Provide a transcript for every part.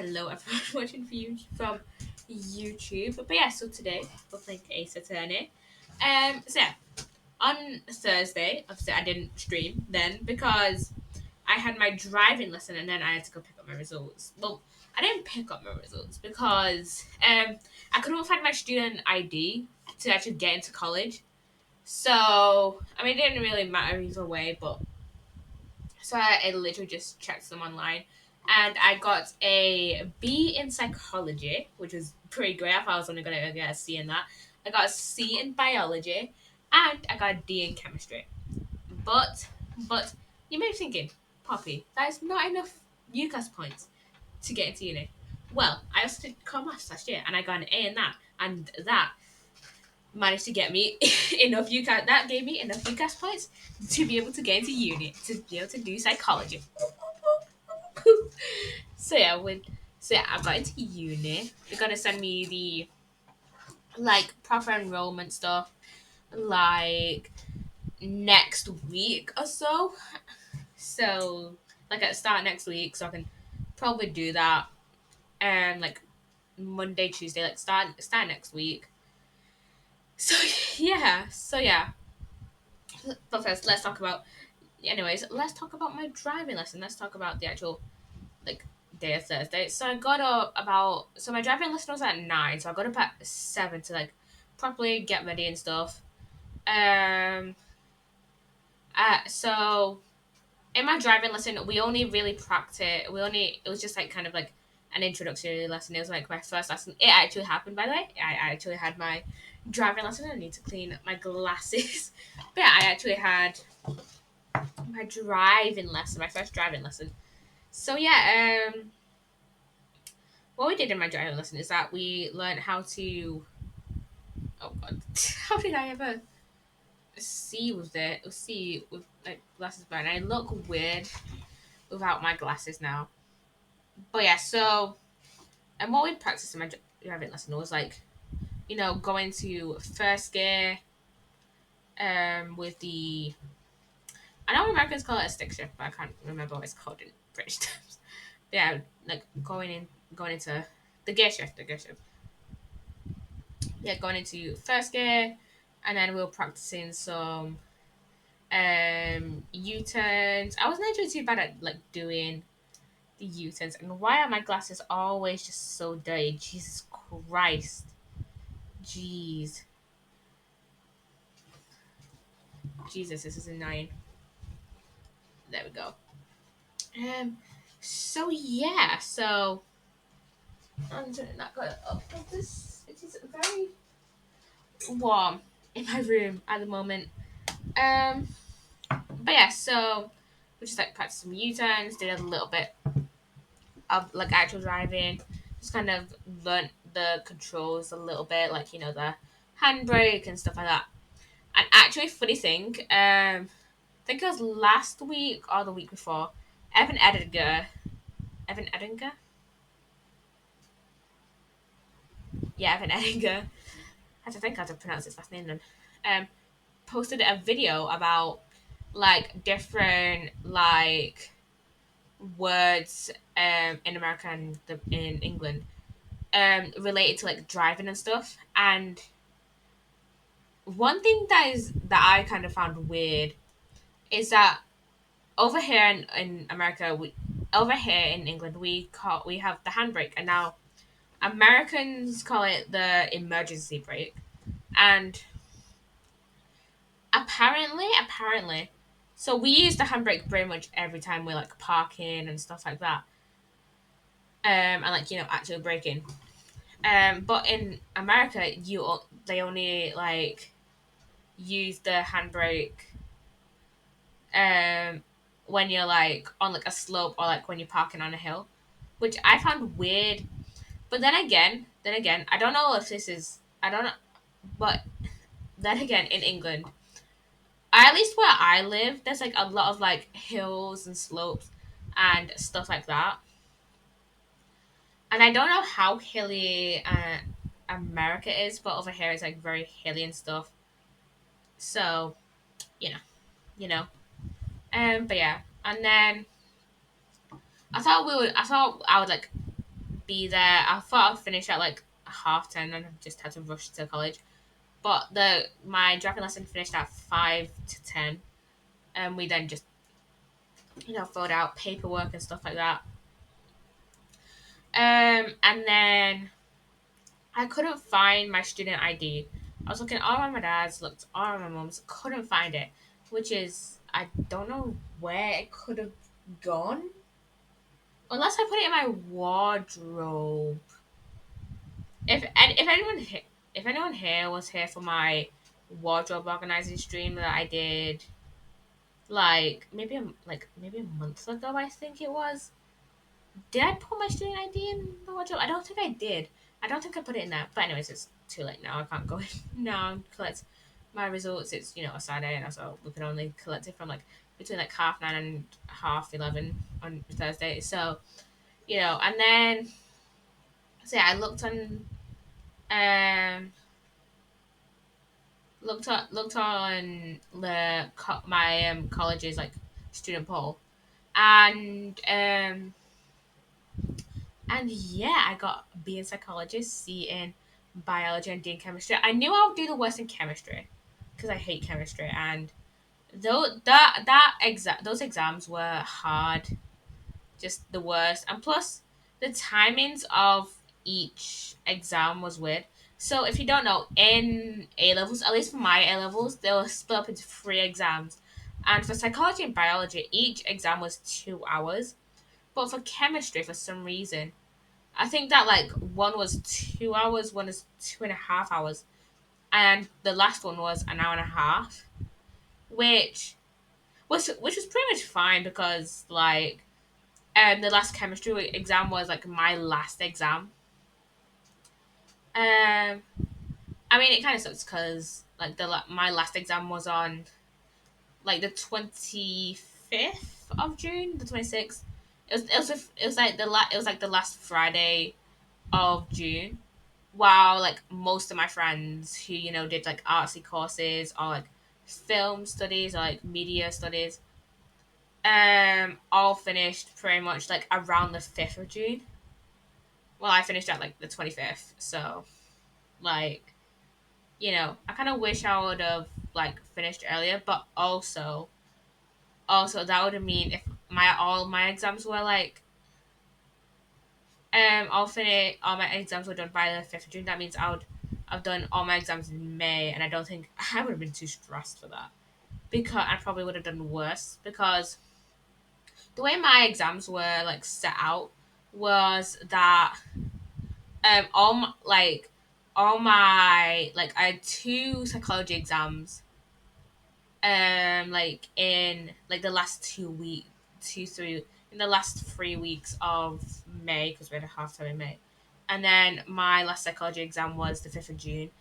Hello, everyone watching for you from YouTube. But yeah, so today we're playing Ace Attorney. So yeah, on Thursday, obviously I didn't stream then because I had my driving lesson and then I had to go pick up my results. Well, I didn't pick up my results because I couldn't find my student ID to actually get into college. So I mean, it didn't really matter either way, but so I literally just checked them online. And I got a B in psychology, which was pretty great. I thought I was only going to get a C in that. I got a C in biology, and I got a D in chemistry. But, but, you may be thinking, Poppy, that is not enough UCAS points to get into uni. Well, I also did core maths last year, and I got an A in that, and that managed to get me enough UCAS. That gave me enough UCAS points to be able to get into uni, to be able to do psychology. So yeah, I got into uni. They're gonna send me the proper enrollment stuff like next week or so. So like at start next week, so I can probably do that. Like Monday, Tuesday, like start next week. So yeah. But first, let's talk about. Anyways, let's talk about my driving lesson. Let's talk about the actual like day of Thursday. So I got up about so my driving lesson was at 9, so I got up at 7 to like properly get ready and stuff. Um so in my driving lesson we only really practice it was just like kind of like an introductory lesson. It was like my first lesson. It actually happened, by the way. I actually had my driving lesson. I need to clean my glasses. But yeah, I actually had my driving lesson, my first driving lesson. So yeah, what we did in my driving lesson is that we learned how to. Oh god, how did I ever see with it? See with like glasses on? I look weird without my glasses now. But yeah, so and what we practiced in my driving lesson was like going to first gear with the. I know Americans call it a stick shift, but I can't remember what it's called in British terms. But yeah, like going into the gear shift. Yeah, going into first gear, and then we were practicing some U-turns. I wasn't actually too bad at like doing the U-turns. And why are my glasses always just so dirty? Jesus Christ. Jeez. Jesus, this is annoying. There we go. Um so yeah, so I'm not going up with this. It is very warm in my room at the moment. Um but yeah, so we just like practiced some U-turns, did a little bit of like actual driving, just kind of learnt the controls a little bit, like the handbrake and stuff like that. And actually, funny thing, I think it was last week or the week before, Evan Edinger, Evan Edinger, yeah, Evan Edinger. I had to think how to pronounce his last name then. Um, Posted a video about like different like words in America and in England related to like driving and stuff. And one thing that I kind of found weird is that over here in America, over here in England we have the handbrake, and now Americans call it the emergency brake. And apparently, so we use the handbrake pretty much every time we're like parking and stuff like that. And like actually braking. But in America, they only like use the handbrake um when you're like on like a slope or like when you're parking on a hill, which I found weird. But then again, I don't know if this is I don't know, but then again, in England, at least where I live, there's like a lot of like hills and slopes and stuff like that. And I don't know how hilly America is, but over here it's like very hilly and stuff. So you know, you know. But yeah, and then I thought I would like be there. I thought I'd finish at like 10:30 and I just had to rush to college. But the my driving lesson finished at 5 to 10, and we then just filled out paperwork and stuff like that. And then I couldn't find my student ID. I was looking all around my dad's, looked all around my mum's, couldn't find it, which is I don't know where it could have gone, unless I put it in my wardrobe. If anyone here was here for my wardrobe organizing stream that I did like maybe a month ago, I think it was. Did I put my student ID in the wardrobe? I don't think I did. I don't think I put it in there. But anyways, it's too late now. I can't go in now and collect my results. It's a Saturday, and so we can only collect it from like between like 9:30 and 11:30 on Thursday. So and then yeah, I um looked on my college's like student poll, and yeah, I got B in psychology, C in biology, and D in chemistry. I knew I would do the worst in chemistry because I hate chemistry, and those exams were hard, just the worst. And plus, the timings of each exam was weird. So if you don't know, in A levels, at least for my A levels, they were split up into three exams, and for psychology and biology, each exam was 2 hours. But for chemistry, for some reason, I think that like one was 2 hours, one is 2.5 hours, and the last one was an hour and a half, which was pretty much fine because like the last chemistry exam was like my last exam. Um, I mean it kind of sucks because like my last exam was on like the 25th of June, the 26th. It was like the last Friday of June, while like most of my friends who did like artsy courses or like film studies or like media studies all finished pretty much like around the 5th of June. Well, I finished at like the 25th, so like I kind of wish I would have like finished earlier, but also that would mean if all my exams were like all my exams were done by the 5th of June. That means I've done all my exams in May, and I don't think I would have been too stressed for that, because I probably would have done worse, because the way my exams were like set out was that all my like I had two psychology exams like in like the last 2 week 2 3 in the last 3 weeks of May, because we had a half term in May, and then my last psychology exam was the 5th of June,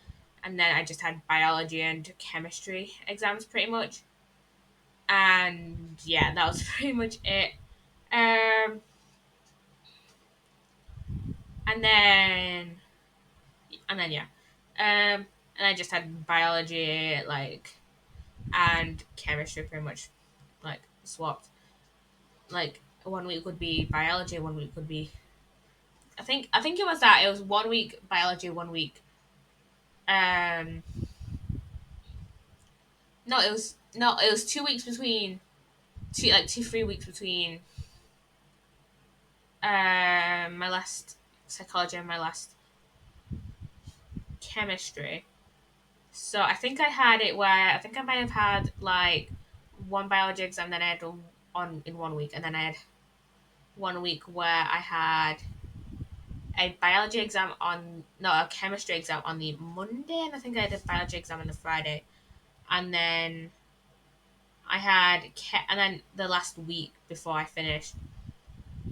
and then I just had biology and chemistry exams pretty much, and yeah, that was pretty much it. um and then yeah, and I just had biology like and chemistry pretty much like swapped. Like one week would be biology, one week would be I think it was that it was one week biology, one week um no, it was 2 weeks between 3 weeks between my last psychology and my last chemistry. So I think I had it where I think I might have had like one biology exam, then I had on in one week, and then I had one week where I had a biology exam on no a chemistry exam on the Monday, and I think I had a biology exam on the Friday, and then and then the last week before I finished,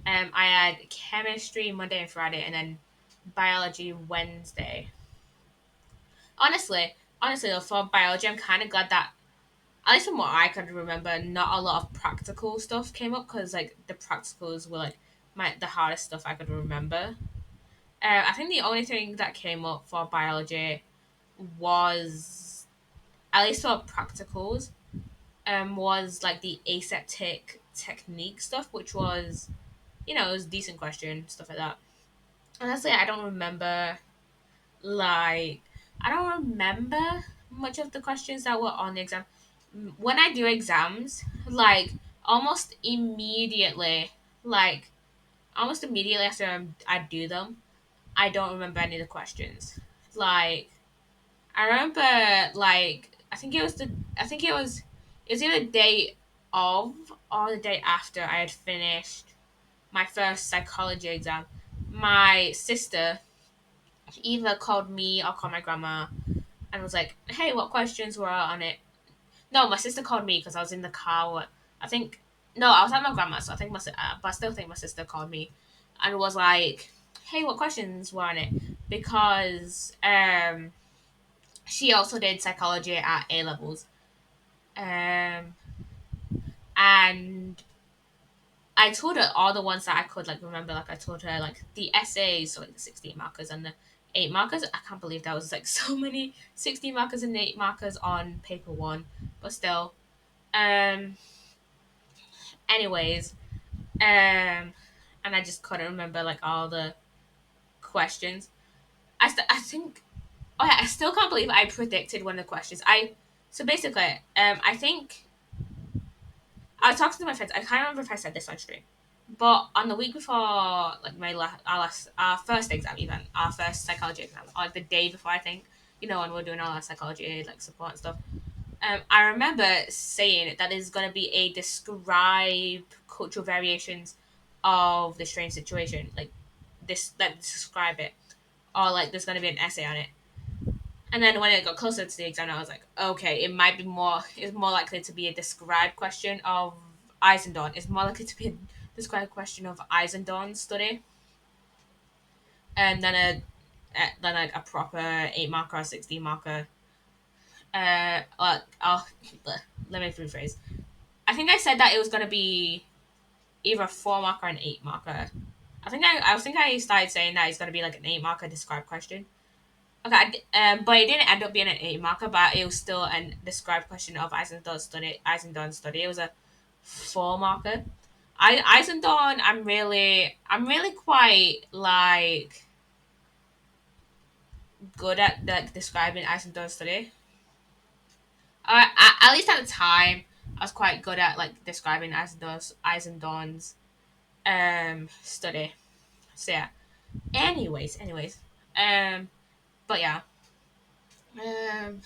I had chemistry Monday and Friday, and then biology Wednesday. Honestly, though, for biology, I'm kind of glad that at least from what I can remember, not a lot of practical stuff came up, because like the practicals were like the hardest stuff I could remember. I think the only thing that came up for biology was, at least for practicals, was like the aseptic technique stuff, which was, it was a decent question, stuff like that. Honestly, I don't remember, like, I don't remember much of the questions that were on the exam. When I do exams, like, almost immediately, like, almost immediately after I do them, I don't remember any of the questions. Like, I remember, like, I think it was either the day of or the day after I had finished my first psychology exam. My sister either called me or called my grandma and was like, "Hey, what questions were on it?" No, my sister called me because I was in the car. I think no, I was at my grandma's. So I think but I still think my sister called me and was like, "Hey, what questions were on it?" Because she also did psychology at A levels, um, and I told her all the ones that I could like remember. Like I told her like the essays, so like the 16 markers and the 8 markers. I can't believe that was like so many 16 markers and 8 markers on paper one, but still. Um. Anyways, and I just couldn't remember like all the questions. I think oh yeah, I still can't believe I predicted one of the questions. So basically, I think I was talking to my friends. I can't remember if I said this on stream, but on the week before, like our first exam, even our first psychology exam, or like the day before, I think, when we're doing all our psychology like support and stuff. I remember saying that there's gonna be a describe cultural variations of the strange situation, like this, like describe it, or like there's gonna be an essay on it. And then when it got closer to the exam, I was like, okay, it's more likely to be a described question of Eisendorn. It's more likely to be a described question of Eisendorn's study, and then then like a proper 8 marker or 16 marker. I'll let me rephrase. I think I said that it was gonna be either a 4 marker or an 8 marker. I think I started saying that it's gonna be like an 8 marker described question. Okay, but it didn't end up being an 8 marker, but it was still a described question of Eisendorn's study. It was a 4 marker. Eisendorn, I'm really quite like good at like describing Eisendorn's study. At least at the time, I was quite good at like describing Eisendorn's study. So yeah. Anyways, um, but yeah, um,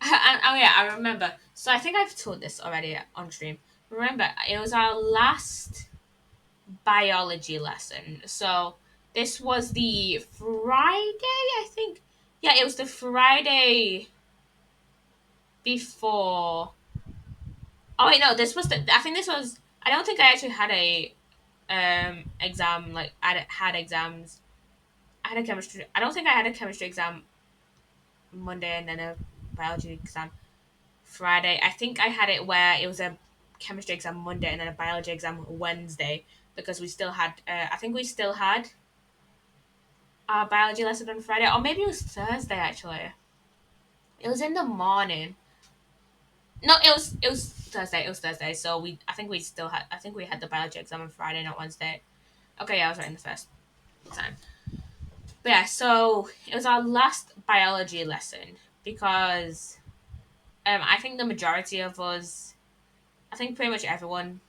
oh yeah, I remember. So I think I've told this already on stream. Remember, it was our last biology lesson. So this was the Friday, I think. Yeah, it was the Friday before. Oh wait, no, this was the. I think this was. I don't think I actually had a exam like had exams. I had a chemistry. I don't think I had a chemistry exam Monday and then a biology exam Friday. I think I had it where it was a chemistry exam Monday and then a biology exam Wednesday because we still had. I think we still had our biology lesson on Friday, or maybe it was Thursday actually. It was in the morning. No, it was Thursday. It was Thursday. So I think we still had. I think we had the biology exam on Friday, not Wednesday. Okay, yeah, I was right in the first time. But yeah, so it was our last biology lesson because I think the majority of us, I think pretty much everyone,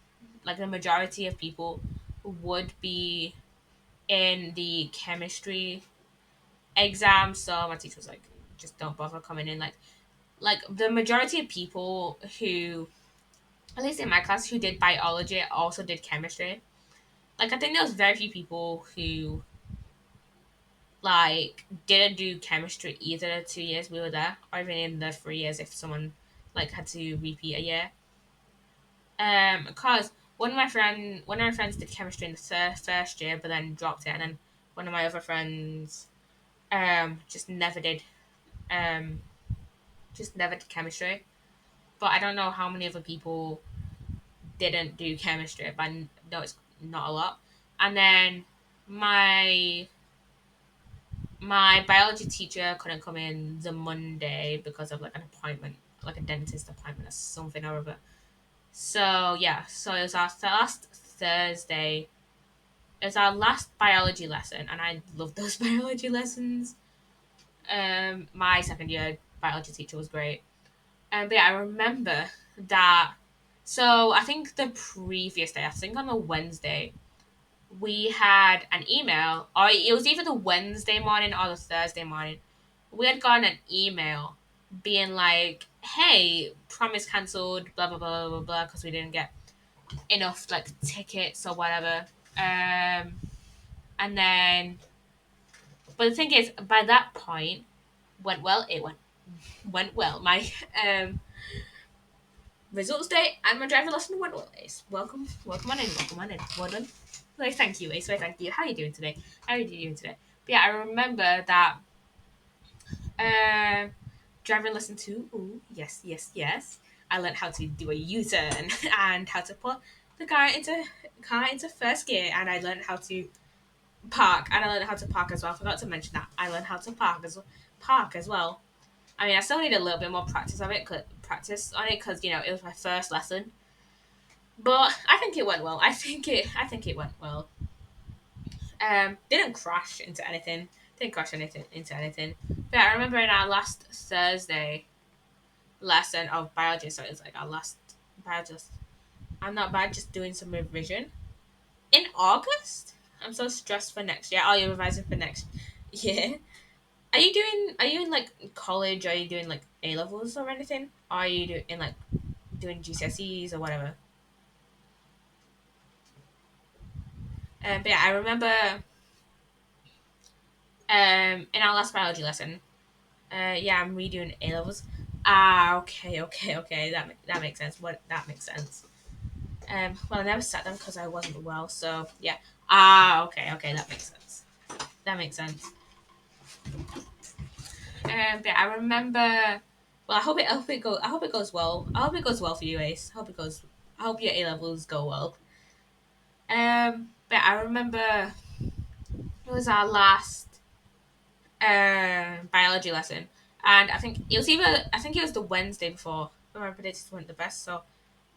like the majority of people, would be in the chemistry exam. So my teacher was like, just don't bother coming in. Like the majority of people who, at least in my class, who did biology also did chemistry. Like I think there was very few people who like didn't do chemistry either the 2 years we were there, or even in the 3 years if someone like had to repeat a year. Because one of my friends did chemistry in the first year, but then dropped it, and then one of my other friends, just never did, um, just never did chemistry. But I don't know how many other people didn't do chemistry, but I know it's not a lot. And then my my biology teacher couldn't come in the Monday because of like an appointment, like a dentist appointment or something or other. So yeah, so it was our last Thursday It's our last biology lesson, and I love those biology lessons. My second year biology teacher was great. But yeah, I remember that. So I think the previous day, I think on the Wednesday, we had an email, or it was either the Wednesday morning or the Thursday morning. We had gotten an email being like, "Hey, prom is cancelled, blah blah blah blah blah," because we didn't get enough like tickets or whatever. And then, but the thing is, by that point, went well. It went well. My results day and my driving lesson went well. Ace, welcome on in, welcome on in. Well done. Like, thank you, Ace. Like, thank you. How are you doing today? How are you doing today? But yeah, I remember that uh, driving lesson two. Ooh, yes, yes, yes. I learned how to do a U-turn and how to put the car into first gear, and I learned how to park, and I learned how to park as well. I forgot to mention that I learned how to park as well. I mean, I still need a little bit more practice on it because it was my first lesson. But I think it went well. I think it went well. Didn't crash into anything. Didn't crash anything into anything. But I remember in our last Thursday lesson of biology, so it's like our last biology. I'm not bad, just doing some revision in August. I'm so stressed for next year. Oh, you're revising for next year. Are you in like college? Are you doing like A levels or anything? Or are you doing GCSEs or whatever? But yeah, I remember in our last biology lesson. Yeah, I'm redoing A levels. Ah, okay, okay, okay. That makes sense. What that makes sense. Well, I never sat them because I wasn't well. So yeah. Ah, okay, okay. That makes sense. That makes sense. But yeah, I remember. Well, I hope it goes well. I hope it goes well for you, Ace. I hope it goes. I hope your A levels go well. But I remember it was our last biology lesson, and I think it was the Wednesday before. But my predictions weren't the best, so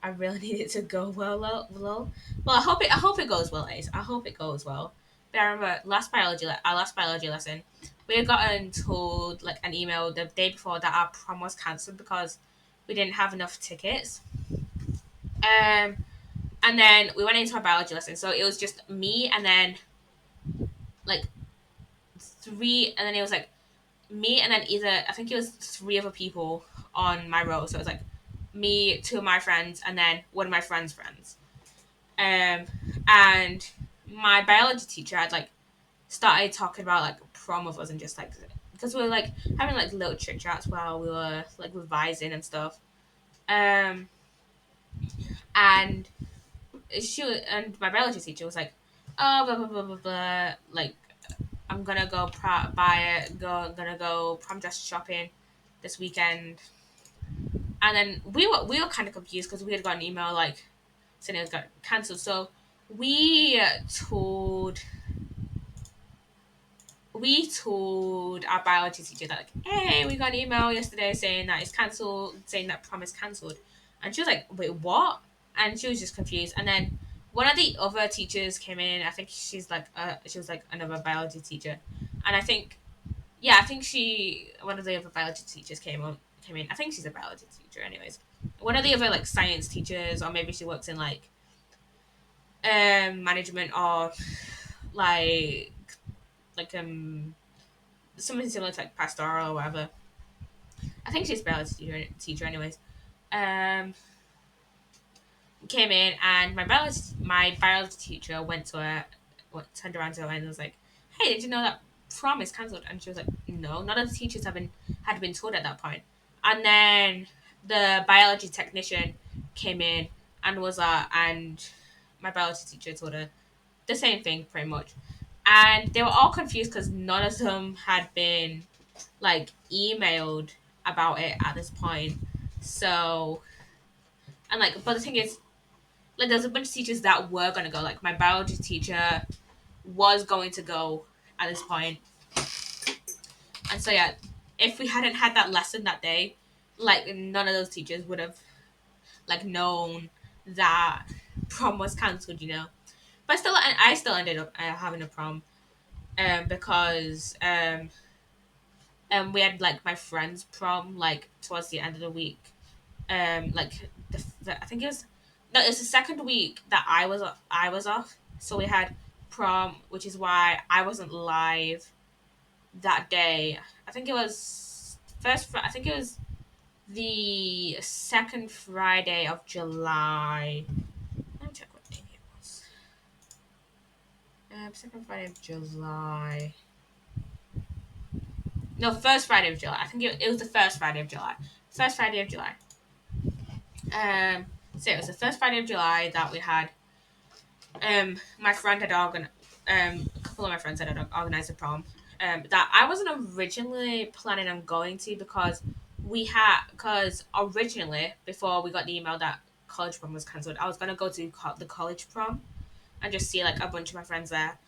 I really need it to go well. Well, I hope it goes well, Ace. I hope it goes well. But I remember our last biology lesson, we had gotten told like an email the day before that our prom was cancelled because we didn't have enough tickets. And then we went into our biology lesson, so it was just me and then like and then it was like me and then either I think it was three other people on my row. So it was like me, two of my friends, and then one of my friends' friends. Um, and my biology teacher had like started talking about like prom with us and just like because we were like having like little chit chats while we were like revising and stuff. Um, and and my biology teacher was like, oh blah blah blah blah blah, like I'm gonna go gonna go prom dress shopping this weekend. And then we were kind of confused because we had got an email like saying it got cancelled. So we told we told our biology teacher that like, hey, we got an email yesterday saying that it's cancelled, saying that prom is cancelled, and she was like, wait, what? And she was just confused. And then one of the other teachers came in. I think she was like another biology teacher, and I think yeah, I think one of the other biology teachers came in. I think she's a biology teacher, anyways. One of the other like science teachers, or maybe she works in like management or like like something similar to like pastoral or whatever. I think she's a biology teacher anyways. Um, came in and my biology teacher went to her, turned around to her and was like, "Hey, did you know that prom is cancelled?" And she was like, "No, none of the teachers had been told at that point." And then the biology technician came in and and my biology teacher told her the same thing pretty much, and they were all confused because none of them had been like emailed about it at this point. So and like, but the thing is, like, there's a bunch of teachers that were gonna go. Like my biology teacher was going to go at this point, and so yeah, if we hadn't had that lesson that day, like none of those teachers would have like known that prom was cancelled. but still, I still ended up having a prom, because we had like my friend's prom like towards the end of the week, like I think it was, no, it's the second week that I was off, so we had prom, which is why I wasn't live that day. I think it was I think it was the second Friday of July. Let me check what day it was. Second Friday of July. No, first Friday of July. I think it was the first Friday of July. First Friday of July. Um, so it was the first Friday of July that we had. My friend had a couple of my friends had organized a prom. That I wasn't originally planning on going to because originally before we got the email that college prom was cancelled, I was gonna go to the college prom and just see like a bunch of my friends there,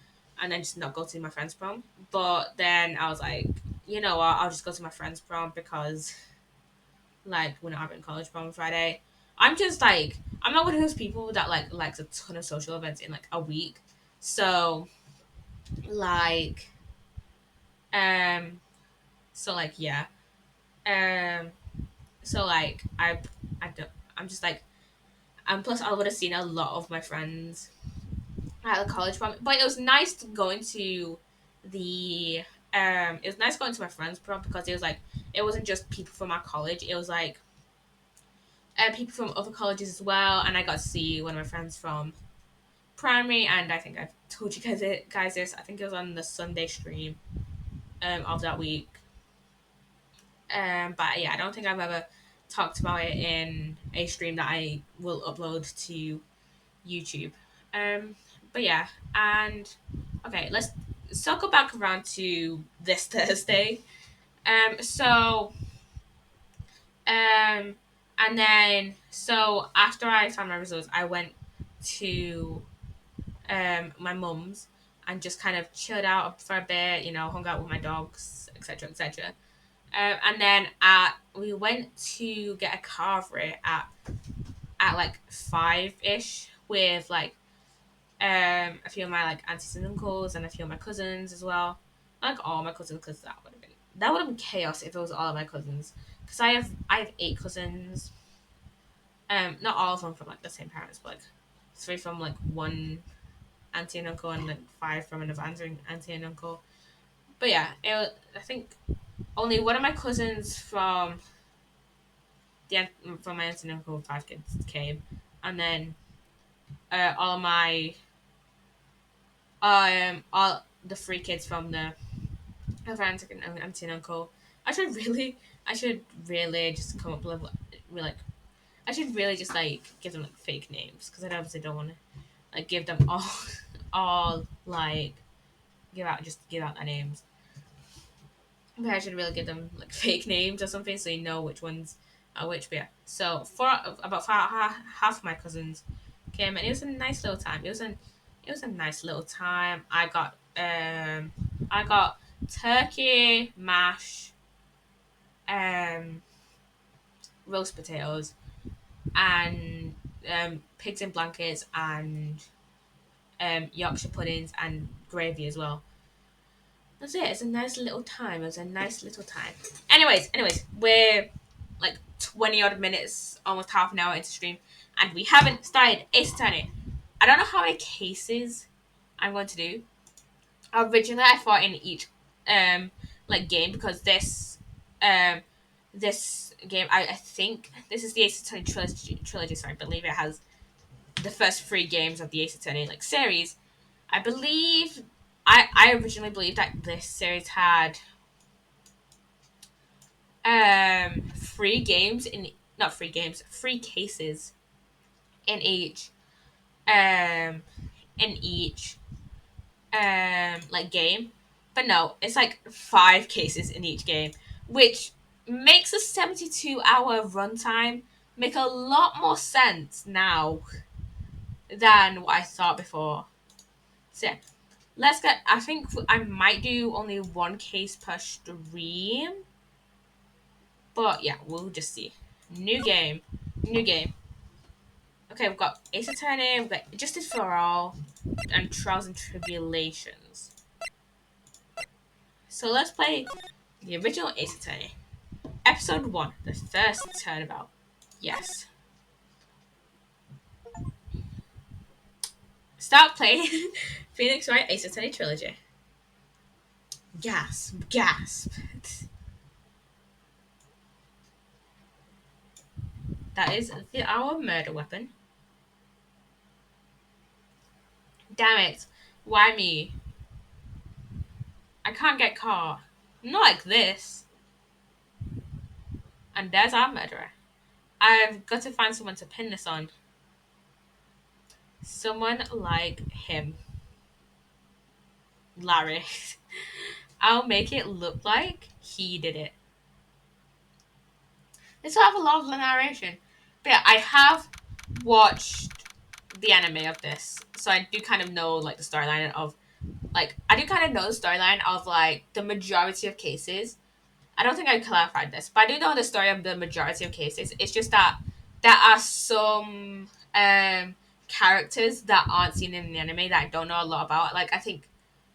and then just not go to my friend's prom. But then I was like, you know what? I'll just go to my friend's prom because like we're not having college prom on Friday. I'm just like I'm not one of those people that like likes a ton of social events in like a week. So like um yeah. Um so like I don't I'm just like and plus I would have seen a lot of my friends at the college prom. But it was nice going to the it was nice going to my friend's prom because it was like it wasn't just people from our college, it was like people from other colleges as well, and I got to see one of my friends from primary, and I think I've told you guys this. I think it was on the Sunday stream of that week. But yeah, I don't think I've ever talked about it in a stream that I will upload to YouTube. Um, but yeah, and okay, let's circle back around to this Thursday. So um, and then so after I found my results, I went to my mum's and just kind of chilled out for a bit, hung out with my dogs, etc., etc. And then we went to get a carvery at like 5 ish with like a few of my like aunties and uncles and a few of my cousins as well. Not like all my cousins, because that would have been chaos if it was all of my cousins. Because I have 8 cousins. Not all of them from like the same parents, but like 3 from like one auntie and uncle, and like 5 from another auntie and uncle. But yeah, I think only one of my cousins from my auntie and uncle, 5 kids came, and then all of my all the 3 kids from the other auntie and uncle. I should really just come up with like I should really just like give them like fake names because I obviously don't want to like give them all all like give out their names. But I should really give them like fake names or something so you know which ones are which. But yeah, so for about half of my cousins came, and it was a nice little time. It was a nice little time. I got turkey mash, um roast potatoes, and pigs in blankets, and Yorkshire puddings and gravy as well. That's it. It's a nice little time. It was a nice little time. Anyways, we're like 20 odd minutes, almost half an hour into stream, and we haven't started Ace Attorney. I don't know how many cases I'm going to do. Originally, I thought in each like game, because um this game, I think this is the Ace Attorney trilogy. So I believe it has the first 3 games of the Ace Attorney like series. I believe I originally believed that this series had 3 games in not 3 games, 3 cases in each um in each like game. But no, it's like 5 cases in each game, which makes a 72-hour runtime make a lot more sense now than what I thought before. So yeah, let's get. I think I might do only 1 case per stream, but yeah, we'll just see. New game, new game. Okay, we've got Ace Attorney. We've got Justice for All. and trials and tribulations. So let's play the original Ace Attorney. Episode 1, the first turnabout. Yes. Start playing Phoenix Wright Ace Attorney Trilogy. Gasp, gasp. That is our murder weapon. Damn it. Why me? I can't get caught. Not like this. And there's our murderer. I've got to find someone to pin this on. Someone like him. Larry. I'll make it look like he did it. This will have a lot of narration. But yeah, I have watched the anime of this. So I do kind of know like the storyline of like the majority of cases. I don't think I clarified this, but I do know the story of the majority of cases. It's just that there are some characters that aren't seen in the anime that I don't know a lot about. Like I think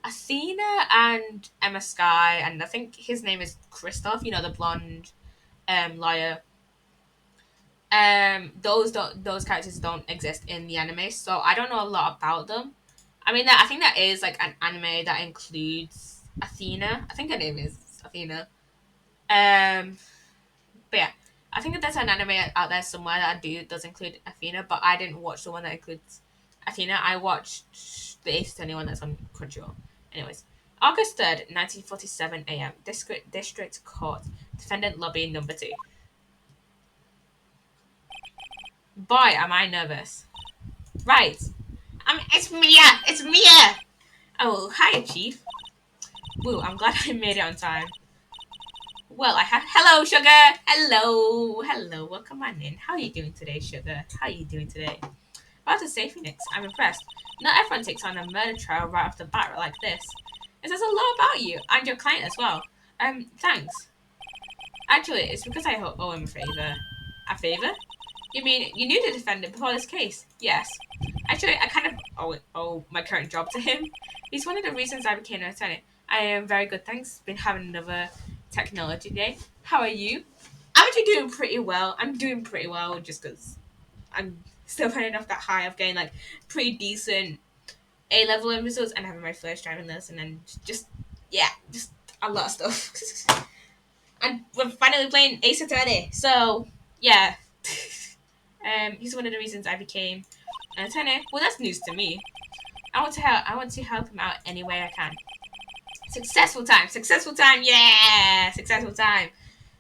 Athena and Emma Sky, and I think his name is Kristoff. You know, the blonde lawyer. Those characters don't exist in the anime, so I don't know a lot about them. I mean, I think that is like an anime that includes Athena. I think her name is Athena. Um, but yeah, I think that there's an anime out there somewhere that does include Athena, but I didn't watch the one that includes Athena. I watched the Ace Attorney one that's on Crunchyroll. Anyways, August 3rd, 1947 a.m. District Court, Defendant Lobby Number 2. Boy, am I nervous. Right. It's Mia! It's Mia! Oh, hi, Chief. Woo, I'm glad I made it on time. Well, I have. Hello, Sugar! Hello! Hello, welcome on in. How are you doing today, Sugar? How are you doing today? About to say, Phoenix, I'm impressed. Not everyone takes on a murder trial right off the bat like this. It says a lot about you, and your client as well. Thanks. Actually, it's because I owe him a favor. A favor? You mean you knew the defendant before this case? Yes. Actually, I kind of owe my current job to him. He's one of the reasons I became an attorney. I am very good, thanks. Been having another technology day. How are you? I'm actually doing pretty well. I'm doing pretty well just because I'm still finding off that high of getting like pretty decent A-level results and having my first driving lesson and just a lot of stuff. And we're finally playing Ace Attorney. So yeah. He's one of the reasons I became an attorney. Well, that's news to me. I want to help him out any way I can. Successful time, yeah, successful time.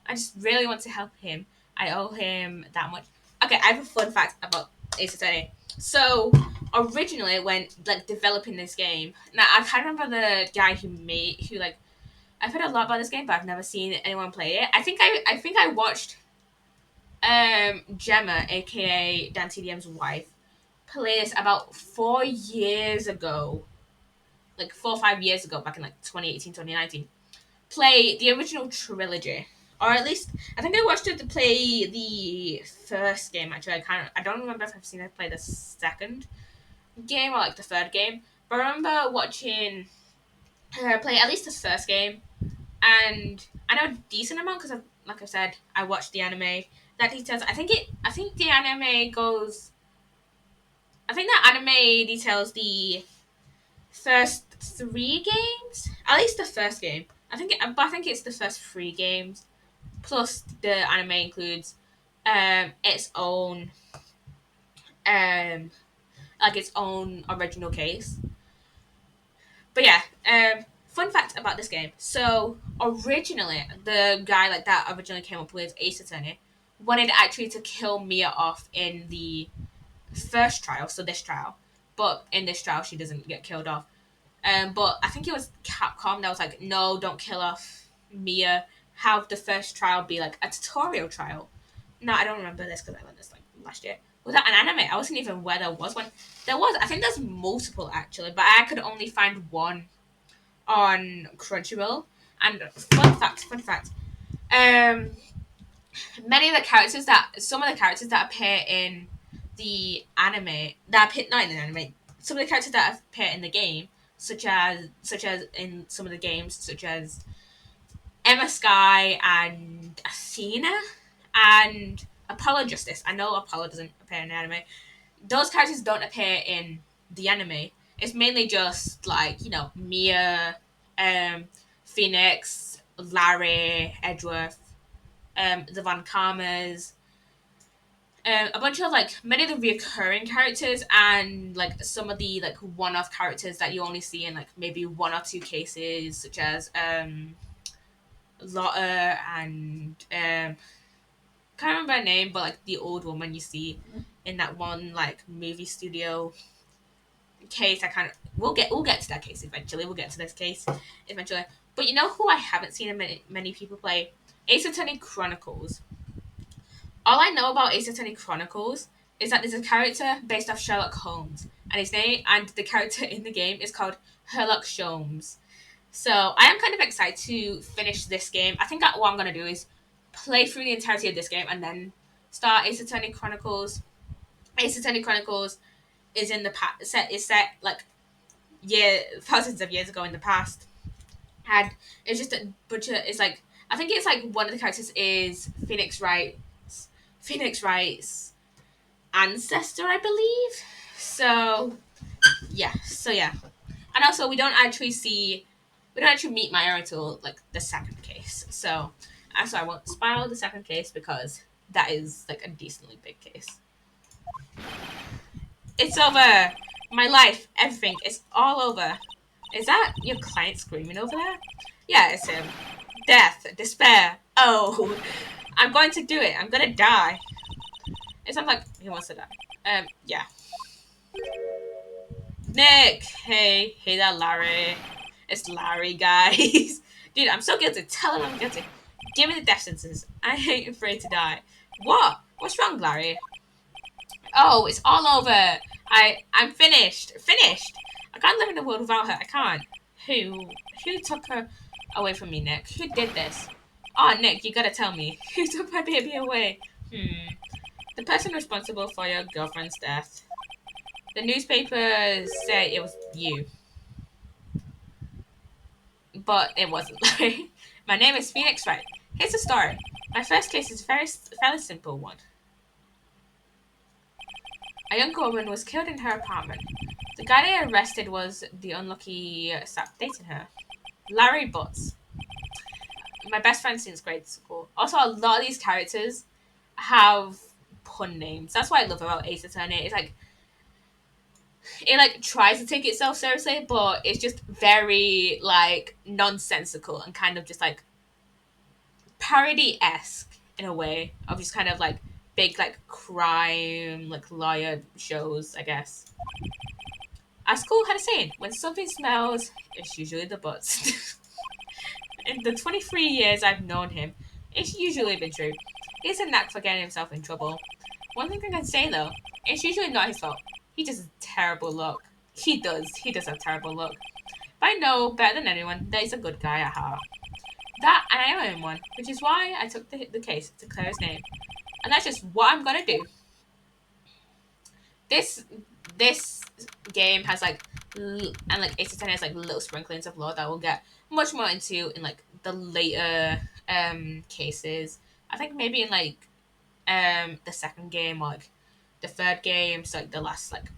I just really want to help him. I owe him that much. Okay, I have a fun fact about Ace Attorney. So originally, when like developing this game, now I can't remember the guy who like. I've heard a lot about this game, but I've never seen anyone play it. I think I watched Gemma, aka Dan TDM's wife, play this about 4 years ago. Like 4 or 5 years ago, back in like 2018, 2019. Play the original trilogy. Or at least I think I watched her to play the first game actually. I don't remember if I've seen her play the second game or like the third game. But I remember watching her play at least the first game. And I know a decent amount because, like I said, I watched the anime. That details. I think the anime goes. I think the anime details the first 3 games. At least the first game. But I think it's the first 3 games. Plus, the anime includes its own like its own original case. But yeah, fun fact about this game. So originally, the guy like that originally came up with Ace Attorney wanted actually to kill Mia off in the first trial, so this trial. But in this trial, she doesn't get killed off. But I think it was Capcom that was like, no, don't kill off Mia. Have the first trial be like a tutorial trial. No, I don't remember this because I learned this like last year. Was that an anime? I wasn't even aware there was one. There was. I think there's multiple actually, but I could only find one on Crunchyroll. And fun fact. Um, some of the characters that appear in the anime, that appear not in the anime, some of the characters that appear in the game, such as in some of the games, such as Emma Sky and Athena and Apollo Justice. I know Apollo doesn't appear in the anime. Those characters don't appear in the anime. It's mainly just like, Mia, um, Phoenix, Larry, Edgeworth, the Von Karmas, a bunch of like many of the recurring characters and like some of the like one-off characters that you only see in like maybe one or two cases, such as Lotta and can't remember her name, but like the old woman you see in that one like movie studio case. I kind of we'll get to that case eventually. We'll get to this case eventually. But you know who I haven't seen many people play? Ace Attorney Chronicles. All I know about Ace Attorney Chronicles is that there's a character based off Sherlock Holmes, and his name and the character in the game is called Sherlock Sholmes. So I am kind of excited to finish this game. I think what I'm gonna do is play through the entirety of this game and then start Ace Attorney Chronicles. Ace Attorney Chronicles is in the past. Set like thousands of years ago in the past, and it's just a bunch of. It's like I think it's like one of the characters is Phoenix Wright's ancestor, I believe. So yeah, and also we don't actually meet Maya until like the second case. So I won't spoil the second case because that is like a decently big case. It's over. My life, everything, it's all over. Is that your client screaming over there? Yeah, it's him. Death, despair. Oh, I'm going to do it. I'm gonna die. It sounds like he wants to die. Yeah. Nick, hey there, Larry. It's Larry, guys. Dude, I'm so guilty. Tell him I'm guilty. Give me the death sentence. I ain't afraid to die. What? What's wrong, Larry? Oh, it's all over. I'm finished. Finished. I can't live in the world without her. I can't. Who took her away from me, Nick? Who did this? Oh, Nick, you gotta tell me. Who took my baby away? The person responsible for your girlfriend's death. The newspapers say it was you, but it wasn't. My name is Phoenix Wright. Here's the story. My first case is a fairly simple one. A young woman was killed in her apartment. The guy they arrested was the unlucky sap dating her. Larry Butts. My best friend since grade school. Also, a lot of these characters have pun names. That's what I love about Ace Attorney. It's like it like tries to take itself seriously, but it's just very like nonsensical and kind of just like parody esque in a way of just kind of like big like crime like lawyer shows, I guess. Our school had a saying: when something smells, it's usually the butts. In the 23 years I've known him, it's usually been true. He has a knack for getting himself in trouble. One thing I can say though, it's usually not his fault. He just has terrible luck. He does. He does have terrible luck. But I know better than anyone that he's a good guy at heart. That and I owe him one, which is why I took the case to clear his name. And that's just what I'm gonna do. This this game has like and like Ace Attorney has like little sprinklings of lore that we'll get much more into in like the later cases. I think maybe in like the second game or like the third game, so like the last like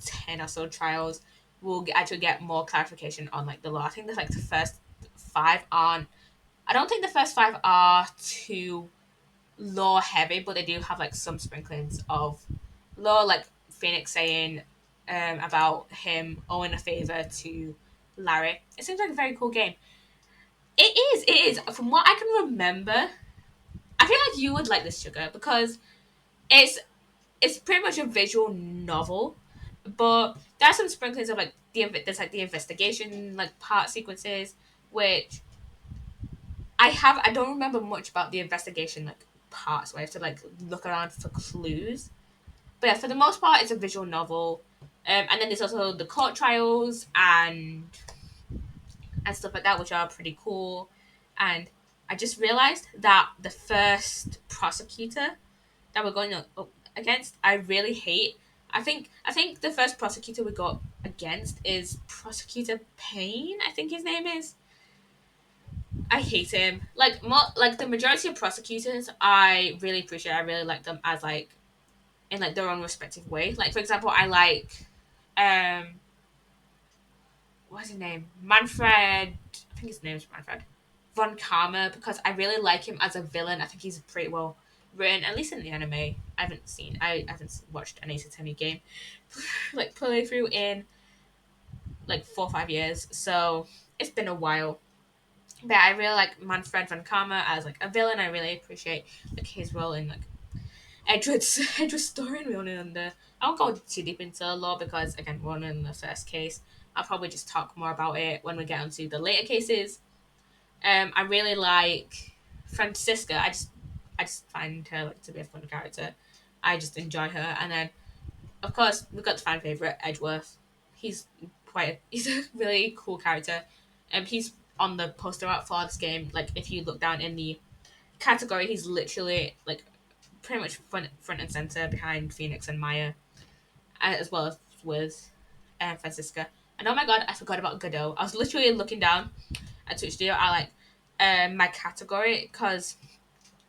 10 or so trials, we'll actually get more clarification on like the lore. I think there's like the first five aren't. I don't think the first five are too lore heavy, but they do have like some sprinklings of lore, like Phoenix saying about him owing a favor to Larry. It seems like a very cool game. It is. From what I can remember, I feel like you would like this, Sugar, because it's it's pretty much a visual novel, but there are some sprinklings of like there's like the investigation like part sequences, which I don't remember much about the investigation like parts where I have to like look around for clues. But yeah, for the most part, it's a visual novel. And then there's also the court trials and stuff like that, which are pretty cool. And I just realized that the first prosecutor that we're going up against, I really hate. I think the first prosecutor we got against is Prosecutor Payne. I think his name is. I hate him. Like the majority of prosecutors, I really appreciate. I really like them as like in like their own respective way. Like for example, I like um what's his name? Manfred. I think his name is Manfred von Karma because I really like him as a villain. I think he's pretty well written, at least in the anime. I haven't watched an Ace Attorney game like playthrough in like 4 or 5 years, so it's been a while. But I really like Manfred von Karma as like a villain. I really appreciate like his role in like Edward's story and Ronan under. I won't go too deep into the law because again, Ronan in the first case. I'll probably just talk more about it when we get onto the later cases. I really like Francisca. I just find her like to be a fun character. I just enjoy her. And then of course we've got the fan favorite Edgeworth. He's a really cool character. He's on the poster art for this game. Like if you look down in the category, he's literally like pretty much front and center behind Phoenix and Maya, as well as with Francisca. And oh my god, I forgot about Godot. I was literally looking down at Twitch Studio. I like my category because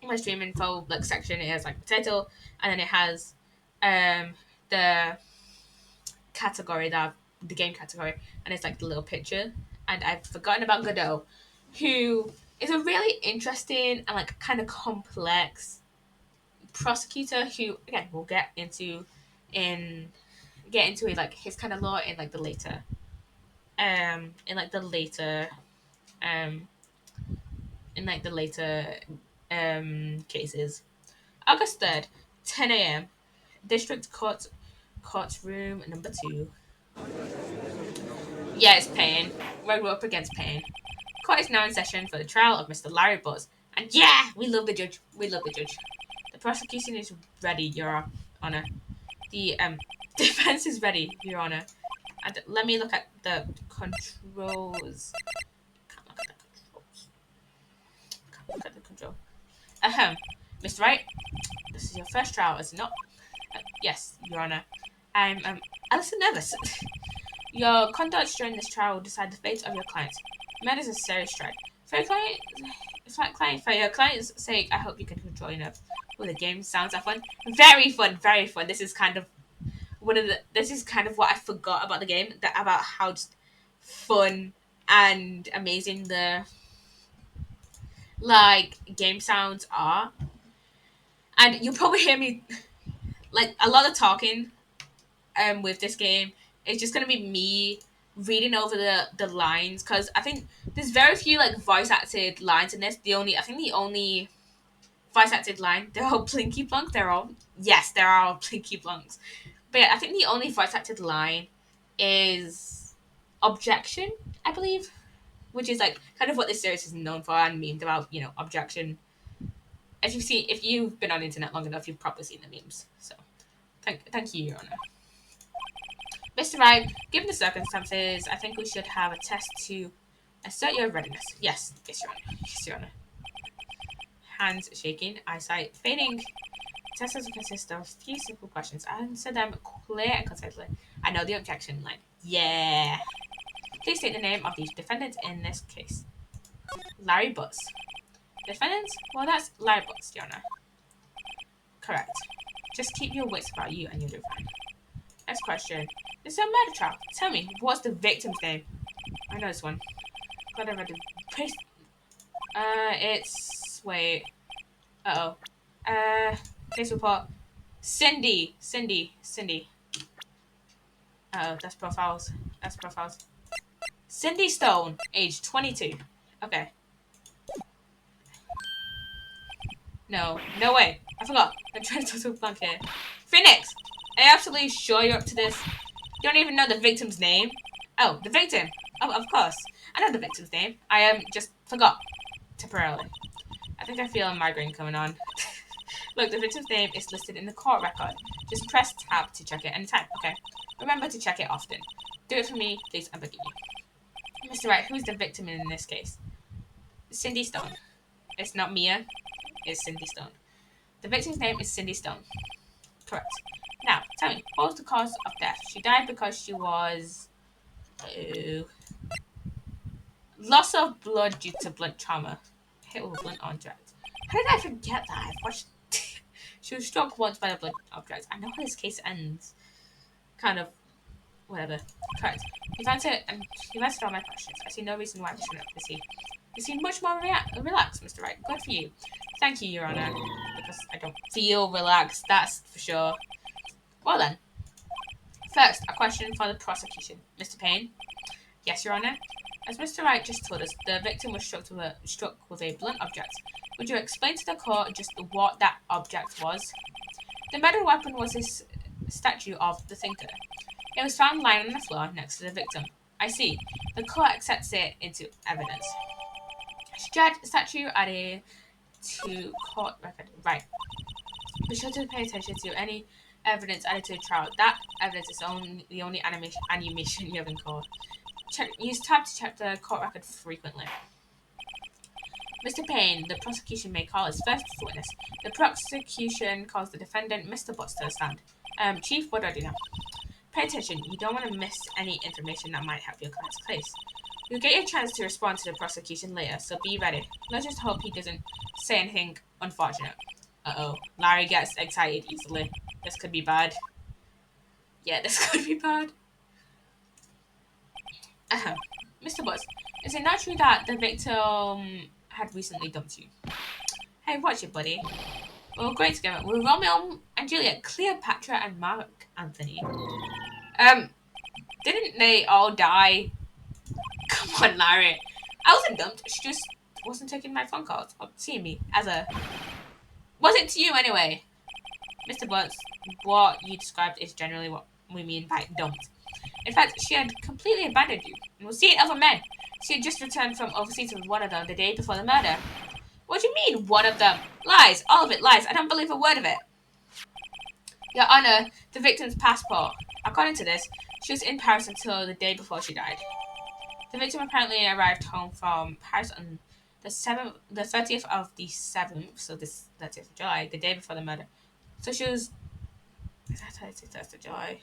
my stream info like section it has like the title and then it has um the category that the game category and it's like the little picture and I've forgotten about Godot, who is a really interesting and like kind of complex prosecutor who again we'll in get into it like his kind of law in like the later um in like the later cases. August 3rd, 10 a.m. District Courtroom number 2. Yeah, it's Payne. We're up against Payne. Court is now in session for the trial of Mr. Larry Buzz. And yeah, we love the judge. We love the judge. The prosecution is ready, Your Honor. The defense is ready, Your Honor. And let me look at the controls. Can't look at the controls. Can't look at the control. Mr. Wright, this is your first trial, is it not? Yes, Your Honor. I'm a little nervous. Your conduct during this trial will decide the fate of your client. Murder is a serious strike. For your client's sake, I hope you can control your nerves. Oh, the game sounds like fun. Very fun, very fun. This is kind of what I forgot about the game, about how just fun and amazing the like game sounds are. And you'll probably hear me like a lot of talking with this game. It's just gonna be me reading over the lines because I think there's very few like voice acted lines in this. The only voice acted line, they're all Plinky Plonks. They're all Plinky Plonks. But yeah, I think the only voice acted line is objection, I believe, which is like kind of what this series is known for and memed about. Objection. If you've been on the internet long enough, you've probably seen the memes. So, thank you, Your Honor. Mr. Wright, given the circumstances, I think we should have a test to assert your readiness. Yes, Your Honor. Yes, Your Honor. Hands shaking, eyesight fading. Tests will consist of a few simple questions. Answer them clear and concisely. I know the objection line. Yeah. Please state the name of the defendant in this case. Larry Butts. Defendant? Well, that's Larry Butts, Your Honor. Correct. Just keep your wits about you and you'll do fine. Next question. This is a murder trial. Tell me, what's the victim's name? I know this one. Glad I read the place. It's... Wait. Uh-oh. Case report. Cindy. Oh, that's profiles. Cindy Stone, age 22. Okay. No way. I forgot. I'm trying to talk to a blank here. Phoenix, are you absolutely sure you're up to this? You don't even know the victim's name? Oh, the victim. Oh, of course. I know the victim's name. I just forgot. Temporarily. I think I feel a migraine coming on. Look, the victim's name is listed in the court record. Just press tab to check it anytime, okay? Remember to check it often. Do it for me, please, I'm begging you. Mr. Wright, who's the victim in this case? Cindy Stone. It's not Mia, it's Cindy Stone. The victim's name is Cindy Stone. Correct. Now, Tell me, what was the cause of death? She died because she was... loss of blood due to blunt trauma. Hit with a blunt object. How did I forget that? I've watched... She was struck once by a blunt object. I know how this case ends. Kind of... Whatever. Correct. You've answered all my questions. I see no reason why we shouldn't proceed. You seem much more relaxed, Mr. Wright. Good for you. Thank you, Your Honour. Because I don't feel relaxed, that's for sure. Well then. First, a question for the prosecution. Mr. Payne? Yes, Your Honour? As Mr. Wright just told us, the victim was struck with a blunt object. Would you explain to the court just what that object was? The murder weapon was this statue of the thinker. It was found lying on the floor next to the victim. I see. The court accepts it into evidence. Statue added to court record. Right. Be sure to pay attention to any evidence added to the trial. That evidence is the only animation you have in court. Use tab to check the court record frequently. Mr. Payne, the prosecution may call his first witness. The prosecution calls the defendant, Mr. Butts, to the stand. Chief, what do I do now? Pay attention. You don't want to miss any information that might help your client's case. You'll get your chance to respond to the prosecution later, so be ready. Let's just hope he doesn't say anything unfortunate. Uh-oh. Larry gets excited easily. This could be bad. Yeah, this could be bad. Mr. Butts, is it not true that the victim had recently dumped you? Hey, watch it, buddy. We're great together. We're Romeo and Juliet, Cleopatra and Mark Anthony. Didn't they all die? Come on, Larry. I wasn't dumped. She just wasn't taking my phone calls or seeing me as a... Wasn't to you anyway. Mr. Butts, what you described is generally what we mean by dumped. In fact, she had completely abandoned you and was seeing other men. She had just returned from overseas with one of them the day before the murder. What do you mean, one of them? Lies. All of it lies. I don't believe a word of it. Your Honor, the victim's passport. According to this, she was in Paris until the day before she died. The victim apparently arrived home from Paris on the 30th of the 7th, so this 30th of July, the day before the murder. So she was... Is that 31st of July?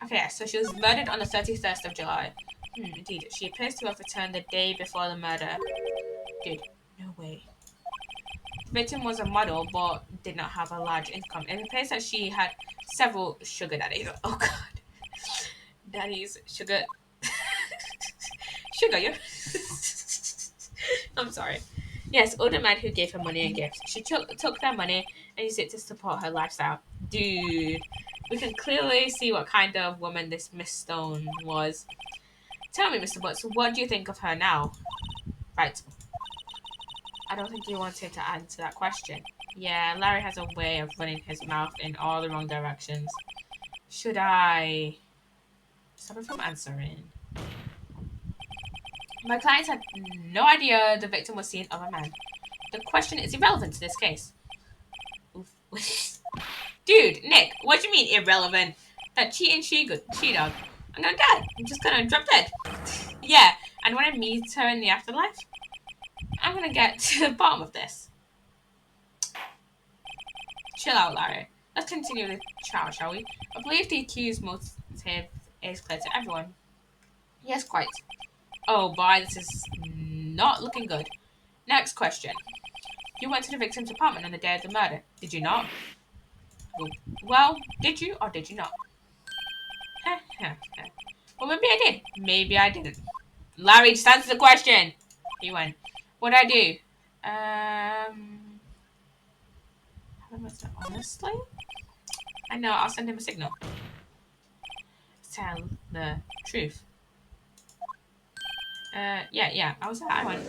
Okay, yeah, so she was murdered on the 31st of July. Indeed. She appears to have returned the day before the murder. Dude, no way. The victim was a model, but did not have a large income. It appears that she had several sugar daddies. Oh, God. Daddies, sugar... sugar, yeah? I'm sorry. Yes, older men who gave her money and gifts. She took their money and used it to support her lifestyle. Dude, we can clearly see what kind of woman this Miss Stone was. Tell me, Mr. Butts, what do you think of her now? Right. I don't think you wanted to answer that question. Yeah, Larry has a way of running his mouth in all the wrong directions. Should I stop him from answering? My clients had no idea the victim was seeing other men. The question is irrelevant to this case. Oof. Dude, Nick, what do you mean irrelevant? That cheating she-dog. I'm gonna die. I'm just gonna drop dead. Yeah, and when I meet her in the afterlife, I'm gonna get to the bottom of this. Chill out, Larry. Let's continue the trial, shall we? I believe the accused motive is clear to everyone. Yes, quite. Oh boy, this is not looking good. Next question. You went to the victim's apartment on the day of the murder, did you not? Well, did you or did you not? Well, maybe I did. Maybe I didn't. Larry, just answer the question. He went. What'd I do? Honestly? I know, I'll send him a signal. Tell the truth. Yeah, I went.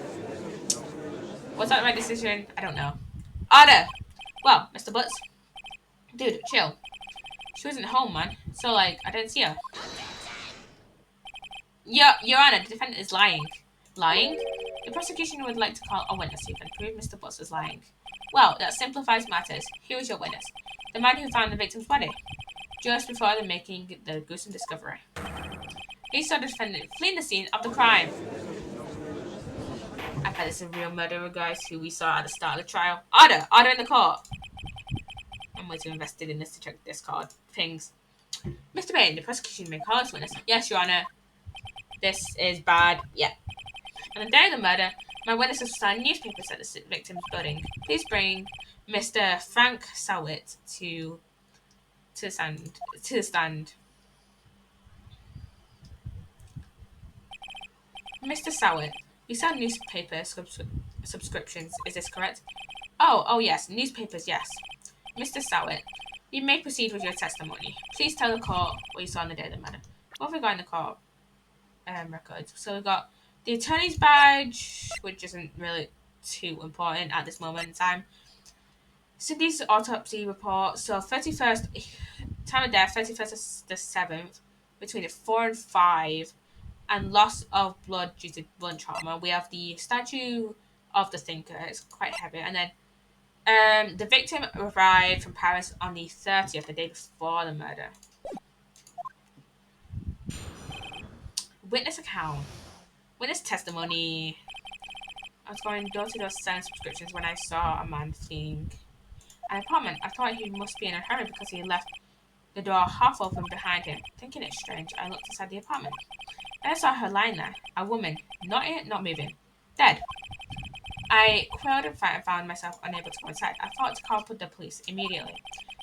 Was that the right decision? I don't know. Order! Well, Mr. Butts. Dude, chill. She wasn't home, man. So, like, I didn't see her. Your Honor, the defendant is lying. Lying? The prosecution would like to call a witness who can prove Mr. Butts was lying. Well, that simplifies matters. Here is your witness. The man who found the victim's body. Just before the making the gruesome discovery. He saw the defendant fleeing the scene of the crime. I bet it's a real murderer, guys, who we saw at the start of the trial. Order! Order in the court! I'm way too invested in this to check discard things. Mr. Bain, the prosecution may call us witness. Yes, Your Honor. This is bad. Yeah. On the day of the murder, my witnesses signed newspapers at the victim's building. Please bring Mr. Frank Sowit to stand. To the stand. Mr. Sowit, you sell newspaper subscriptions. Is this correct? Oh yes, newspapers. Yes. Mr. Sowit, you may proceed with your testimony. Please tell the court what you saw on the day of the murder. What have we got in the court records? So we got the attorney's badge, which isn't really too important at this moment in time. Cindy's autopsy report. So 31st, time of death, 31st of the 7th, between 4 and 5, and loss of blood due to blunt trauma. We have the statue of the thinker. It's quite heavy. And then the victim arrived from Paris on the 30th, the day before the murder. Witness account. Witness testimony. I was going door-to-door selling subscriptions when I saw a man fleeing an apartment. I thought he must be in a hurry because he left the door half open behind him. Thinking it strange, I looked inside the apartment. Then I saw her lying there, a woman, not moving, dead. I quailed and found myself unable to go inside. I thought to call the police immediately.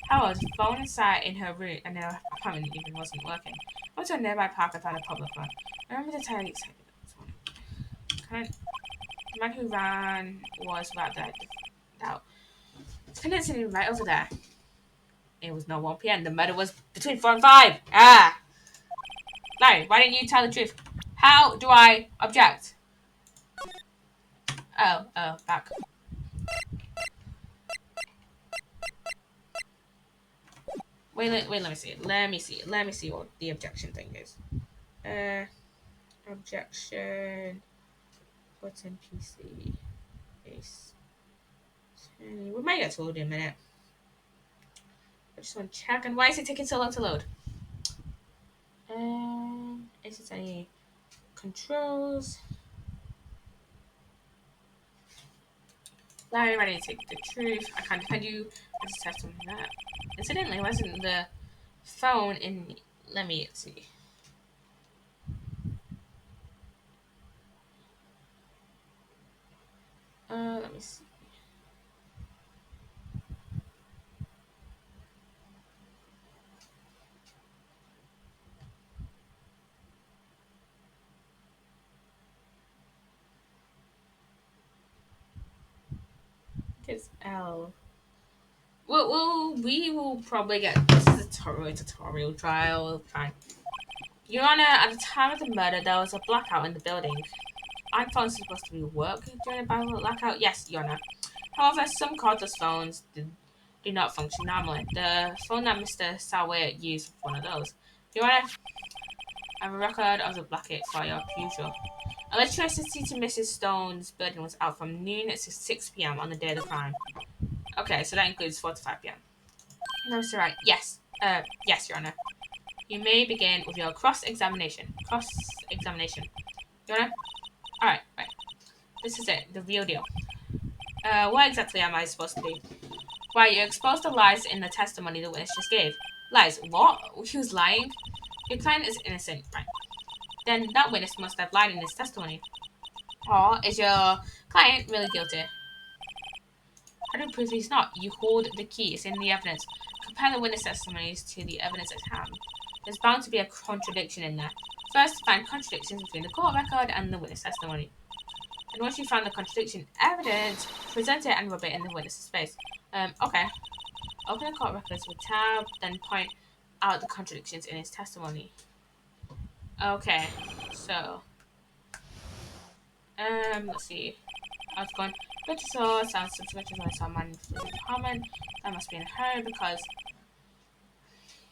However, the phone inside in her room and her apartment even wasn't working. I went to a nearby park and found a public one. I remember the time the man who ran was without doubt. The defendant sitting right over there. It was not 1 p.m. The murder was between 4 and 5. Ah! Larry, why didn't you tell the truth? How do I object? Oh, back. Wait, let me see. Let me see what the objection thing is. Objection. Button PC. Base. We might get told in a minute. I just want to check. And why is it taking so long to load? Is it any controls? Larry, ready to take the truth. I can't defend you. I just have something like that. Incidentally, wasn't the phone in. Let me see. Let me see. It's L. We will probably get. This is a tutorial trial. Fine. Your Honor, at the time of the murder, there was a blackout in the building. Aren't phones supposed to be working during a blackout? Yes, Your Honor. However, some cordless phones do not function normally. The phone that Mr. Sawyer used was one of those. Your Honor, I have a record of the blackout for your usual. Electricity to Mrs. Stone's building was out from noon to 6 p.m. on the day of the crime. Okay, so that includes 4 to 5 p.m. No, Mr. Right. Yes. Yes, Your Honor. You may begin with your cross-examination. Cross-examination. Your Honor? Alright, right. This is it. The real deal. What exactly am I supposed to do? Why, you exposed the lies in the testimony the witness just gave. Lies? What? He was lying? Your client is innocent, right? Then that witness must have lied in his testimony. Or is your client really guilty? How do you prove he's not? You hold the key. It's in the evidence. Compare the witness testimonies to the evidence at hand. There's bound to be a contradiction in there. First, find contradictions between the court record and the witness testimony. And once you find the contradiction evidence, present it and rub it in the witness's face. Okay. Open the court records with tab, then point out the contradictions in his testimony. Okay, so let's see. I was going, but so sounds subscriptions when I saw a man in the apartment. That must be in a hurry because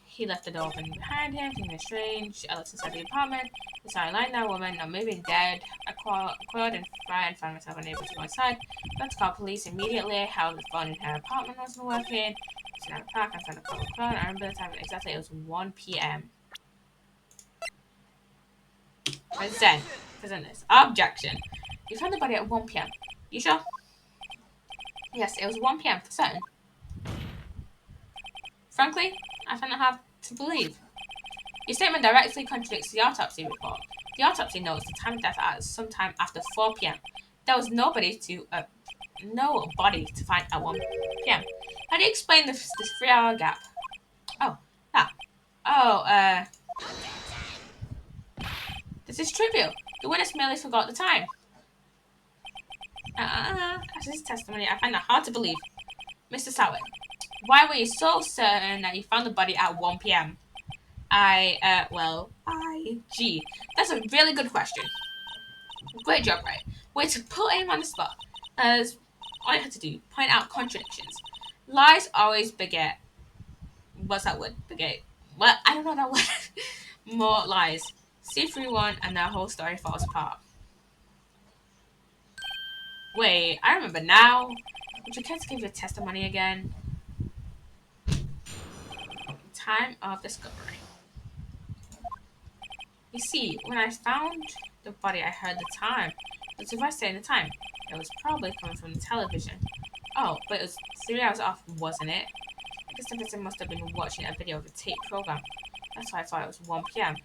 he left the door open behind him, thinking it's strange. I looked inside the apartment. I saw a lying there woman, not moving, dead. I coiled and fried and found myself unable to go inside. I had to call police immediately. How the phone in her apartment wasn't working. So at the park, I found a public phone. I remember the time exactly. It was 1 p.m. Present this. Objection. You found the body at 1 p.m. You sure? Yes, it was 1 p.m. for certain. Frankly, I find it hard to believe. Your statement directly contradicts the autopsy report. The autopsy notes the time of death at sometime after 4 p.m. There was no body to find at 1 p.m. How do you explain this 3-hour gap? Oh, that. Oh, this is trivial. The witness merely forgot the time. After this testimony, I find that hard to believe. Mr. Sowett, why were you so certain that you found the body at 1 p.m.? Gee, that's a really good question. Great job, right? Way to put him on the spot. As all you had to do, point out contradictions. Lies always beget. What's that word? Beget. Well, I don't know that word. More lies. See through one, and the whole story falls apart. Wait, I remember now. Would you care to give your testimony again? Time of discovery. You see, when I found the body, I heard the time. But if I say the time, it was probably coming from the television. Oh, but it was 3 hours off, wasn't it? I guess the person must have been watching a video of a tape program. That's why I thought it was 1 p.m.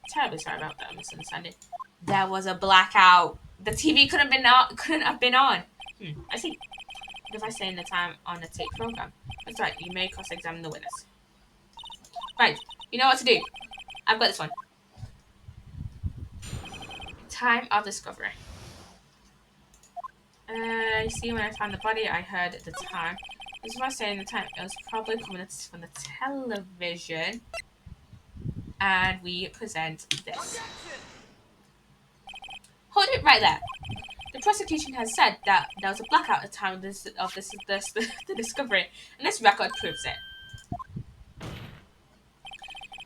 Terribly sorry about that misunderstanding. There was a blackout. The TV couldn't have been on. I see. But if I say in the time on the tape program, that's right, you may cross-examine the witness. Right, you know what to do. I've got this one. Time of discovery. You see, when I found the body, I heard the time. This is why I say in the time. It was probably coming from the television. And we present this. Hold it right there. The prosecution has said that there was a blackout at the time of the discovery, and this record proves it.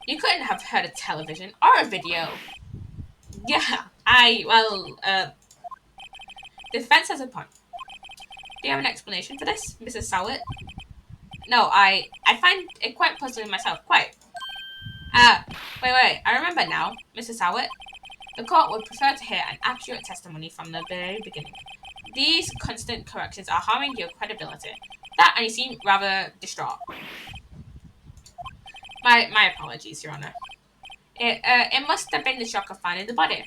You couldn't have heard a television or a video. Yeah, the defense has a point. Do you have an explanation for this, Mrs. Sowett? No, I find it quite puzzling myself, quite. Wait, I remember now, Mrs. Sowett. The court would prefer to hear an accurate testimony from the very beginning. These constant corrections are harming your credibility. That, and you seem rather distraught. My apologies, Your Honour. It must have been the shock of finding the body.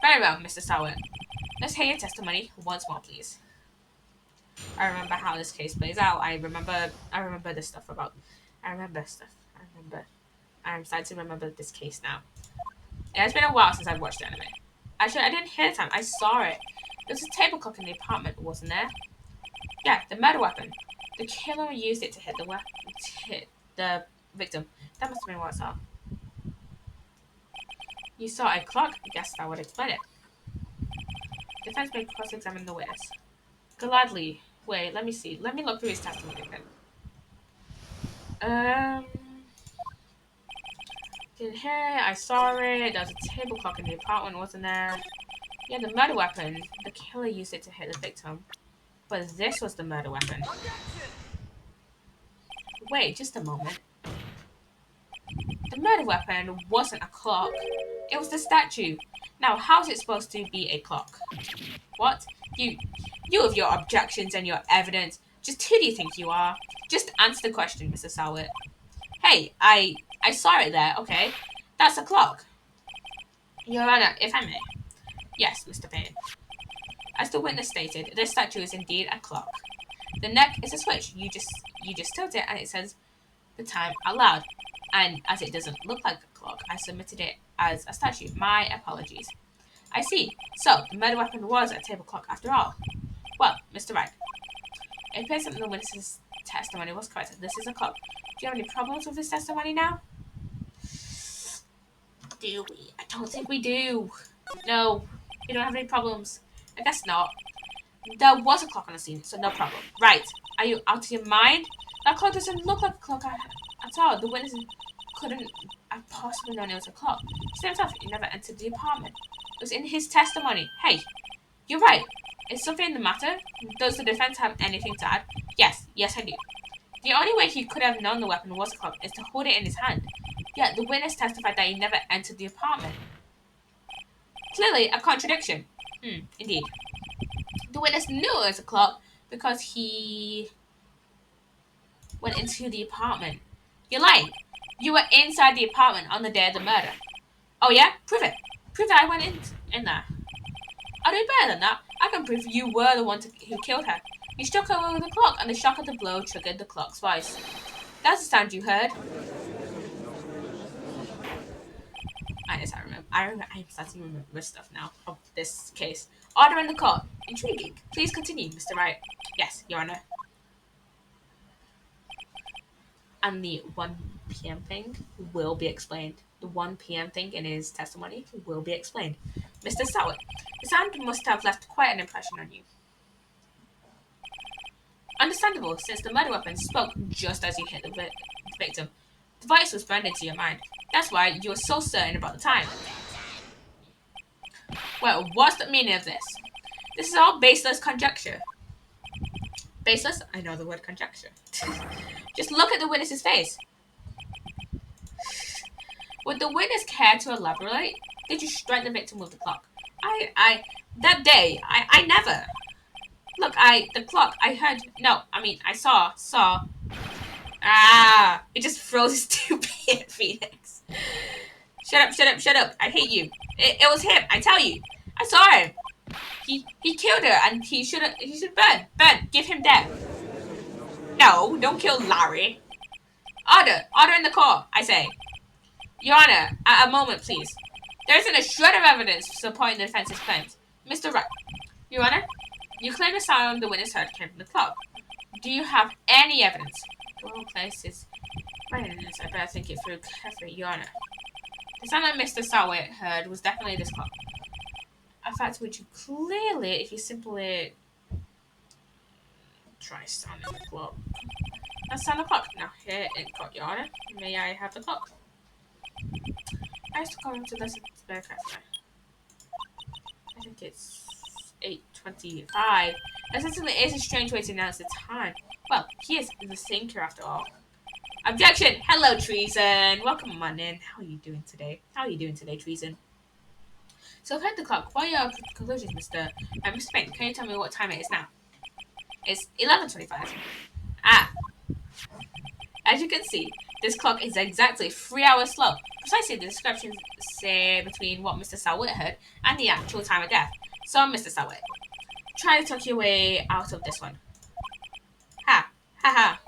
Very well, Mr. Sowett. Let's hear your testimony once more, please. I remember how this case plays out. I remember this stuff about. I remember stuff. I'm starting to remember this case now. It has been a while since I've watched the anime. Actually, I didn't hear the time. I saw it. There was a table clock in the apartment, wasn't there? Yeah, the murder weapon. The killer used it to hit the victim. That must have been what I saw. You saw a clock? I guess that would explain it. Defense may cross-examine the witness. Gladly. Wait, let me see. Let me look through his testimony again. Didn't hear it. I saw it. There was a table clock in the apartment, wasn't there? Yeah, the murder weapon. The killer used it to hit the victim. But this was the murder weapon. Wait, just a moment. The murder weapon wasn't a clock. It was the statue. Now, how's it supposed to be a clock? What? You with your objections and your evidence. Just who do you think you are? Just answer the question, Mr. Sowett. Hey, I saw it there, okay? That's a clock. Your Honor, if I may. Yes, Mr. Payne. As the witness stated, this statue is indeed a clock. The neck is a switch. You just tilt it and it says the time out loud. And as it doesn't look like a clock, I submitted it as a statue. My apologies. I see. So, the murder weapon was a table clock after all. Well, Mr. Wright, it appears that the witness's testimony was correct. This is a clock. Do you have any problems with this testimony now? Do we? I don't think we do. No, we don't have any problems. I guess not. There was a clock on the scene, so no problem. Right. Are you out of your mind? That clock doesn't look like a clock at all. The witness couldn't have possibly known it was a clock. He said himself, he never entered the apartment. It was in his testimony. Hey, you're right. Is something the matter? Does the defense have anything to add? Yes, I do. The only way he could have known the weapon was a clock is to hold it in his hand. Yet the witness testified that he never entered the apartment. Clearly a contradiction. Indeed. The witness knew it was a clock because he went into the apartment. You're lying. You were inside the apartment on the day of the murder. Oh yeah? Prove it. Prove that I went in there. I'll do better than that. I can prove you were the one who killed her. You struck her with the clock, and the shock of the blow triggered the clock's voice. That's the sound you heard. I remember. I'm starting to remember stuff now of this case. Order in the court. Intriguing. Please continue, Mr. Wright. Yes, Your Honor. And the 1 p.m. thing will be explained. The 1 p.m. thing in his testimony will be explained. Mr. Sowett, the sound must have left quite an impression on you. Understandable, since the murder weapon spoke just as you hit the victim. The voice was burned into your mind. That's why you were so certain about the time. Well, what's the meaning of this? This is all baseless conjecture. Baseless? I know the word conjecture. Just look at the witness's face. Would the witness care to elaborate? Did you strike the victim with the clock? That day, I never. Look, the clock, I heard, no, I mean, I saw. It just froze his stupid Phoenix. Shut up, I hate you. It was him, I tell you. I saw him. He killed her, and he should burn, give him death. No, don't kill Larry. Order in the court, I say. Your Honor, a moment, please. There isn't a shred of evidence supporting the defense's claims. Mr. Wright, Your Honor, you claim the sound the witness heard came from the clock. Do you have any evidence? The whole place is right in this. I better think it through carefully, Your Honor. The sound that Mr. Sowett heard was definitely this clock. A fact which you clearly, if you simply try sounding the clock. Let's sound the clock. Now, here in court, Your Honor. May I have the clock? I used to come to listen to the carefully. I think it's 8:25. That certainly is a strange way to announce the time. Well, he is the thinker after all. Objection! Hello, Treason! Welcome on in. How are you doing today? Treason? So I've heard the clock. What are your conclusions, Mr. Mr. Payne? Can you tell me what time it is now? It's 11:25. Ah. As you can see, this clock is exactly 3 hours slow. Precisely the descriptions say between what Mr. Sowett heard and the actual time of death. So, Mr. Sowett, try to talk your way out of this one. Ha.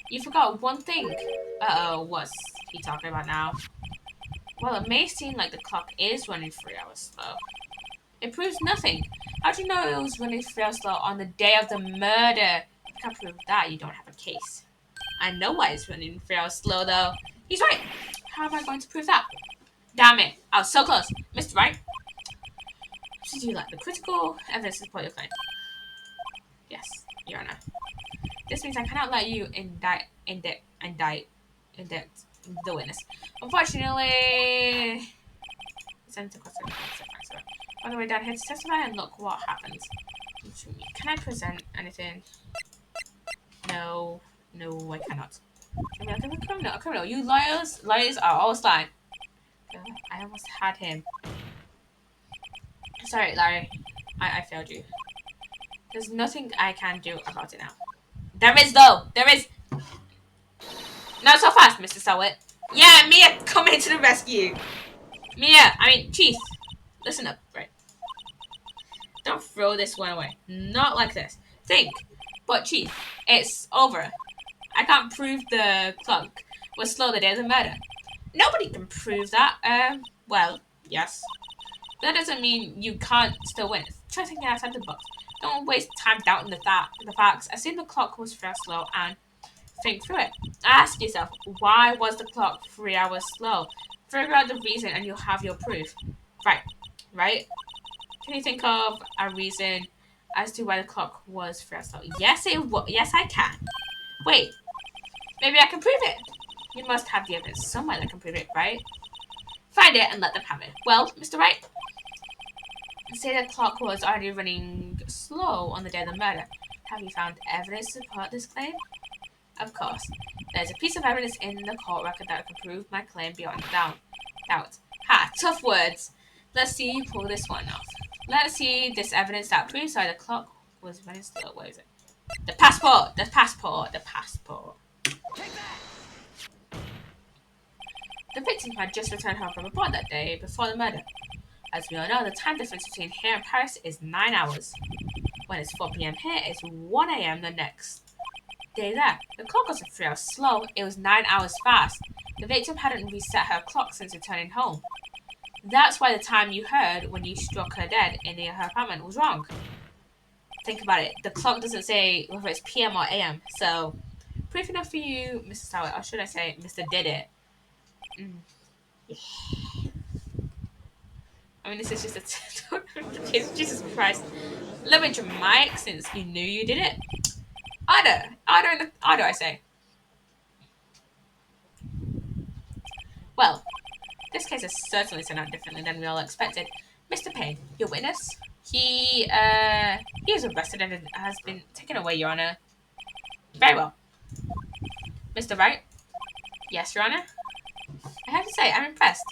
You forgot one thing. Uh-oh, what's he talking about now? Well, it may seem like the clock is running 3 hours slow. It proves nothing. How do you know it was running 3 hours slow on the day of the murder? If you can't prove that, you don't have a case. I know why it's running 3 hours slow, though. He's right. How am I going to prove that? Damn it. I was so close. Mr. Wright? Did you like the critical evidence to support your claim? Yes, Your Honor. This means I cannot let you indict the witness. Unfortunately, send to question. On the way down here to testify, and look what happens. Can I present anything? No, I cannot. A criminal. You lawyers are always lying. I almost had him. Sorry, Larry. I failed you. There's nothing I can do about it now. There is, though. There is. Not so fast, Mr. Sowett. Yeah, Mia, coming to the rescue. Chief. Listen up, right? Don't throw this one away. Not like this. Think. But, Chief, it's over. I can't prove the clock was slow the day of the murder. Nobody can prove that. Well, yes. But that doesn't mean you can't still win. Try thinking outside the box. Don't waste time doubting the facts. Assume the clock was first slow and think through it. Ask yourself, why was the clock 3 hours slow? Figure out the reason and you'll have your proof. Right? Can you think of a reason as to why the clock was 3 hours slow? Yes, Yes, I can. Wait. Maybe I can prove it. You must have the evidence somewhere that can prove it, right? Find it and let them have it. Well, Mr. Wright, say the clock was already running slow on the day of the murder. Have you found evidence to support this claim? Of course. There's a piece of evidence in the court record that can prove my claim beyond doubt. Ha, tough words. Let's see you pull this one off. Let's see this evidence that proves why the clock was running slow. Where is it? The passport. The victim had just returned home from abroad that day before the murder. As we all know, the time difference between here and Paris is 9 hours. When it's 4 p.m. here, it's 1 a.m. the next day there. The clock wasn't 3 hours slow, it was 9 hours fast. The victim hadn't reset her clock since returning home. That's why the time you heard when you struck her dead in her apartment was wrong. Think about it. The clock doesn't say whether it's PM or AM. So, proof enough for you, Mr. Sowett, or should I say, Mr. Did It. Mm. I mean, this is just a Jesus Christ. A little bit dramatic since you knew you did it. Order, I say. Well, this case has certainly turned out differently than we all expected. Mr. Payne, your witness, he is arrested and has been taken away, Your Honor. Very well. Mr. Wright? Yes, Your Honor? I have to say, I'm impressed.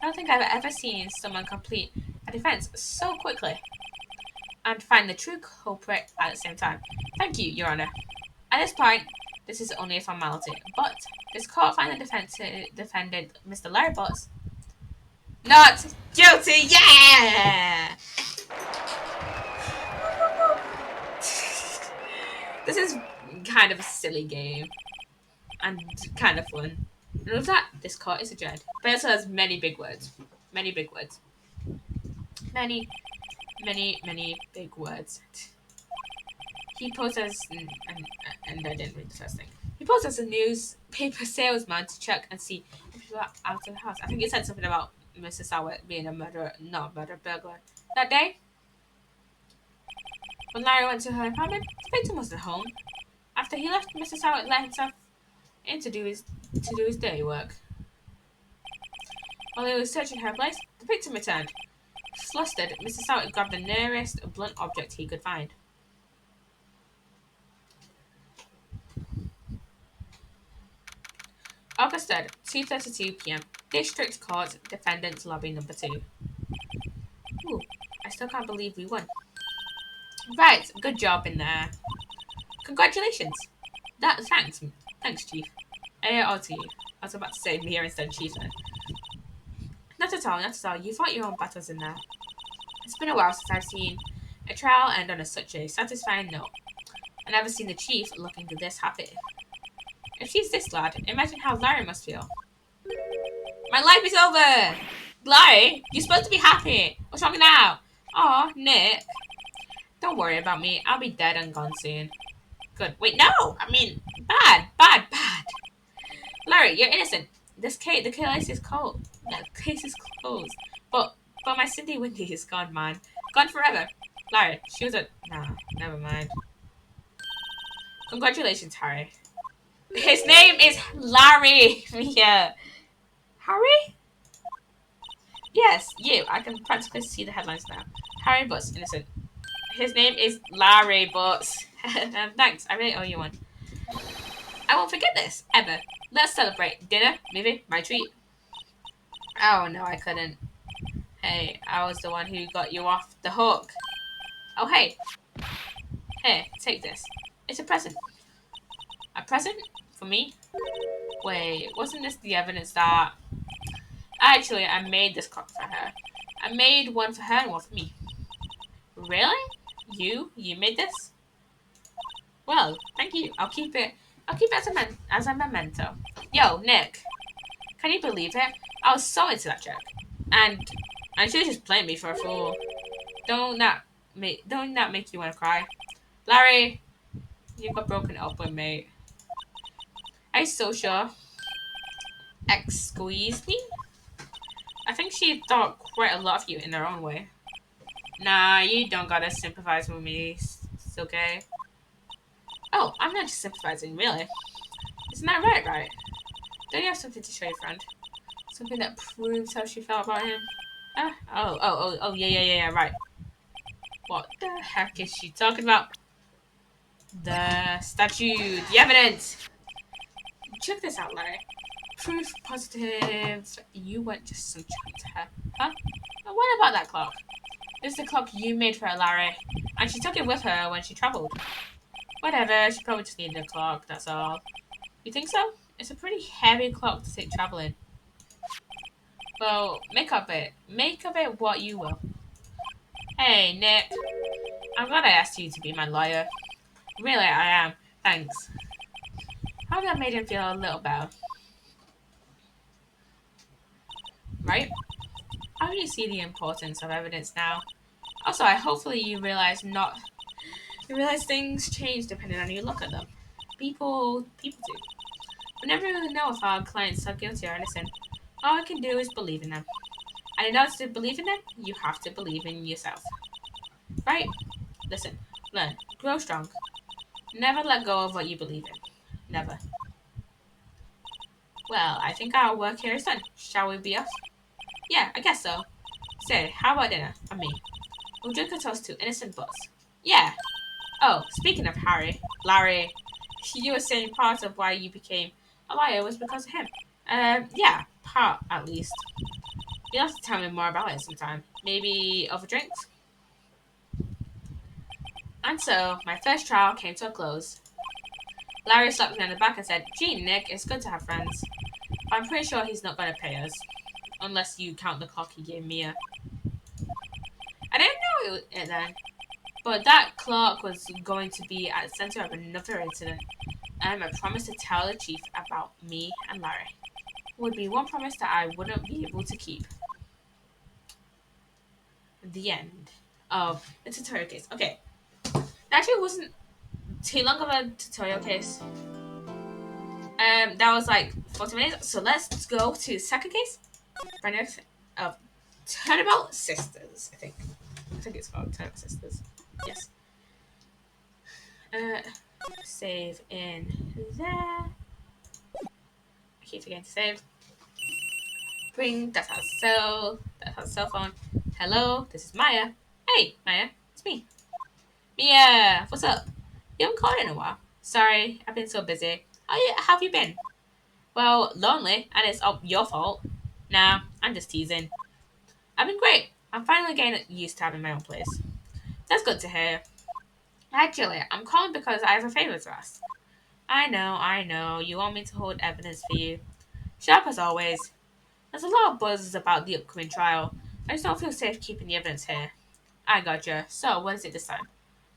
I don't think I've ever seen someone complete a defense so quickly and find the true culprit at the same time. Thank you, Your Honor. At this point, this is only a formality, but this court find the defendant, Mr. Larry Butts, not guilty. Yeah! This is kind of a silly game and kind of fun. And with that, this court is adjourned. But it also has many big words. Many big words. Many, many big words. He posed as, and I didn't read the first thing. He posed as a newspaper salesman to check and see if people are out of the house. I think he said something about Mr. Sowett being a murderer, not a murderer, burglar. That day, when Larry went to her apartment, the victim was at home. After he left, Mr. Sowett let himself in to do his dirty work. While he was searching her place, the victim returned. Flustered, Mr. Sowett grabbed the nearest blunt object he could find. August 3rd, 2:32 p.m. District Court, Defendant's Lobby Number 2. Ooh, I still can't believe we won. Right, good job in there. Congratulations. Thanks, Chief. to you. I was about to say Mia instead of Chief then. Not at all, not at all. You fought your own battles in there. It's been a while since I've seen a trial end on such a satisfying note. I've never seen the Chief looking this happy. If she's this glad, imagine how Larry must feel. My life is over! Larry, you're supposed to be happy. What's wrong now? Aw, Nick. Don't worry about me. I'll be dead and gone soon. Good. Wait, no! I mean, bad. Larry, you're innocent. The case is cold. The case is closed. But my Cindy Windy is gone, man. Gone forever. Larry, she was a... Nah, never mind. Congratulations, Harry. His name is Larry. Yeah. Harry? Yes, you. I can practically see the headlines now. Harry Butts, innocent. His name is Larry Butts. Thanks, I really owe you one. I won't forget this, ever. Let's celebrate. Dinner, movie, my treat. Oh, no, I couldn't. Hey, I was the one who got you off the hook. Oh, hey. Here, take this. It's a present. A present? For me? Wait, wasn't this the evidence that... Actually, I made this clock for her. I made one for her and one for me. Really? You made this? Well, thank you. I'll keep it as a memento. Yo, Nick. Can you believe it? I was so into that joke. And she was just playing me for a fool. Don't that make you want to cry? Larry, you got broken up with, mate. Are you so sure? Excuse me? I think she thought quite a lot of you in her own way. Nah, you don't gotta sympathize with me. It's okay. Oh, I'm not just sympathizing, really. Isn't that right? Don't you have something to show your friend? Something that proves how she felt about him? Yeah, right. What the heck is she talking about? The statue, the evidence! Check this out, Larry. Proof positive. You went just some chat to her. Huh? Now what about that clock? It's the clock you made for her, Larry. And she took it with her when she travelled. Whatever, she probably just needed a clock, that's all. You think so? It's a pretty heavy clock to take travelling. Well, make of it. Make of it what you will. Hey, Nip. I'm glad I asked you to be my lawyer. Really, I am. Thanks. Hope that made him feel a little better, right? How do you see the importance of evidence now? Also, I hopefully you realize things change depending on how you look at them. People do. We never really know if our clients are guilty or innocent. All we can do is believe in them. And in order to believe in them, you have to believe in yourself. Right? Listen, learn, grow strong. Never let go of what you believe in. Never. Well, I think our work here is done. Shall we be off? Yeah, I guess so. Say, how about dinner? And me. We'll drink a toast to innocent butts. Yeah. Oh, speaking of Larry, you were saying part of why you became a liar was because of him. Yeah, part at least. You'll have to tell me more about it sometime. Maybe over drinks? And so, my first trial came to a close. Larry slapped me on the back and said, Gee, Nick, it's good to have friends. But I'm pretty sure he's not going to pay us. Unless you count the clock he gave Mia. I didn't know it then. But that clock was going to be at the center of another incident. And I promised to tell the chief about me and Larry. Would be one promise that I wouldn't be able to keep. The end of the tutorial case. Okay. That actually wasn't too long of a tutorial case. That was like 40 minutes. So let's go to the second case. Right next of Turnabout Sisters, I think. I think it's called Turnabout Sisters. Yes. Uh, Save in there. I keep forgetting to save. That's our cell phone. Hello, this is Maya. Hey, Maya, it's me. Mia, what's up? You haven't called in a while. Sorry, I've been so busy. How have you been? Well, lonely, and it's your fault. Nah, I'm just teasing. I've been great. I'm finally getting used to having my own place. That's good to hear. Actually, I'm calling because I have a favor to ask. I know. You want me to hold evidence for you. Sharp as always. There's a lot of buzz about the upcoming trial. I just don't feel safe keeping the evidence here. I gotcha. So, what is it this time?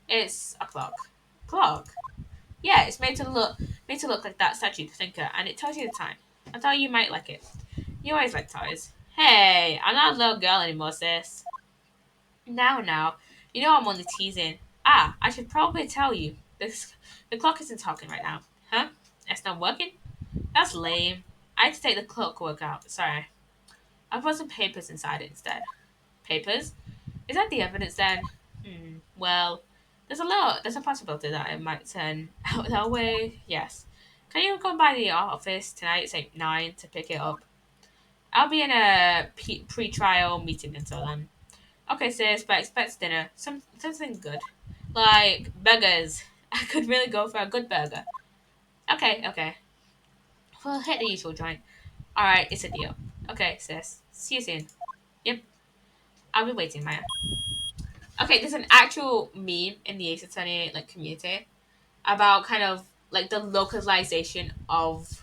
It's a clock. Clock? Yeah, it's made to look like that statue thinker, and it tells you the time. I thought you might like it. You always like toys. Hey, I'm not a little girl anymore, sis. Now. You know I'm only teasing. Ah, I should probably tell you. The clock isn't talking right now. Huh? It's not working? That's lame. I had to take the clockwork out. Sorry. I put some papers inside it instead. Papers? Is that the evidence then? Well, there's a possibility that it might turn out that way. Yes. Can you come by the office tonight, say 9, to pick it up? I'll be in a pre-trial meeting until then. Okay, sis, but expect dinner. Something good. Like burgers. I could really go for a good burger. Okay. We'll hit the usual joint. Alright, it's a deal. Okay, sis. See you soon. Yep, I'll be waiting, Maya. Okay, there's an actual meme in the Ace Attorney like community about kind of like the localization of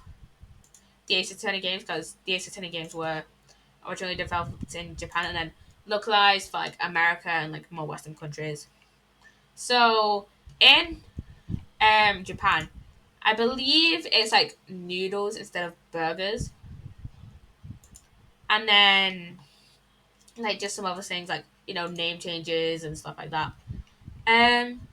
the Ace Attorney games because the Ace Attorney games were originally developed in Japan and then localized for like America and like more Western countries. So in Japan, I believe it's like noodles instead of burgers, and then like just some other things like name changes and stuff like that. Um,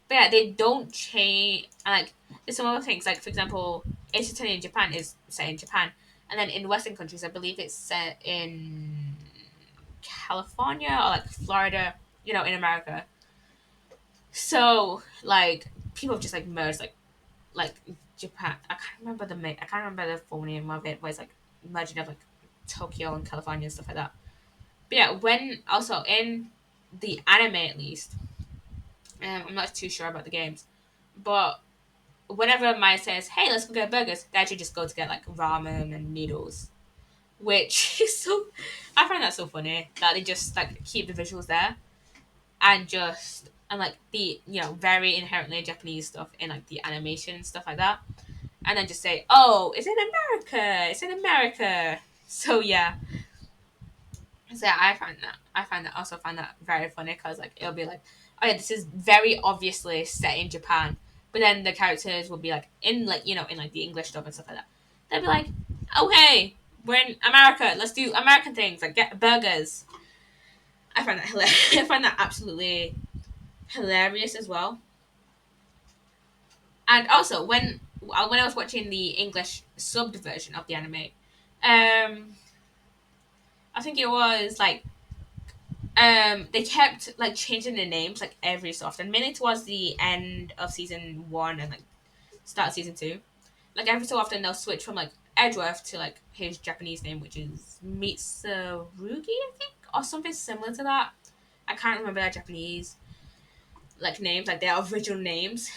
but yeah, they don't change. Like there's some other things like for example, Ace Attorney in Japan is set in Japan, and then in Western countries, I believe it's set in California or like Florida. In America. So like people have just like merged like Japan. I can't remember the full name of it. Where it's like merging of like Tokyo and California and stuff like that. But yeah, when also in the anime at least, I'm not too sure about the games, but whenever Maya says, "Hey, let's go get burgers," they actually just go to get like ramen and noodles, which is so. I find that so funny that they just like keep the visuals there and like the very inherently Japanese stuff in like the animation and stuff like that, and then just say, "Oh, it's in America! It's in America!" So yeah, So yeah, also find that very funny because like it'll be like, oh yeah, this is very obviously set in Japan, but then the characters will be like in like in like the English dub and stuff like that. They'll be like, oh hey, we're in America, let's do American things like get burgers. I find that hilarious. I find that absolutely hilarious as well. And also when I was watching the English subbed version of the anime, I think it was like they kept like changing the names like every so often, mainly towards the end of season 1 and like start of season 2. Like every so often they'll switch from like Edgeworth to like his Japanese name, which is Mitsurugi, I think, or something similar to that. I can't remember their Japanese like names, like their original names.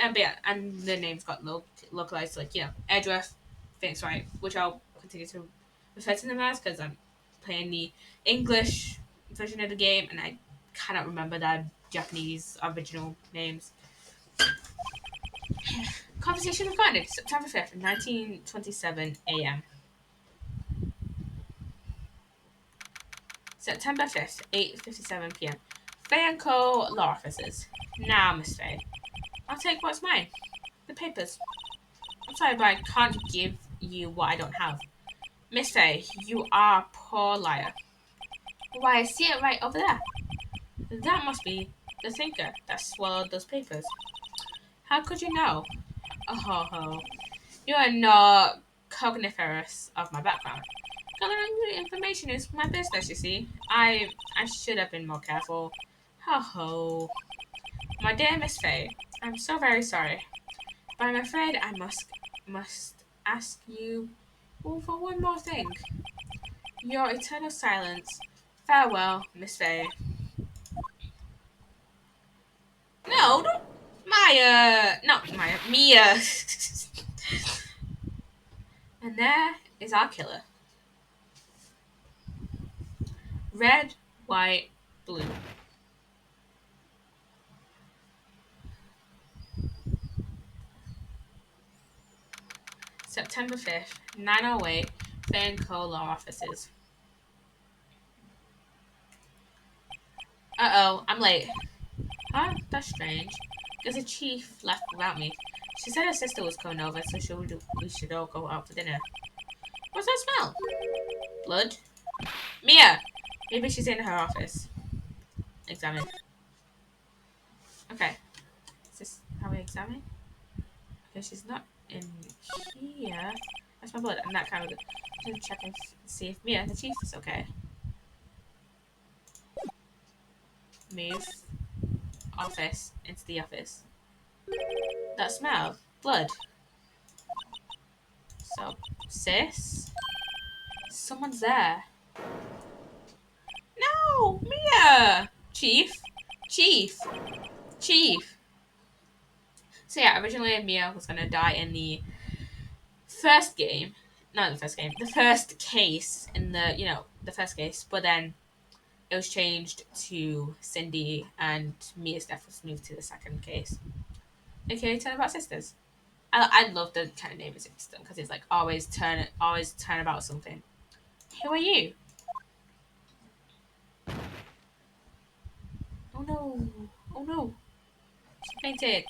And but yeah, and the names got localized to like Edgeworth, thanks right, which I'll continue to refer to them as because I'm playing the English version of the game and I cannot remember their Japanese original names. Conversation recorded September 5th, 1927 a.m. September 5th, 8:57 p.m. Faye and Co. Law Offices. Now, Miss Faye, I'll take what's mine. The papers. I'm sorry, but I can't give you what I don't have. Miss Faye, you are a poor liar. Why, I see it right over there. That must be the thinker that swallowed those papers. How could you know? Oh ho ho. You are not cogniferous of my background. Gathering information is my business, you see. I should have been more careful. Ho ho. My dear Miss Faye, I'm so very sorry, but I'm afraid I must ask you for one more thing. Your eternal silence. Farewell, Miss Faye. No, don't Maya. Not Maya. Mia. And there is our killer. Red, white, blue. September 5th, 9:08, Fan Co. Law Offices. Uh-oh, I'm late. Huh? That's strange. Because the chief left without me. She said her sister was coming over, so we should all go out for dinner. What's that smell? Blood? Mia! Maybe she's in her office. Examine. Okay. Is this how we examine? Okay, she's not in here. That's my blood. And that kind of good. To check and see if Mia, the chief, is okay. Move office into the office. That smell. Blood. So, sis? Someone's there. No! Mia! Chief? Chief! Chief! So yeah, originally Mia was gonna die in the first game. Not the first game. The first case in the first case. But then it was changed to Cindy and Mia's death was moved to the second case. Okay, Turnabout Sisters. I love the kind of name it's system because it's like always turn about something. Who are you? Oh no! Oh no! She fainted.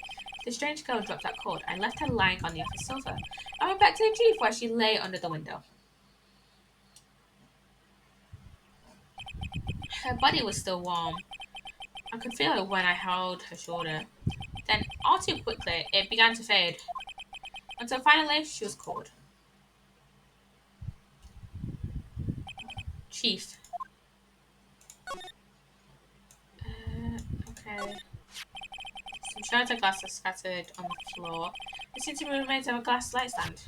The strange girl dropped that cord. I left her lying on the office sofa. I went back to the chief where she lay under the window. Her body was still warm. I could feel it when I held her shoulder. Then, all too quickly, it began to fade. Until finally, she was cold. Chief. Okay. Some shards of glass are scattered on the floor. There seem to be remains of a glass light stand.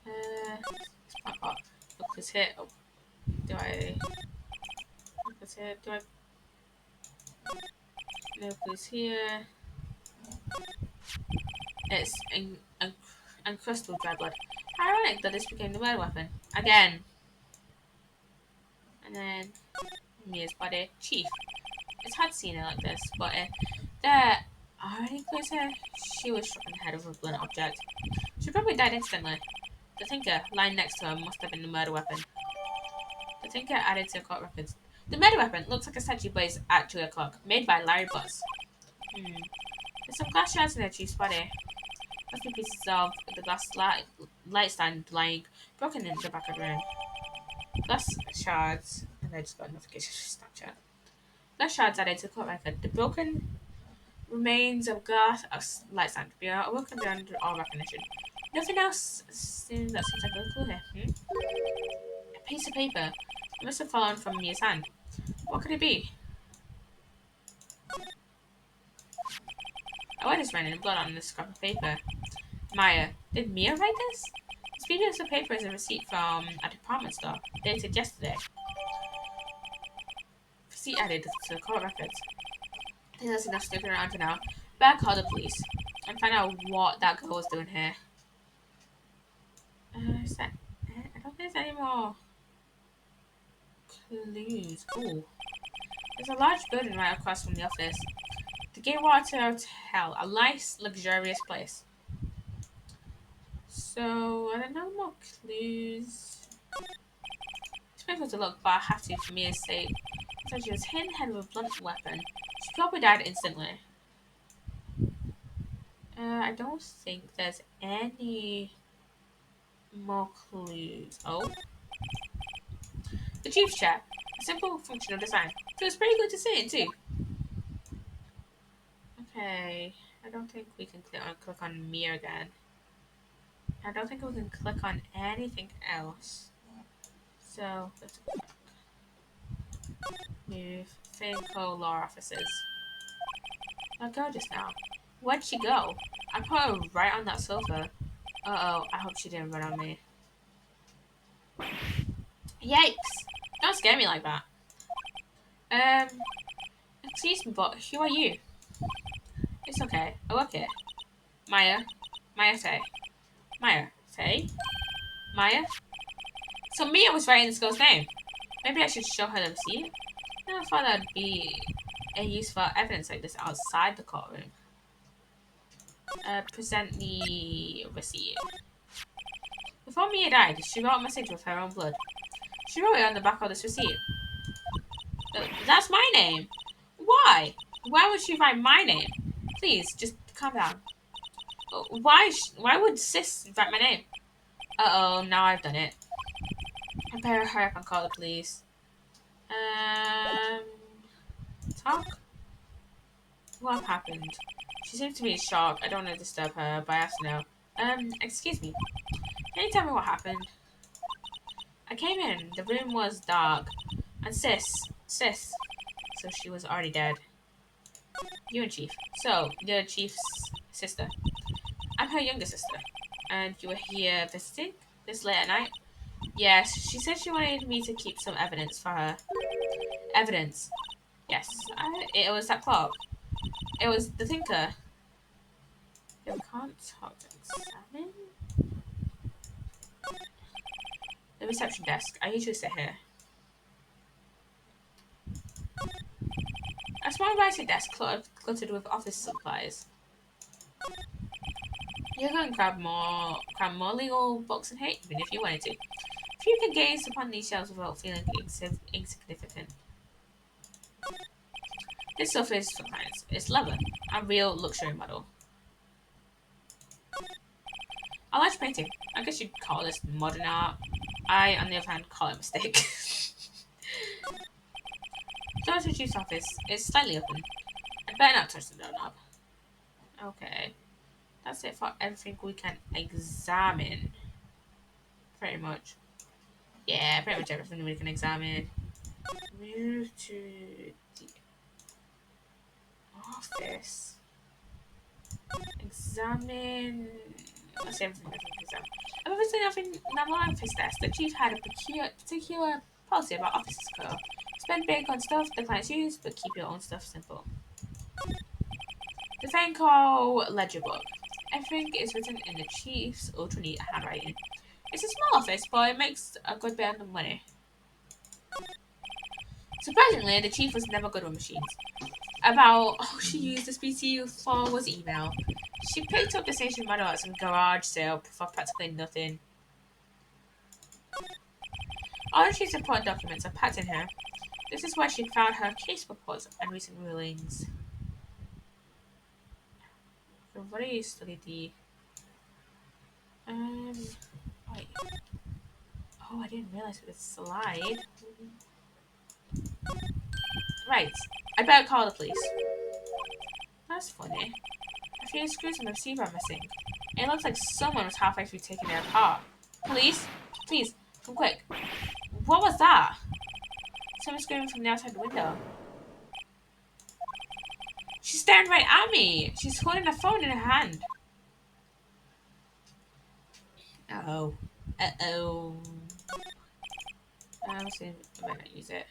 It's quite hot. Look who's here. Oh, do I... Look who's here. Do I... Look who's here. It's encrusted with dry blood. How ironic that this became the murder weapon. Again. And then Mia's body. Chief. It's hard seeing her like this, but there are any clues here? She was struck in the head with a blunt object. She probably died instantly. The thinker, lying next to her, must have been the murder weapon. The thinker added to the court records. The murder weapon looks like a statue, but is actually a clock made by Larry Bus. There's some glass shards in the chief's body. Must be pieces of the glass light stand lying broken in the back of the room. Glass shards. And I just got a notification for Snapchat. Glass shards added to the court record. The broken remains of glass light stand beyond all recognition. Nothing else seems like a clue here. A piece of paper. It must have fallen from Mia's hand. What could it be? A word is written in blood on the scrap of paper. Maya, did Mia write this? This piece of paper is a receipt from a department store, dated yesterday. Receipt added to the court records. I think that's enough sticking around for now. Better call the police and find out what that girl was doing here. Is that it? I don't think there's any more clues. Oh, there's a large building right across from the office. The Gateway Hotel, a nice, luxurious place. So, are there no more clues? It's painful to look, but I have to for Mia's sake. So she was hit in the head with a blunt weapon. She probably died instantly. I don't think there's any more clues. Oh. The chief's chair. A simple, functional design. Feels pretty good to sit in, too. Okay. I don't think we can click on Mia again. I don't think we can click on anything else. So, let's move. Finco law offices. I'll go just now. Where'd she go? I put her right on that sofa. Uh-oh, I hope she didn't run on me. Yikes! Don't scare me like that. Excuse me, but who are you? It's okay. I work here. Maya. Maya Say. Maya Say? Maya? So Mia was writing this girl's name. Maybe I should show her the receipt? I never thought that'd be a useful evidence like this outside the courtroom. Present the receipt. Before Mia died, she wrote a message with her own blood. She wrote it on the back of this receipt. That's my name. Why? Why would she write my name? Please, just calm down. Why would Sis write my name? Uh-oh, now I've done it. I better hurry up and call the police. Talk? What happened? She seems to be in shock. I don't want to disturb her, but I have to know. Excuse me. Can you tell me what happened? I came in. The room was dark. And Sis. So she was already dead. You and Chief. So, you're Chief's sister. I'm her younger sister. And you were here visiting this late at night? Yes, she said she wanted me to keep some evidence for her. Evidence? Yes, it was that clock. It was the thinker. We can't talk to examine? The reception desk. I usually sit here. A small writing desk cluttered with office supplies. You can grab more legal books and hate, even if you wanted to. If you can gaze upon these shelves without feeling insignificant. This sofa is for clients. It's leather, a real luxury model. A large painting. I guess you'd call this modern art. I, on the other hand, call it a mistake. Door to the chief's office is slightly open. I'd better not touch the doorknob. Okay. That's it for everything we can examine. Pretty much. Yeah, pretty much everything we can examine. Move to the office. Examine. Let's see everything we can examine. I've ever seen nothing in the office desk. The chief had a particular policy about office co. Spend big on stuff the clients use, but keep your own stuff simple. The Fanco ledger book. Everything is written in the chief's ultra neat handwriting. It's a small office, but it makes a good bit of money. Surprisingly, the chief was never good with machines. About all she used this PC for was email. She picked up the station model at some garage sale for practically nothing. All of she's important documents are packed in here. This is where she found her case reports and recent rulings. What do you study the um wait. Oh, I didn't realize it was a slide. Right. I better call the police. That's funny. A few screws in the receiver are missing. It looks like someone was halfway through taking it apart. Police? Please, come quick. What was that? Someone screaming from the outside the window. She's staring right at me. She's holding a phone in her hand. Uh-oh. Uh-oh. I'm just gonna, I might not use it.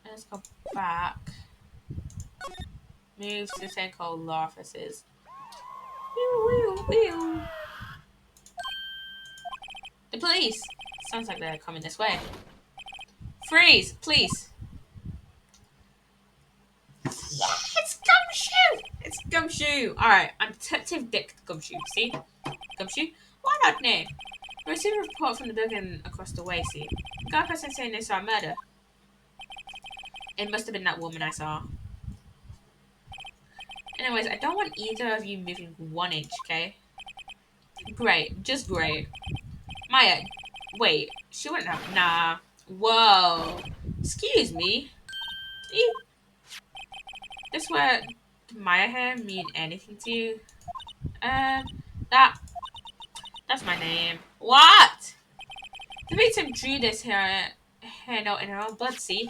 Let's go back. Move to the thing called law offices. Whew, whew, whew. The police! Sounds like they're coming this way. Freeze, please. Yeah, it's Gumshoe! It's Gumshoe! Alright, I'm Detective Dick Gumshoe. See? Gumshoe? Why not name? I received a report from the building across the way, see? Got a person saying they saw a murder. It must have been that woman I saw. Anyways, I don't want either of you moving 1 inch, okay? Great, just great. Maya, wait, she wouldn't have. Nah. Whoa. Excuse me. This word Maya here mean anything to you? That that's my name. What? The victim drew this hair note in her own blood, see?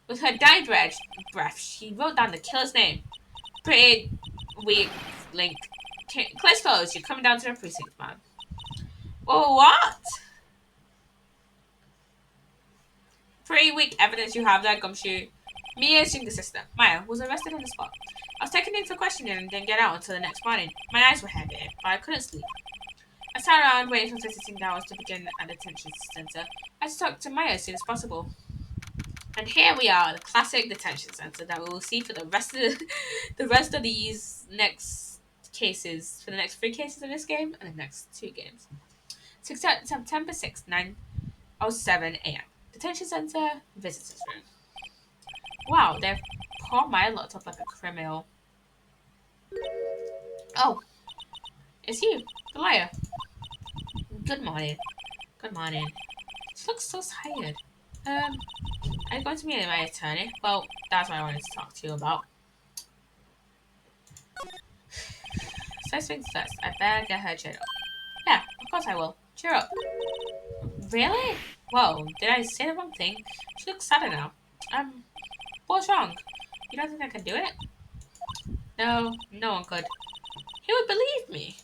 With her dying breath, she wrote down the killer's name. Pretty weak link. Case closed, you're coming down to the precinct, man. Oh, what? Pretty weak evidence you have there, Gumshoe. Mia's younger sister, Maya, was arrested on the spot. I was taken in for questioning and didn't get out until the next morning. My eyes were heavy, but I couldn't sleep. I sat around waiting for visiting hours to begin at the detention center. I had to talk to Maya as soon as possible. And here we are, the classic detention center that we will see for the rest of the rest of these next cases, for the next 3 cases of this game and the next 2 games. September 6th, 9:07 a.m. Detention center, visitors room. Wow, they've poor Maya locked up like a criminal. Oh, it's you, the liar. Good morning. Good morning. She looks so tired. Are you going to meet my attorney? Well, that's what I wanted to talk to you about. First things first, I better get her cheered up. Yeah, of course I will. Cheer up. Really? Whoa, did I say the wrong thing? She looks sadder now. What's wrong? You don't think I can do it? No, no one could. Who would believe me?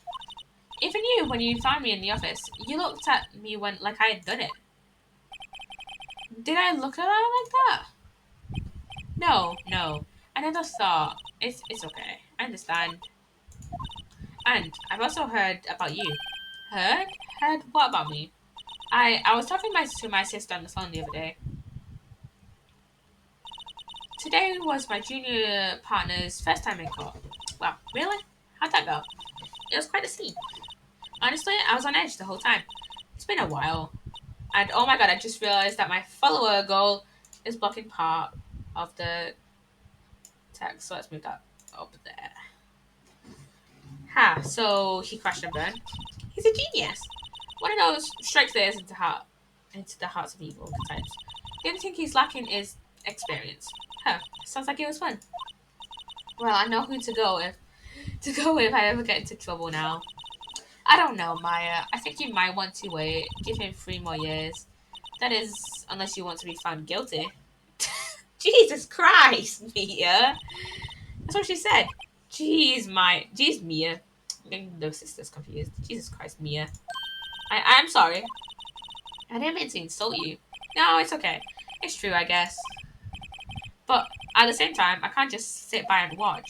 Even you, when you found me in the office, you looked at me like I had done it. Did I look at her like that? No, no. I never thought. It's okay. I understand. And I've also heard about you. Heard? Heard what about me? I was talking to my sister on the phone the other day. Today was my junior partner's first time in court. Wow, really? How'd that go? It was quite a scene. Honestly, I was on edge the whole time. It's been a while. And oh my god, I just realized that my follower goal is blocking part of the text. So let's move that up there. Ha, so he crashed and burned. He's a genius. One of those strikes theirs into the hearts of evil types. The only thing he's lacking is experience. Huh, sounds like it was fun. Well, I know who to go if I ever get into trouble now. I don't know, Maya. I think you might want to wait. Give him 3 more years. That is, unless you want to be found guilty. Jesus Christ, Mia. That's what she said. Jeez, Mia. I'm getting those sisters confused. Jesus Christ, Mia. I'm sorry. I didn't mean to insult you. No, it's okay. It's true, I guess. But at the same time, I can't just sit by and watch.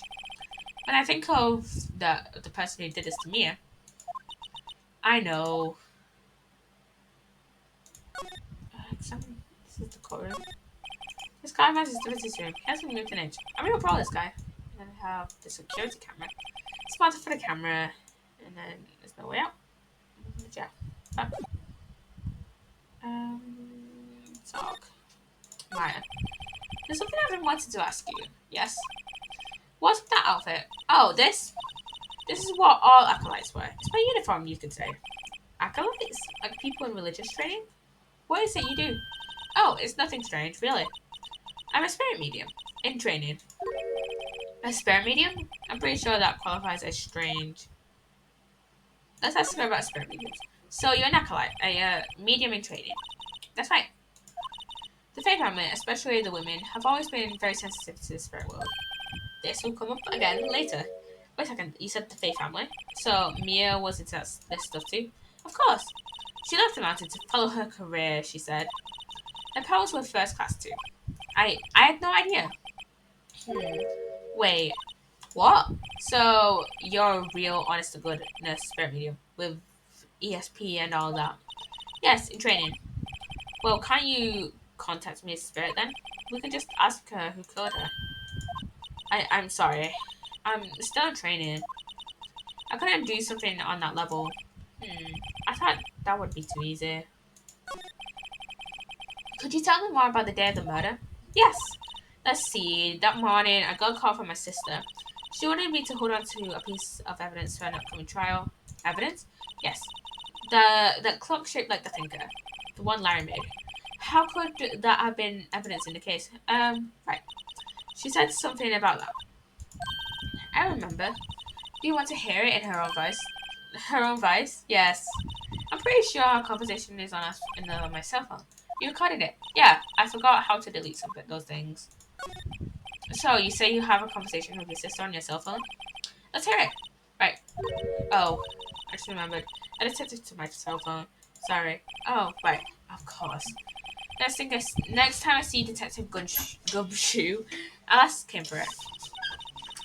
When I think of the person who did this to Mia, I know. This is the courtroom. This guy matches the visitor's room. He hasn't moved an inch. I'm gonna pro this guy. And then I have the security camera. Sponsor for the camera. And then there's no way out. Yeah. Back. talk. Maya, there's something I've been wanting to ask you. Yes? What's with that outfit? Oh, this? This is what all acolytes wear. It's my uniform, you could say. Acolytes? Like people in religious training? What is it you do? Oh, it's nothing strange, really. I'm a spirit medium. In training. A spirit medium? I'm pretty sure that qualifies as strange. Let's ask her about spirit mediums. So you're an acolyte, a medium in training. That's right. The Fae family, especially the women, have always been very sensitive to the spirit world. This will come up again later. Wait a second, you said the Fae family? So Mia was into this stuff too? Of course. She left the mountain to follow her career, she said. Her powers were first class too. I had no idea. Hmm. Wait, what? So you're a real honest to goodness spirit medium with ESP and all that? Yes, in training. Well, can't you contact me as spirit then? We can just ask her who killed her. I'm sorry. I'm still in training. I couldn't do something on that level. I thought that would be too easy. Could you tell me more about the day of the murder? Yes. Let's see. That morning, I got a call from my sister. She wanted me to hold on to a piece of evidence for an upcoming trial. Evidence? Yes. The clock shaped like the thinker. The one Larry made. How could that have been evidence in the case? Right. She said something about that. I remember. Do you want to hear it in her own voice? Her own voice? Yes. I'm pretty sure our conversation is on my cell phone. You recorded it? Yeah, I forgot how to delete some of those things. So, you say you have a conversation with your sister on your cell phone? Let's hear it. Right. Oh, I just remembered. I just set it to my cell phone. Sorry. Oh, right. Of course. Next time I see Detective Gumshoe, I'll ask him for it.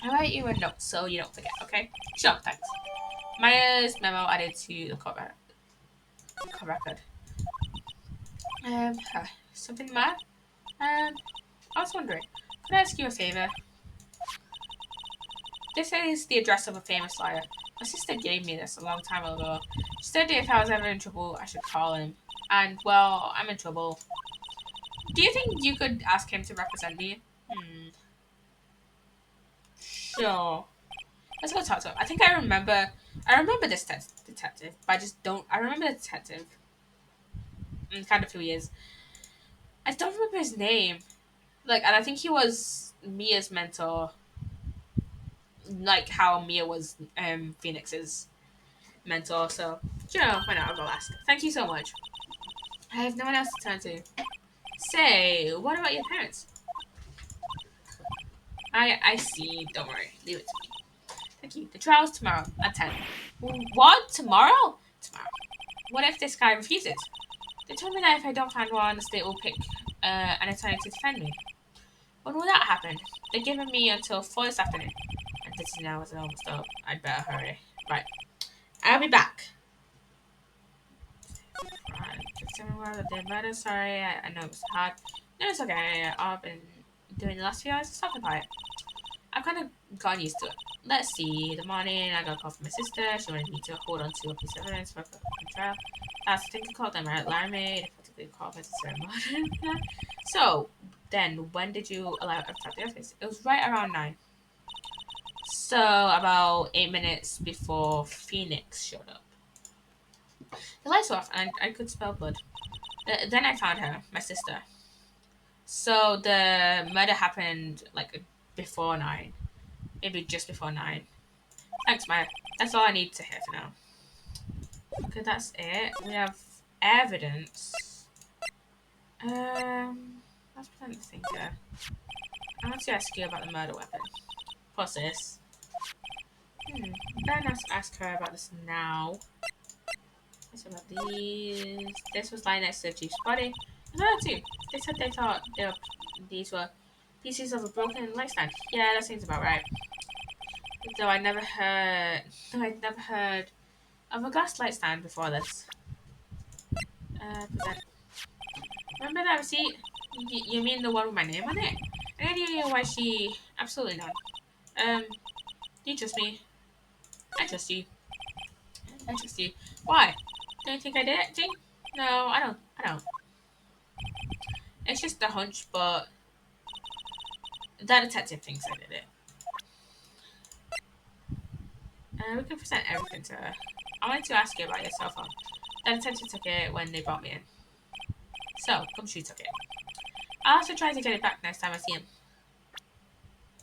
I'll write you a note so you don't forget, okay? Sure, thanks. Maya's memo added to the court record. Something mad? I was wondering, could I ask you a favor? This is the address of a famous liar. My sister gave me this a long time ago. She said if I was ever in trouble, I should call him. And, well, I'm in trouble. Do you think you could ask him to represent me? Sure. Let's go talk to him. I remember this detective, but I just don't, I remember the detective. And kind of who he is. I don't remember his name. Like, and I think he was Mia's mentor. Like how Mia was Phoenix's mentor. So, sure, why not? I'll go ask. Thank you so much. I have no one else to turn to. Say, what about your parents? I see. Don't worry. Leave it to me. Thank you. The trial's tomorrow at 10. What? Tomorrow? Tomorrow. What if this guy refuses? They told me that if I don't find one, the state will pick an attorney to defend me. When will that happen? They're giving me until 4 this afternoon. And this is now is almost up. I'd better hurry. Right. I'll be back. Right. Just tell me where the murder. Sorry, I know it's hard. No, it's okay. I've been doing the last few hours. Just talk about it. I've kind of gotten used to it. Let's see. The morning, I got a call from my sister. She wanted me to hold on to a piece of evidence for a trial. I think I called them at Larry made. Effectively called my sister and So, then, when did you allow it to the office? It was right around 9. So, about 8 minutes before Phoenix showed up. The lights were off and I could smell blood. Then I found her, my sister. So, the murder happened, like, before 9. Maybe just before 9. Thanks, Maya. That's all I need to hear for now. Okay, that's it. We have evidence. Let's pretend to think here. I want to ask you about the murder weapon. What's this? Better not ask her about this now. What's about these? This was lying next to the chief's body. I thought that too. They said they thought these were pieces of a broken light stand. Yeah, that seems about right. Though I'd never heard of a glass light stand before this. Present. Remember that receipt? You mean the one with my name on it? Any idea why she... Absolutely none. Do you trust me? I trust you. I trust you. Why? Don't you think I did it, Jane? No, I don't. It's just a hunch, but that detective thinks I did it. We can present everything to her. I wanted to ask you about your cell phone. The detective took it when they brought me in. So, Gumshoe took it. I'll also try to get it back next time I see him.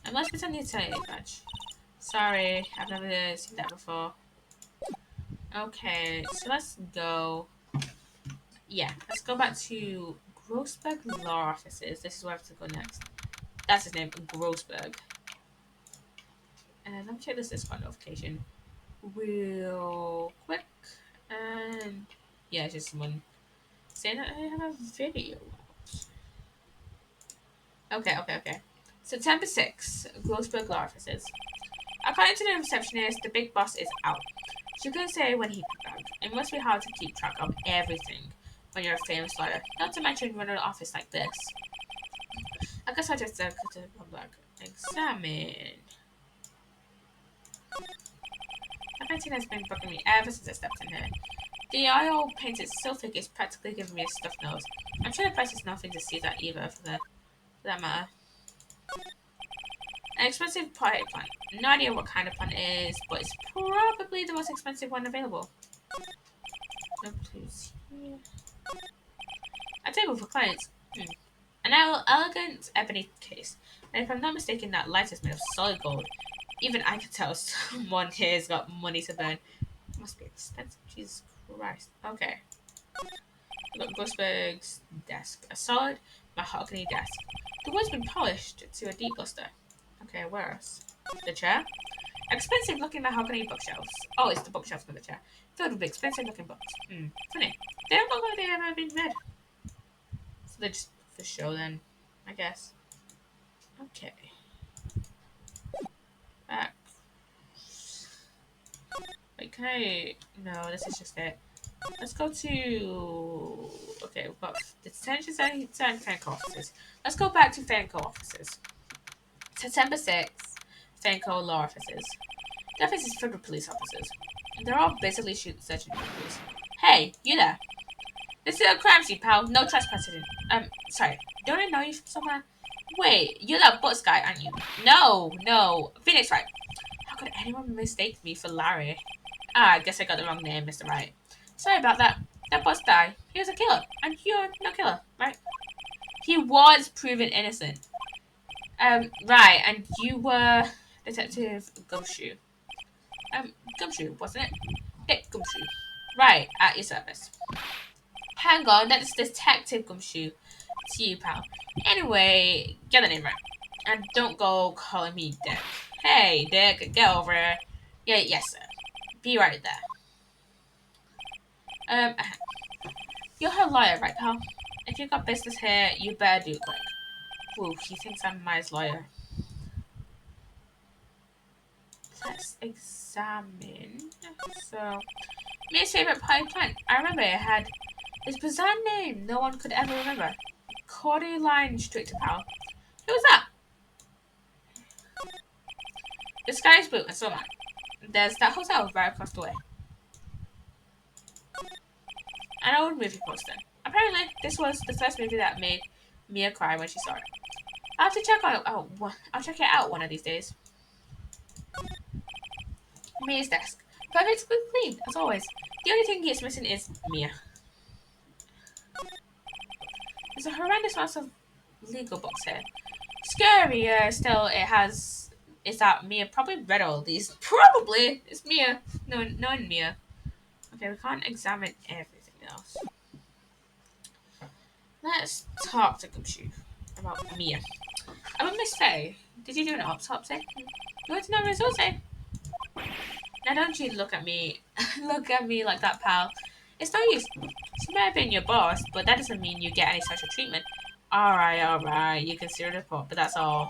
And let's pretend you tell you, badge. Sorry, I've never seen that before. Okay, so let's go. Yeah, let's go back to Grossberg Law Offices. This is where I have to go next. That's his name, Grossberg. And let me check this Discord notification real quick. And yeah, it's just someone saying that I have a video. Okay. September 6th, Grossberg Law Offices. According to the receptionist, the big boss is out. She couldn't say when he'd be back. It must be hard to keep track of everything when you're a famous lawyer, not to mention running an office like this. I guess I just could come back. Examine. The painting has been bugging me ever since I stepped in here. The oil painted so thick it's practically giving me a stuffed nose. I'm sure the price is nothing to see that either, for that matter. An expensive potted plant. No idea what kind of plant it is, but it's probably the most expensive one available. No clues here. A table for clients. An elegant ebony case. And if I'm not mistaken, that light is made of solid gold. Even I can tell someone here's got money to burn. Must be expensive. Jesus Christ. Okay. We've got Grossberg's desk. A solid mahogany desk. The wood's been polished to a deep luster. Okay, where else? The chair. Expensive looking mahogany bookshelves. Oh, it's the bookshelves for the chair. Filled with expensive looking books. Funny. They don't look like they've ever been read. So they're just for show then, I guess. Okay. Back. Wait, can I... No, this is just it. Let's go to... Okay, we've got the detention center and Fanco offices. Let's go back to Fanco offices. September 6th, Fanco law offices. The office is filled with police officers. They're all basically searching for police. Hey, you there? This is a crime scene, pal. No trespassing. Sorry. Don't I know you from somewhere? Wait, you're that bus guy, aren't you? No. Phoenix Wright. How could anyone mistake me for Larry? Ah, I guess I got the wrong name, Mr. Wright. Sorry about that. That bus guy, he was a killer. And you're no killer, right? He was proven innocent. Right, and you were Detective Gumshoe. Gumshoe, wasn't it? Dick Gumshoe. Right, at your service. Hang on, that's Detective Gumshoe. To you, pal. Anyway, get the name right. And don't go calling me Dick. Hey, Dick, get over here. Yeah, yes, sir. Be right there. You're her lawyer, right, pal? If you got business here, you better do quick. Woo, he thinks I'm my lawyer. Let's examine. So, Mia's favorite pie plant. I remember it had this bizarre name no one could ever remember. Cordyline Stricter, pal. Who was that? The sky is blue and so am I. There's that hotel right across the way. An old movie poster. Apparently, this was the first movie that made Mia cry when she saw it. I'll have to check on it. Oh, I'll check it out one of these days. Mia's desk. Perfectly clean, as always. The only thing it's missing is Mia. There's a horrendous amount of legal books here. Scarier still, is that Mia probably read all these. Probably! It's Mia. No, knowing Mia. Okay, we can't examine everything else. Let's talk to Gumshoe about Mia. I must say, did you do an autopsy? You want to know results, eh? Now don't you look at me look at me like that, pal. It's no use. She may have been your boss, but that doesn't mean you get any special treatment. Alright, you can see a report, but that's all.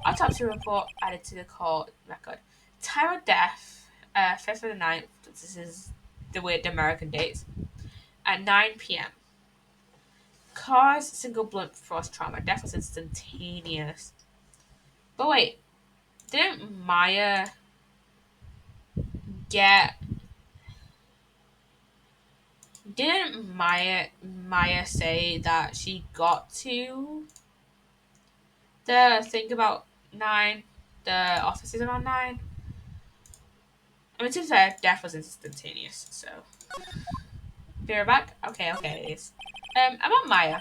Autopsy report added to the court record. Time of death, 5th of the 9th, this is the weird American dates, at 9 p.m. Cause single blunt force trauma. Death was instantaneous. But wait, didn't Maya get Didn't Maya say that she got to the thing about 9? The offices around 9? I mean, to be fair, death was instantaneous, so. Be right back? Okay, okay, it is. About Maya.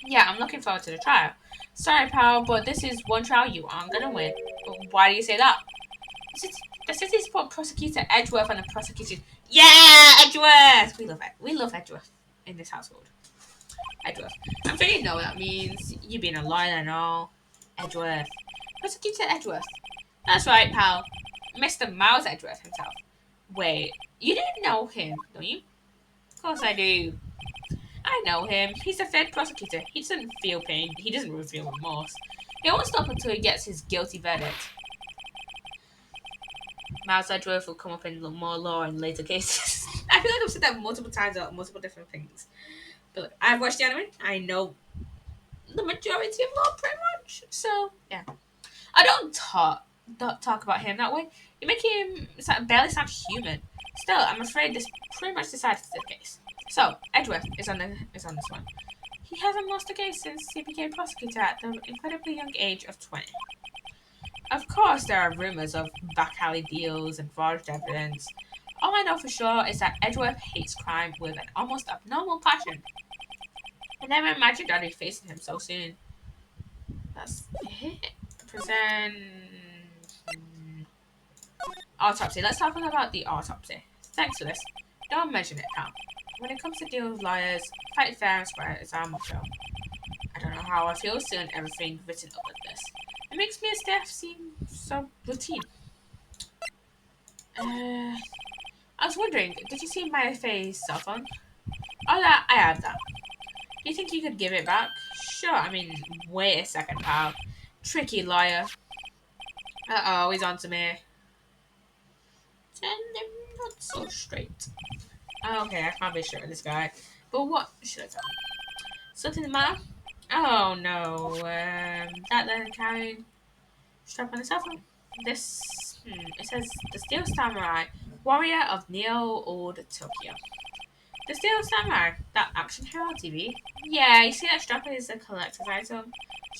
Yeah, I'm looking forward to the trial. Sorry, pal, but this is one trial you aren't gonna win. Why do you say that? The city's put prosecutor Edgeworth on the prosecution. Yeah, Edgeworth! We love Edgeworth in this household. Edgeworth. I'm sure you know what that means. You being a lawyer and all. Edgeworth. Prosecutor Edgeworth. That's right, pal. Mr. Miles Edgeworth himself. Wait, you didn't know him, don't you? Of course I do. I know him. He's a Fed prosecutor. He doesn't feel pain. He doesn't really feel remorse. He won't stop until he gets his guilty verdict. Miles Edgeworth will come up in more law in later cases. I feel like I've said that multiple times about multiple different things. But look, I've watched the anime. I know the majority of law pretty much. So yeah, I don't talk about him that way. You make him barely sound human. Still, I'm afraid this pretty much decides the case. So Edgeworth is on this one. He hasn't lost a case since he became prosecutor at the incredibly young age of 20. Of course, there are rumors of back alley deals and forged evidence. All I know for sure is that Edgeworth hates crime with an almost abnormal passion. I never imagined I'd be facing him so soon. That's it. Present. Autopsy. Let's talk about the autopsy. Thanks for this. Don't mention it, pal. When it comes to dealing with lawyers, fight fair and square is our motto. I don't know how I feel seeing everything written up like this. It makes me as deaf seem so routine. I was wondering, did you see my face cell phone? Oh, that I have that. Do you think you could give it back? Sure. I mean, wait a second, pal. Tricky lawyer. Uh oh, he's on to me. Tell him not so straight. Oh, okay, I can't be sure of this guy. But what should I tell him? Something the matter? Oh no. That then carrying strap on the cell phone. This, it says the Steel Samurai, warrior of Neo Old Tokyo. The Steel Samurai, that action hero on TV. Yeah, you see that strap is a collector's item.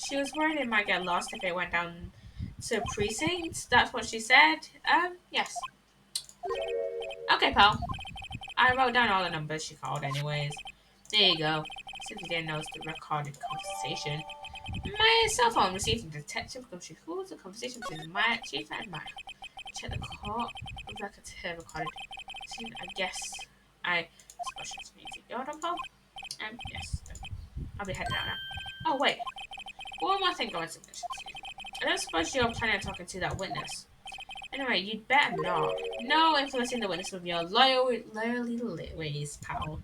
She was worried it might get lost if it went down to precinct. That's what she said. Yes. Okay, pal. I wrote down all the numbers she called anyways. There you go. Since you didn't notice the recorded conversation. My cell phone received a detective country calls a conversation between my chief and Maya. Check the court record here recorded. I guess I suppose you need to your dump. Yes. I'll be heading out now. Oh wait. One more thing I want to mention to you. I don't suppose you're planning on talking to that witness. Anyway, you'd better not. No influencing the witness with your loyally ways, pal.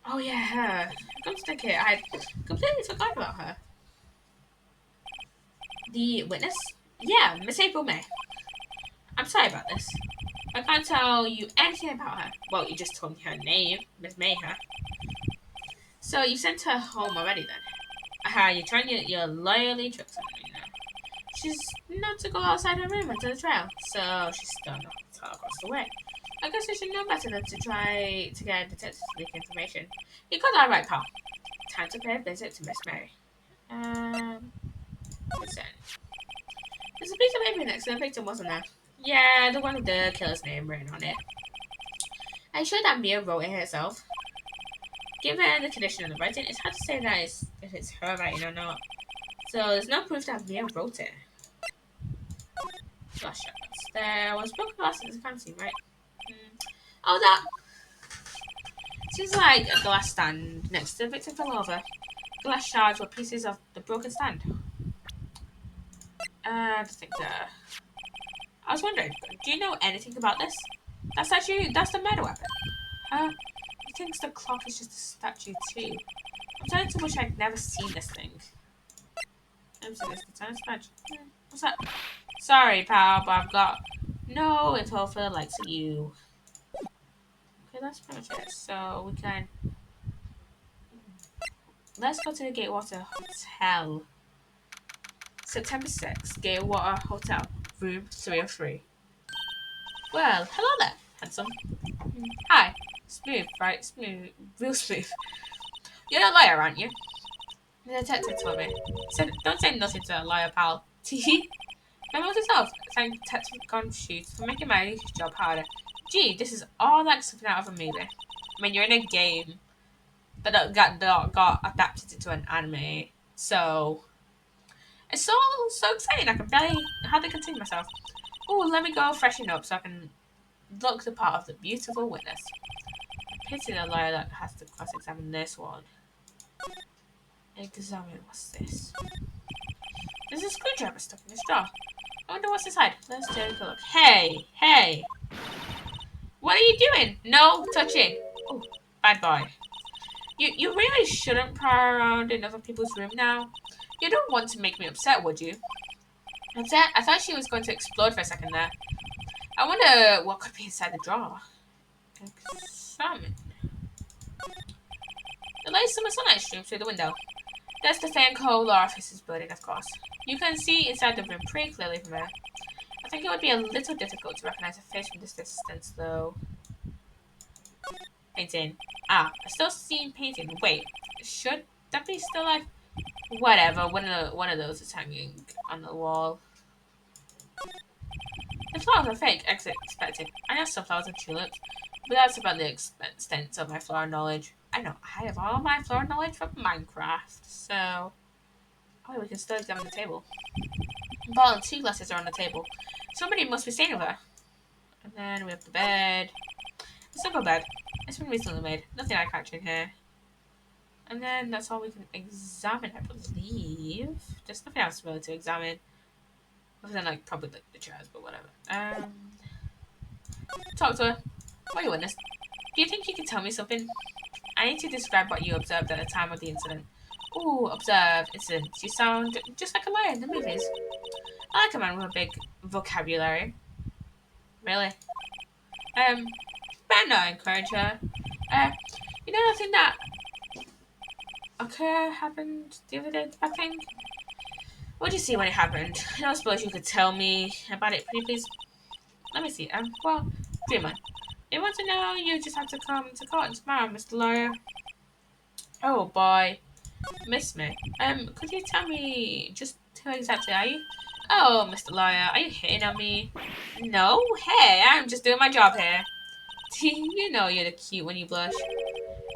Oh yeah, her. Come to think it, I completely forgot about her. The witness? Yeah, Miss April May. I'm sorry about this. I can't tell you anything about her. Well, you just told me her name, Miss Mayher. So you sent her home already then? Aha, you're trying your loyally tricks on me now. She's not to go outside her room until the trial, so she's still not across the way. I guess I should know better than to try to get a detective to leak information. You got that right, pal. Time to pay a visit to Miss Mary. Listen. There's a piece of paper next to the victim, wasn't there? Yeah, the one with the killer's name written on it. Are you sure that Mia wrote it herself? Given the condition of the writing, it's hard to say that if it's her writing or not. So there's no proof that Mia wrote it. Gosh, there was broken glass in the crime scene, right? Oh, that seems like a glass stand next to the victim fell over. Glass shards were pieces of the broken stand. I think I was wondering, do you know anything about this? That's the murder weapon. Huh? He thinks the clock is just a statue too. I'm starting to wish I'd never seen this thing. I'm sorry, it's the badge. What's that? Sorry, pal, but I've got no info for the likes of you. Okay, that's pretty much it. So we can let's go to the Gatewater Hotel. September 6th, Gatewater Hotel, room 303. Well, hello there, handsome. Hi. Smooth, right? Smooth. Real smooth. You're a liar, aren't you? The detective told me. Said, don't say nothing to a liar, pal. Tee. Memo yourself. Thank Detective Gunshoots for making my job harder. Gee, this is all like something out of a movie. I mean, you're in a game that got adapted into an anime, so it's so exciting. I can barely hardly contain myself. Oh, let me go freshen up so I can look the part of the beautiful witness. Pity the lawyer that has to cross-examine this one. Examine, what's this? There's a screwdriver stuck in this jar. I wonder what's inside. Let's take a look. Hey, hey! What are you doing? No touching. Oh, bad boy. You really shouldn't pry around in other people's room now. You don't want to make me upset, would you? Upset? I thought she was going to explode for a second there. I wonder what could be inside the drawer. Examine. The light summer sunlight streams through the window. That's the Fanco law office's building, of course. You can see inside the room pretty clearly from here. I think it would be a little difficult to recognize a face from this distance, though. Painting. Ah, I still see painting. Wait, should that be still alive? Whatever. One of those is hanging on the wall. The flowers are fake, as expected. I know sunflowers and tulips, but that's about the extent of my flower knowledge. I know I have all my flower knowledge from Minecraft, so oh, we can still examine the table. A bottle and 2 glasses are on the table. Somebody must be staying over. And then we have the bed. A simple bed. It's been recently made. Nothing eye-catching here. And then that's all we can examine, I believe. There's nothing else really to examine. Other than like probably like the chairs, but whatever. Talk to her. What are you witness? Do you think you can tell me something? I need to describe what you observed at the time of the incident. Ooh, observe, incident. You sound just like a liar in the movies. I like a man with a big vocabulary. Really? But no, encourage her. Uh, you know nothing that happened the other day, I think? What did you see when it happened? I don't suppose you could tell me about it, pretty please? Let me see. Well, Dreamer, you want to know? You just have to come to court tomorrow, Mr. Lawyer. Oh boy, miss me. Could you tell me just who exactly are you? Oh, Mr. Lawyer, are you hitting on me? No, hey, I'm just doing my job here. You know you're the cute when you blush.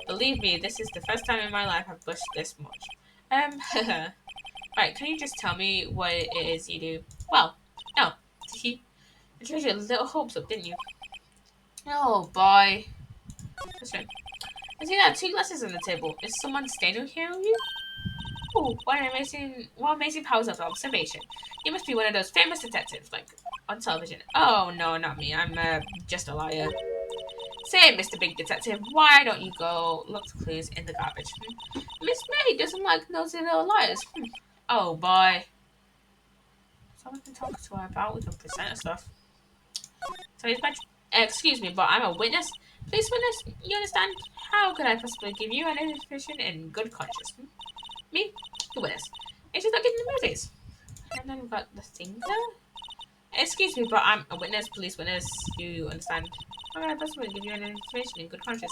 Believe me, this is the first time in my life I've blushed this much. Right, can you just tell me what it is you do? Well, no. You tried your little hopes up, didn't you? Oh boy. That's right. I see that 2 glasses on the table. Is someone standing here with you? Oh, what amazing powers of observation. You must be one of those famous detectives, like, on television. Oh, no, not me. I'm, just a liar. Say, Mr. Big Detective, why don't you go look for clues in the garbage? Miss May doesn't like nosy little liars. Oh, boy. Someone can talk to her about. We can present her stuff. So he's much. Excuse me, but I'm a witness. Please, witness, you understand? How could I possibly give you an information in good conscience? Me, the witness. It's just like in the movies. And then we've got the thing there. Excuse me, but I'm a witness, police witness. You understand? How could I possibly give you an information in good conscience?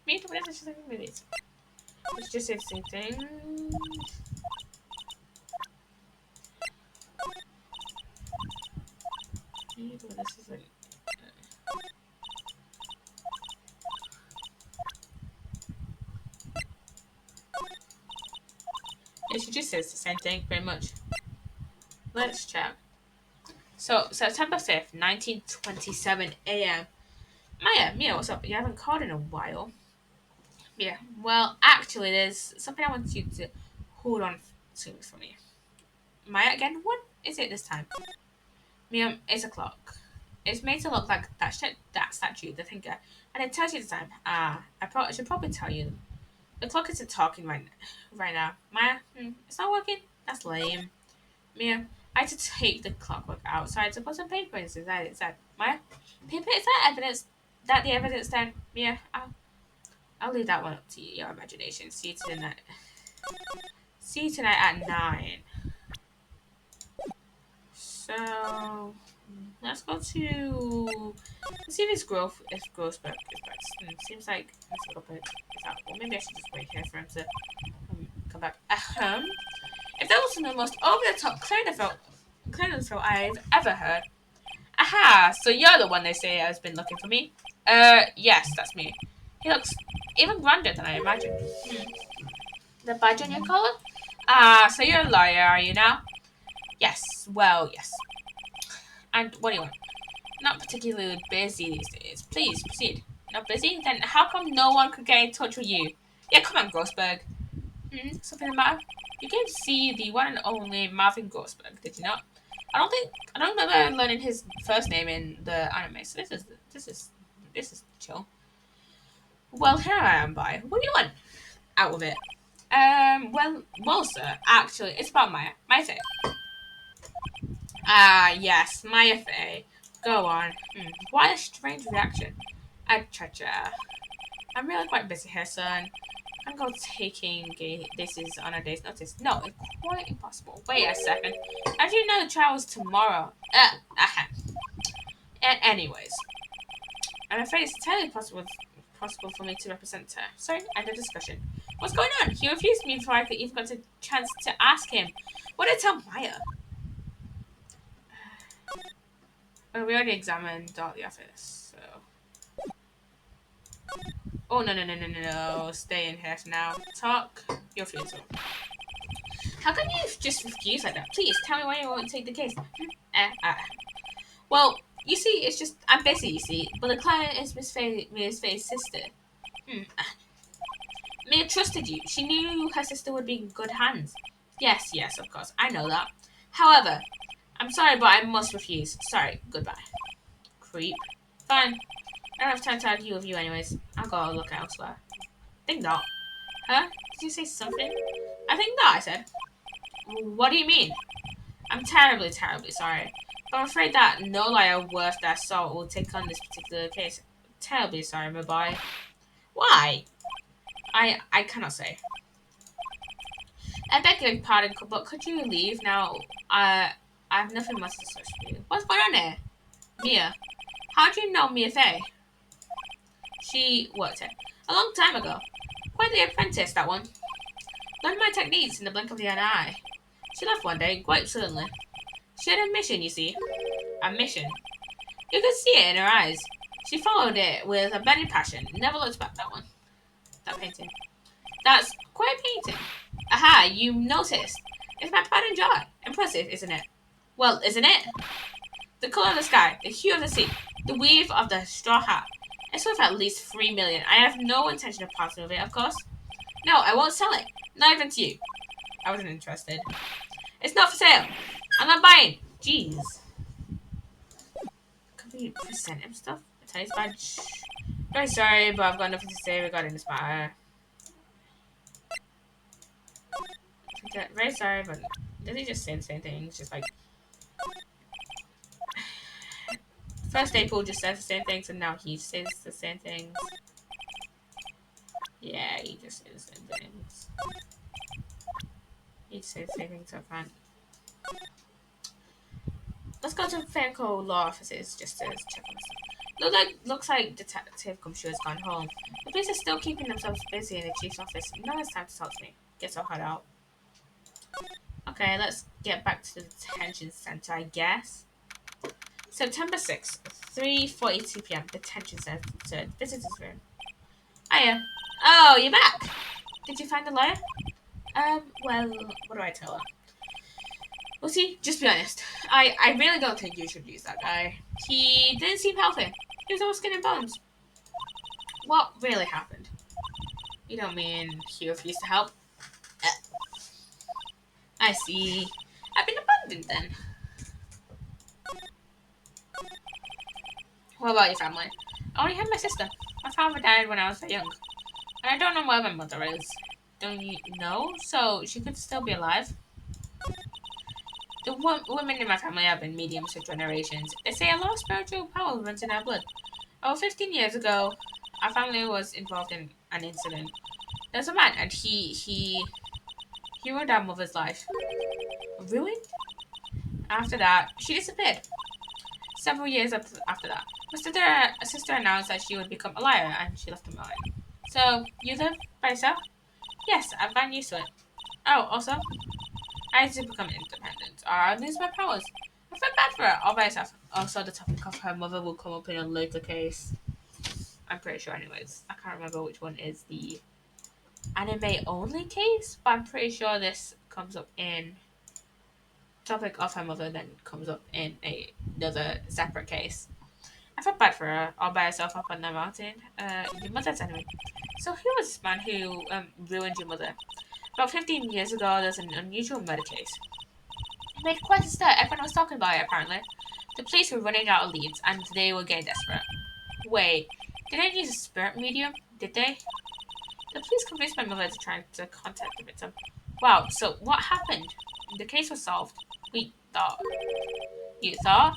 Me, the witness, it's just like in the movies. It's just the same thing. Me, the witness is like. Yeah, she just says the same thing, pretty much. Let's check. So, September 5th, 1927 a.m. Mia, what's up? You haven't called in a while. Yeah, well, actually, there's something I want you to hold on to for me. Maya, again, what is it this time? Mia, it's a clock. It's made to look like that statue, the thinker, and it tells you the time. I should probably tell you. The clock isn't talking right now. Maya, it's not working? That's lame. Mia, I had to take the clockwork outside to put some paper inside it. Said, Maya, paper, is that evidence? That the evidence then? Mia, I'll leave that one up to you, your imagination. See you tonight. See you tonight at 9. So, Let's go to. Let's see if Grossberg is back. Seems like Mr. Copper is out. Well, maybe I should just wait here for him to come back. If that wasn't the most over the top Clenderfield I've ever heard. Aha! So you're the one they say has been looking for me? Yes, that's me. He looks even grander than I imagined. The badge on your collar? Ah, so you're a lawyer, are you now? Yes, well, yes. And what do you want? Not particularly busy these days. Please, proceed. Not busy? Then how come no one could get in touch with you? Yeah, come on, Grossberg. Something the matter? You came to see the one and only Marvin Grossberg, did you not? I don't remember learning his first name in the anime, so this is chill. Well, here I am, by. What do you want? Out with it. Sir, actually, it's about Maya Faye. Ah, yes, Maya Faye. Go on. Why a strange reaction? Cha-cha. I'm really quite busy here, son. I'm going taking this is on a day's notice. No, it's quite impossible. Wait a second. How do you know the trial is tomorrow? Anyways, I'm afraid it's entirely possible for me to represent her. Sorry, end of discussion. What's going on? He refused me before I could even got a chance to ask him. What did I tell Maya? Oh, we already examined all the office, so. Oh, no. Stay in here for now. Talk. You're free to. How can you just refuse like that? Please, tell me why you won't take the case. Well, you see, it's just, I'm busy, you see, but the client is Miss Faye's sister. Mia trusted you. She knew her sister would be in good hands. Yes, of course. I know that. However, I'm sorry, but I must refuse. Sorry. Goodbye. Creep. Fine. I don't have time to argue with you anyways. I'll go look elsewhere. Think not. Huh? Did you say something? I think not, I said. What do you mean? I'm terribly sorry. But I'm afraid that no lawyer worth their salt will take on this particular case. Terribly sorry, my boy. Why? I cannot say. I beg your pardon, but could you leave now? I have nothing much to discuss with you. What's going on here? Mia. How do you know Mia Faye? She worked here. A long time ago. Quite the apprentice, that one. Learned my techniques in the blink of an eye. She left one day, quite suddenly. She had a mission, you see. A mission. You could see it in her eyes. She followed it with a burning passion. Never looked back, that one. That painting. That's quite a painting. Aha, you noticed. It's my pride and joy. Impressive, isn't it? Well, isn't it? The colour of the sky, the hue of the sea, the weave of the straw hat. It's worth at least 3 million. I have no intention of parting with it, of course. No, I won't sell it. Not even to you. I wasn't interested. It's not for sale. I'm not buying. Jeez. Could we present him stuff? A taste badge. Very sorry, but I've got nothing to say regarding this matter. Very sorry, but did he just say the same thing? It's just like first April just says the same things, and now he says the same things. Yeah, he just says the same things. He says the same things, so I can't. Let's go to Fanco law offices just to check on this. Looks like Detective Gumshoe has gone home. The police are still keeping themselves busy in the chief's office. No one's time to talk to me. Get so hot out. Okay, let's get back to the detention center, I guess. September 6th, 3:42 p.m. Detention center. Visitors room. Hiya. Oh, you're back. Did you find the lawyer? Well, what do I tell her? Well, see, just be honest. I really don't think you should use that guy. He didn't seem healthy. He was all skin and bones. What really happened? You don't mean he refused to help? I see. I've been abandoned then. What about your family? I only have my sister. My father died when I was very young. And I don't know where my mother is. Don't you know? So she could still be alive. The women in my family have been mediums for generations. They say a lot of spiritual power runs in our blood. Over 15 years ago, our family was involved in an incident. There's a man, and he ruined our mother's life. Ruined? After that, she disappeared. Several years after that, my sister announced that she would become a liar, and she left him behind. So, you live by yourself? Yes, I've gotten used to it. Oh, also, I need to become independent, or I'll lose my powers. I feel bad for her, all by herself. Also, the topic of her mother will come up in a later case. I'm pretty sure, anyways. I can't remember which one is the anime only case, but I'm pretty sure this comes up in topic of her mother, then comes up in another separate case. I felt bad for her, all by herself up on the mountain. Your mother's enemy. So who was this man who ruined your mother? About 15 years ago, there's an unusual murder case. It made quite a stir. Everyone was talking about it, apparently. The police were running out of leads, and they were getting desperate. Wait, they didn't use a spirit medium, did they? The police convinced my mother to try to contact the victim. Wow, so what happened? The case was solved. We thought. You thought?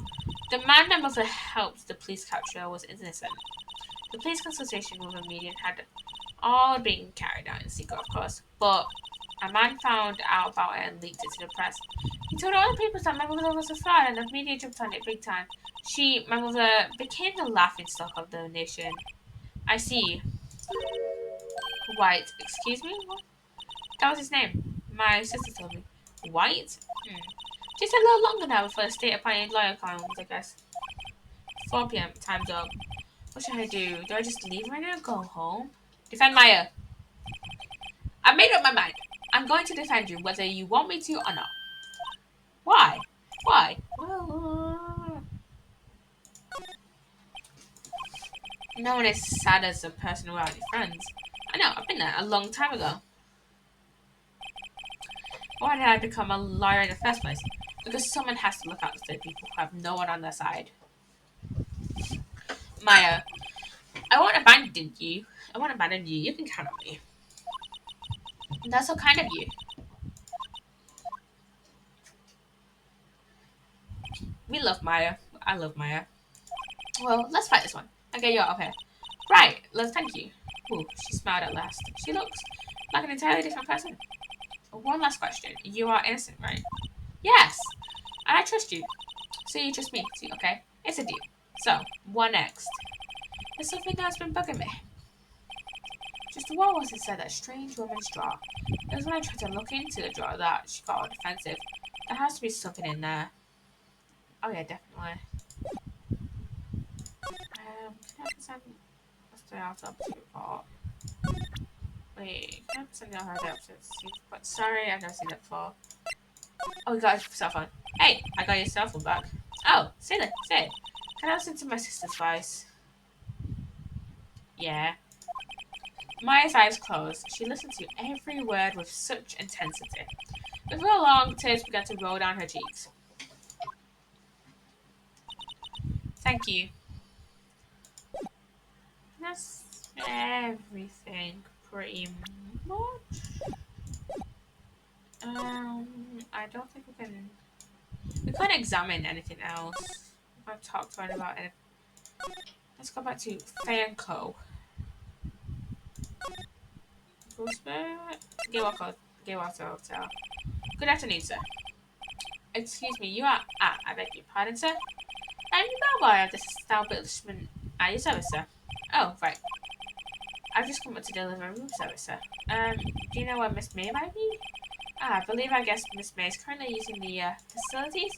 The man my mother helped the police capture was innocent. The police consultation with a medium had all been carried out in secret, of course, but a man found out about it and leaked it to the press. He told all the people that my mother was a fraud, and the media jumped on it big time. My mother, became the laughing stock of the nation. I see. White, excuse me? What? That was his name. My sister told me. White? Just a little longer now before the state appointed lawyer comes, I guess. 4 p.m. Time's up. What should I do? Do I just leave right now and go home? Defend Maya. I made up my mind. I'm going to defend you whether you want me to or not. Why? Why? Well, no one is sad as a person without any friends. I know, I've been there a long time ago. Why did I become a lawyer in the first place? Because someone has to look out for the people who have no one on their side. Maya, I won't abandon you. I won't abandon you. You can count on me. That's so kind of you. We love Maya. I love Maya. Well, let's fight this one. Okay, you're up here. Right, let's thank you. Ooh, she smiled at last. She looks like an entirely different person. One last question. You are innocent, right? Yes! And I trust you. So you trust me. See, okay? It's a deal. So, what next? There's something that's been bugging me. Just what was inside that strange woman's drawer? It was when I tried to look into the drawer that she got all defensive. There has to be something in there. Oh yeah, definitely. Can I send a stay out up to report? Wait, can I send out her the episodes? But sorry, I've never seen it before. Oh, we got your cell phone. Hey, I got your cell phone back. Oh, say it. Can I listen to my sister's voice? Yeah. Maya's eyes closed. She listened to every word with such intensity. Before long, tears began to roll down her cheeks. Thank you. That's everything, pretty much. I don't think we can. We can't examine anything else. I've talked to her about it. Let's go back to Fanco. Gaywalker Hotel. Good afternoon, sir. Excuse me, you are. I beg your pardon, sir. I'm the bellboy of this establishment at your service, sir. Oh, right. I've just come up to deliver a room service, sir. Do you know where Miss May might be? I guess Miss May is currently using the facilities.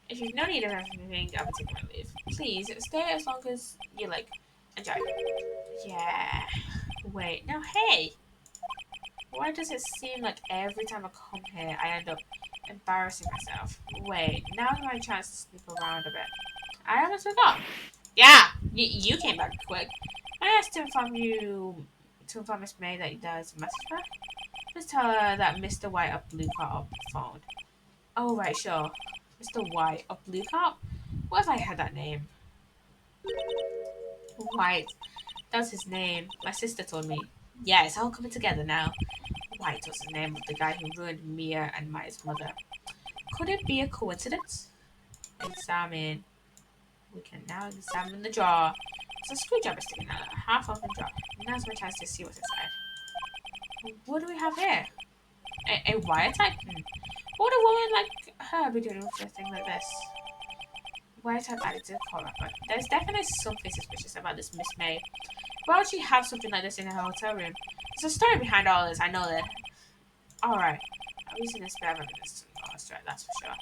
If you've no need of everything, I will take my leave. Please, stay as long as you like. Enjoy. Yeah. Wait, no, hey! Why does it seem like every time I come here, I end up embarrassing myself? Wait, now's my chance to sneak around a bit. I almost forgot. Yeah, you came back quick. I asked to inform Miss May that there's a message for her. Just tell her that Mr. White of Blue Card up the phone. Oh, right, sure. Mr. White of Blue Card? What if I had that name? White. That was his name. My sister told me. Yeah, it's all coming together now. White was the name of the guy who ruined Mia and Maya's mother. Could it be a coincidence? Examine. We can now examine the drawer. There's a screwdriver sticking out of a half-open drawer. Now's my chance to see what's inside. What do we have here? A wiretap? What would a woman like her be doing with a thing like this? Why type added to the call record? There's definitely something suspicious about this Miss May. Why would she have something like this in her hotel room? There's a story behind all this, I know that. Alright. I'm using this bad evidence to illustrate, that's for sure.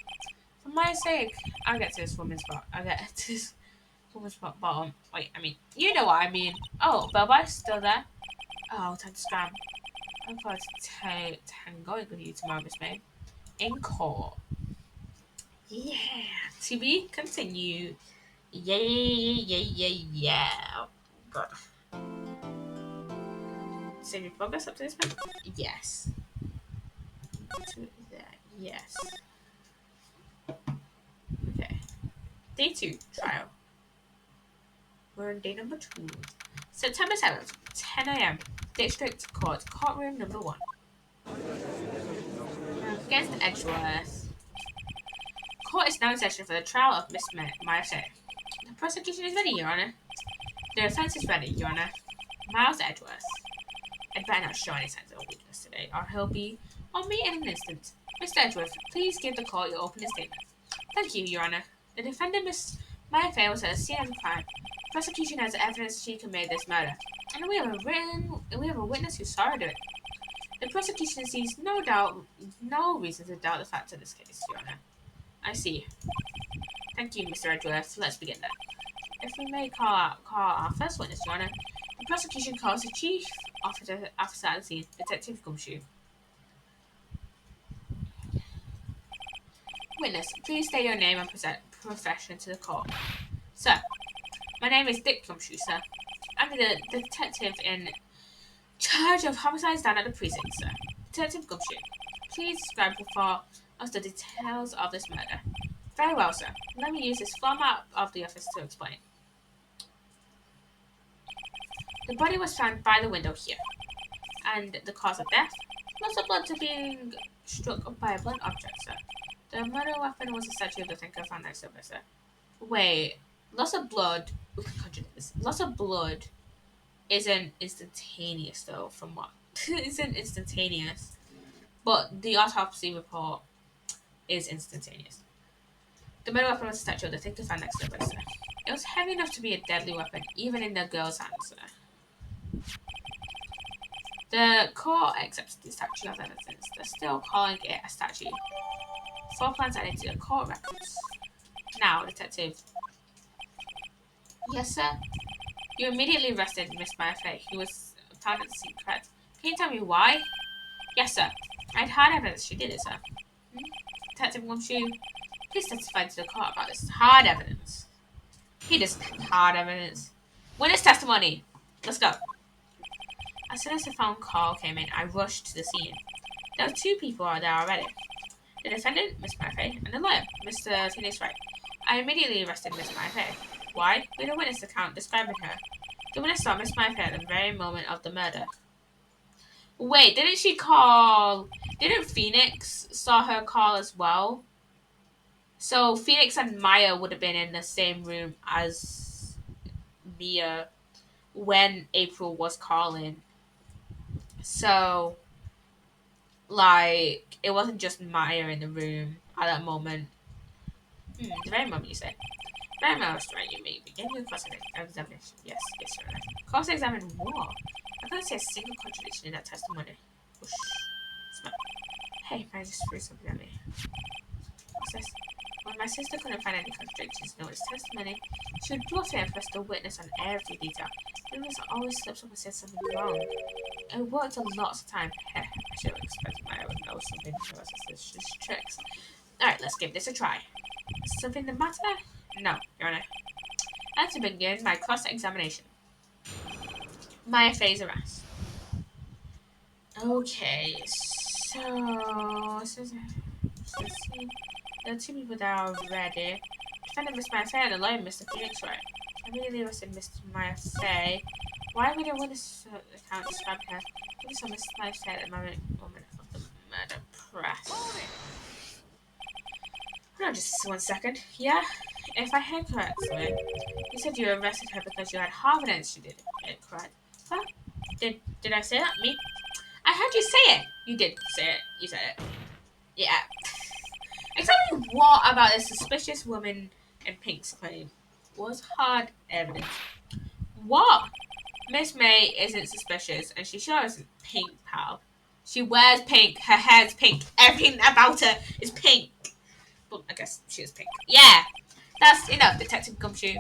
For my sake, I'll get to this woman's bottom. Wait, I mean, you know what I mean. Oh, Bellboy's still there? Oh, time to scram. I'm going to tango with you tomorrow, Miss May. In court. Yeah. To be continued. Yeah, yeah, yeah, yeah, yeah. God. Save your progress up to this point? Yes. To that. Yes. Okay. Day 2, trial. We're on day number 2. September 7th, 10 a.m. District Court, courtroom number 1. Against Edgeworth. Court is now in session for the trial of Miss Marseille. The prosecution is ready, Your Honour. The defence is ready, Your Honour. Miles Edgeworth. I'd better not show any signs of weakness today, or he'll be on me in an instant. Mr. Edgeworth, please give the court your opening statement. Thank you, Your Honour. The defendant, Miss Maya Fair, was at the scene of the crime. The prosecution has evidence she committed this murder, and we have a witness who saw her do it. The prosecution sees no reason to doubt the facts of this case, Your Honour. I see. Thank you, Mr. Edgeworth. Let's begin then. If we may call our first witness, Your Honour. The prosecution calls the chief officer at the scene, Detective Gumshoe. Witness, please state your name and profession to the court. Sir, my name is Dick Gumshoe, sir. I'm the detective in charge of homicides down at the precinct, sir. Detective Gumshoe, please describe for us the details of this murder. Very well, sir. Let me use this format of the office to explain. The body was found by the window here. And the cause of death? Loss of blood to being struck by a blunt object, sir. The murder weapon was a statue of the thinker found next to it, sir. Wait, loss of blood. We can contradict this. Loss of blood isn't instantaneous, though. From what? Isn't instantaneous, but the autopsy report is instantaneous. The murder weapon was a statue of the thinker found next to it, sir. It was heavy enough to be a deadly weapon, even in the girl's hands, sir. The court accepts the statue as evidence. They're still calling it a statue. 4 plans added to the court records. Now, detective. Yes, sir. You immediately arrested Miss Murphy, who was found at the scene, correct? Can you tell me why? Yes, sir. I had hard evidence she did it, sir. Detective Gumshoe, please testify to the court about this hard evidence. He doesn't have hard evidence. Witness testimony. Let's go. As soon as the phone call came in, I rushed to the scene. There were 2 people there already. The defendant, Miss Murphy, and the lawyer, Mr. Phoenix Wright. I immediately arrested Miss Murphy. Why? We had a witness account describing her. The witness saw Miss Murphy at the very moment of the murder. Wait, didn't Phoenix saw her call as well? So Phoenix and Maya would have been in the same room as Mia when April was calling. So, like, it wasn't just Maya in the room at that moment. The very moment you say. Very much right, you may begin your cross-examination. Yes, Your Honor. Cross-examine what? I can't say a single contradiction in that testimony. Whoosh. Smart. Hey, I just threw something at me. What's this? When my sister couldn't find any contradictions in his testimony, she would bluff it and press the witness on every detail. The witness always slips up and says something wrong. It worked a lot of time. I should have expected Maya would know something to us as tricks. Alright, let's give this a try. Something the matter? No, Your Honor. Let's begin my cross-examination. Maya phase arrest. Okay, so there are 2 people that are ready. Defendant Miss Maya Faye and the lawyer Mr. Phoenix Wright. Immediately arrested Mr. Maya Faye. Why would a witness account describe her? We saw Miss Maya Faye at the moment of the murder press. No, just 1 second. Yeah, if I heard correctly, you said you arrested her because you had confidence she did it, correct? Huh? Did I say that? Me? I heard you say it. You did say it. You said it. Yeah. Exactly what about this suspicious woman in Pink's claim was hard evidence. What? Miss May isn't suspicious, and she sure isn't pink, pal. She wears pink, her hair's pink, everything about her is pink. Well, I guess she is pink. Yeah, that's enough, Detective Gumshoe.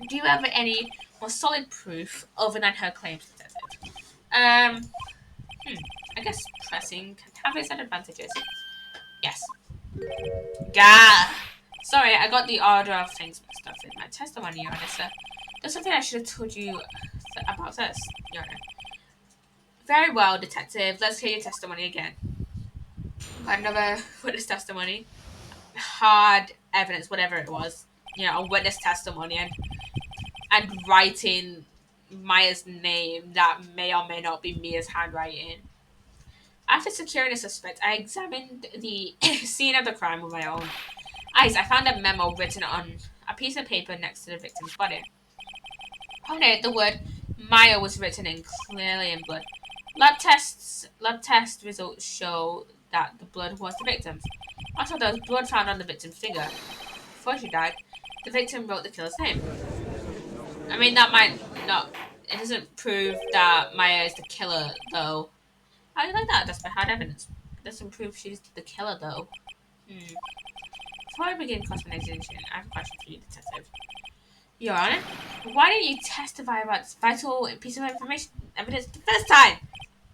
Do you have any more solid proof other than her claims, Detective? I guess pressing can have its advantages. Yes. Gah! Sorry, I got the order of things mixed up in my testimony, Your Honor, sir. There's something I should have told you about this, Your Honor. Very well, Detective. Let's hear your testimony again. Got another witness testimony. Hard evidence, whatever it was. You know, a witness testimony and writing Maya's name that may or may not be Mia's handwriting. After securing a suspect, I examined the scene of the crime with my own eyes. I found a memo written on a piece of paper next to the victim's body. On it, the word Maya was written in clearly in blood. Lab test results show that the blood was the victim's. Also, there was blood found on the victim's finger. Before she died, the victim wrote the killer's name. I mean, that might not. It doesn't prove that Maya is the killer, though. How do you like that? That's my hard evidence. It doesn't prove she's the killer, though. Before I begin cross-examination, I have a question for you, Detective. Your Honor, why didn't you testify about this vital piece of information evidence the first time?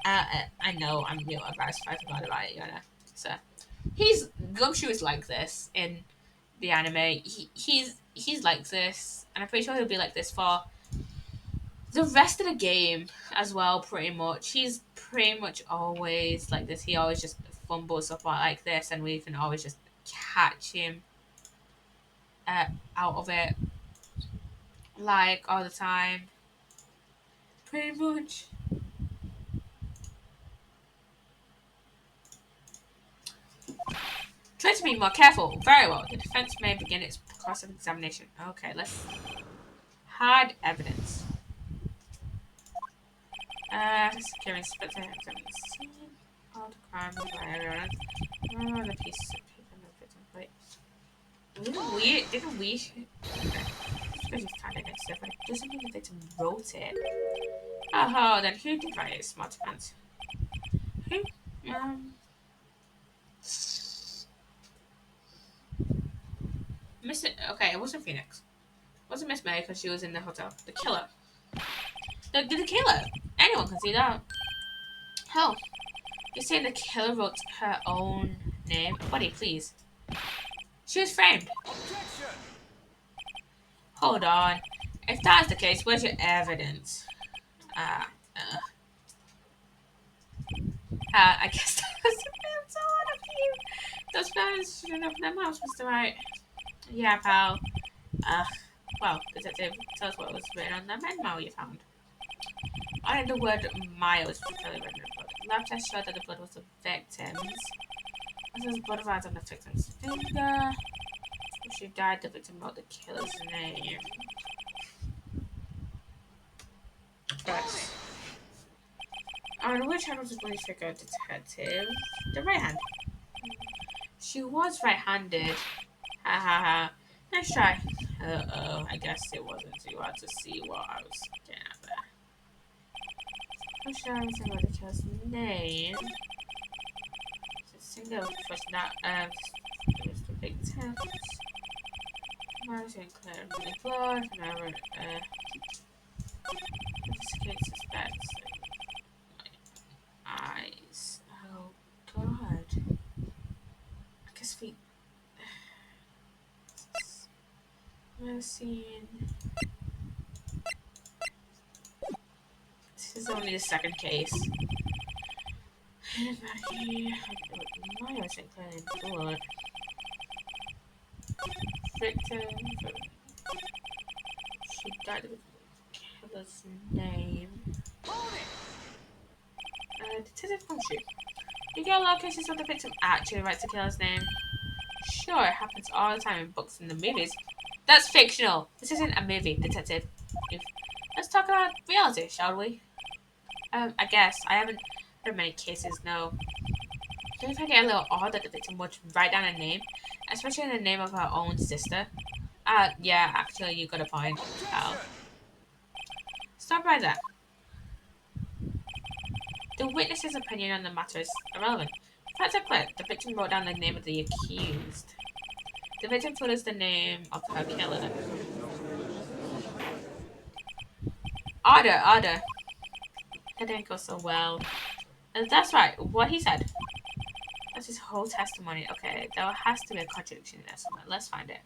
I know, I'm real embarrassed if I forgot about it, Your Honor. So, Gumshoe is like this in the anime. He's like this, and I'm pretty sure he'll be like this for the rest of the game as well, pretty much. He's pretty much always like this. He always just fumbles stuff out like this, and we can always just catch him out of it, like, all the time. Pretty much. Try to be more careful. Very well. The defense may begin its cross-examination. Okay, let's... Hard evidence. Securing spectator examine the scene. All the crime by everyone. The piece of paper in the victim plate. Didn't we? Because you found it next to it, but it doesn't mean the victim wrote it. Oh, then who did write it? Smart pants. Who? Okay, it wasn't Phoenix. It wasn't Miss May because she was in the hotel. The killer. The killer. Anyone can see that. Hell, you're saying the killer wrote her own name? Buddy, please. She was framed. Objection! Hold on. If that's the case, where's your evidence? I guess that was a bit so hard of you. Those fellas shouldn't have their mouths, Mr. Right. Yeah, pal. Well, detective, tell us what was written on the memo you found. I know the word Maya was clearly written in blood. Lab test showed that the blood was the victim's. There was blood found on the victim's finger. When she died, the victim wrote the killer's name. Right. On which hand was the bloody figure, detective? The right hand. She was right-handed. Ha ha ha. Nice try. I guess it wasn't too hard to see what I was getting at there. I'm sure I was about the killer's name. It's a single question that, it was the victim. I was in clear the blood, and I wrote, investigate suspects. My eyes. Oh, God. I guess we... We're seeing... This is only the second case. Anybody... Maya was in clear blood. Victim... She died with the killer's name. Detective Gumshoe. You get a lot of cases where the victim actually writes the killer's name. Sure, it happens all the time in books and the movies. That's fictional. This isn't a movie, Detective. Let's talk about reality, shall we? I guess. I haven't heard many cases, no. Don't you find it a little odd that the victim would write down a name, especially in the name of her own sister? Yeah, actually, you got a point, pal. Stop right there. The witness's opinion on the matter is irrelevant. Facts are clear. The victim wrote down the name of the accused. The victim told us the name of her killer. Order. That didn't go so well. And that's right, what he said. That's his whole testimony. Okay, there has to be a contradiction in there somewhere. Let's find it.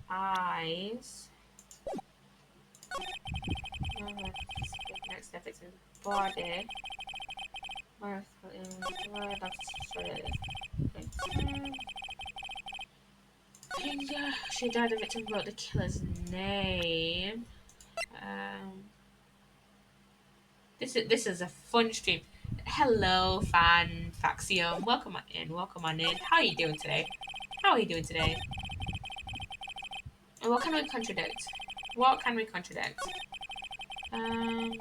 Eyes. Next step is body. Finger. She died. The victim wrote the killer's name. This is a fun stream. Hello, fan Faxion. Welcome on in. Welcome on in. How are you doing today? How are you doing today? And what can we contradict? What can we contradict? Um,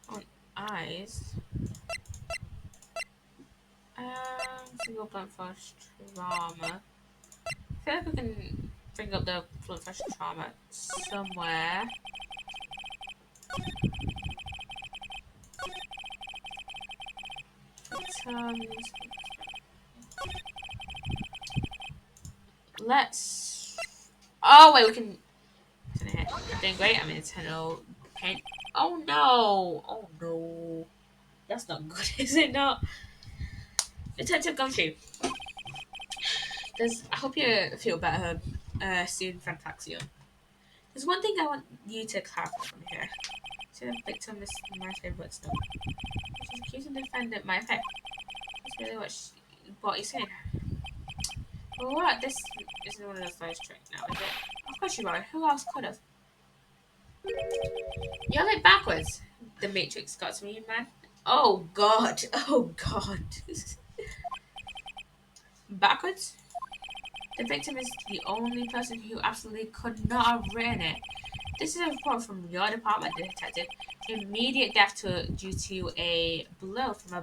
on eyes. Single blunt force trauma. I feel like we can bring up the blunt force trauma somewhere. Let's. Oh wait, we can. I'm doing great. I'm in internal pain. Oh no! Oh no! That's not good, is it not? Intensive gumshoe. I hope you feel better soon, Fantaxio. There's one thing I want you to clarify from here. So the victim is my favourite stuff. She's accusing the defendant my effect. That's really what you're saying. Well, what? This isn't one of those nice tricks now, is it? Of course you are. Who else could have? You're like backwards. The Matrix got to me, man. Oh god. Oh god. Backwards? The victim is the only person who absolutely could not have written it. This is a report from your department, detective. Immediate death due to a blow from a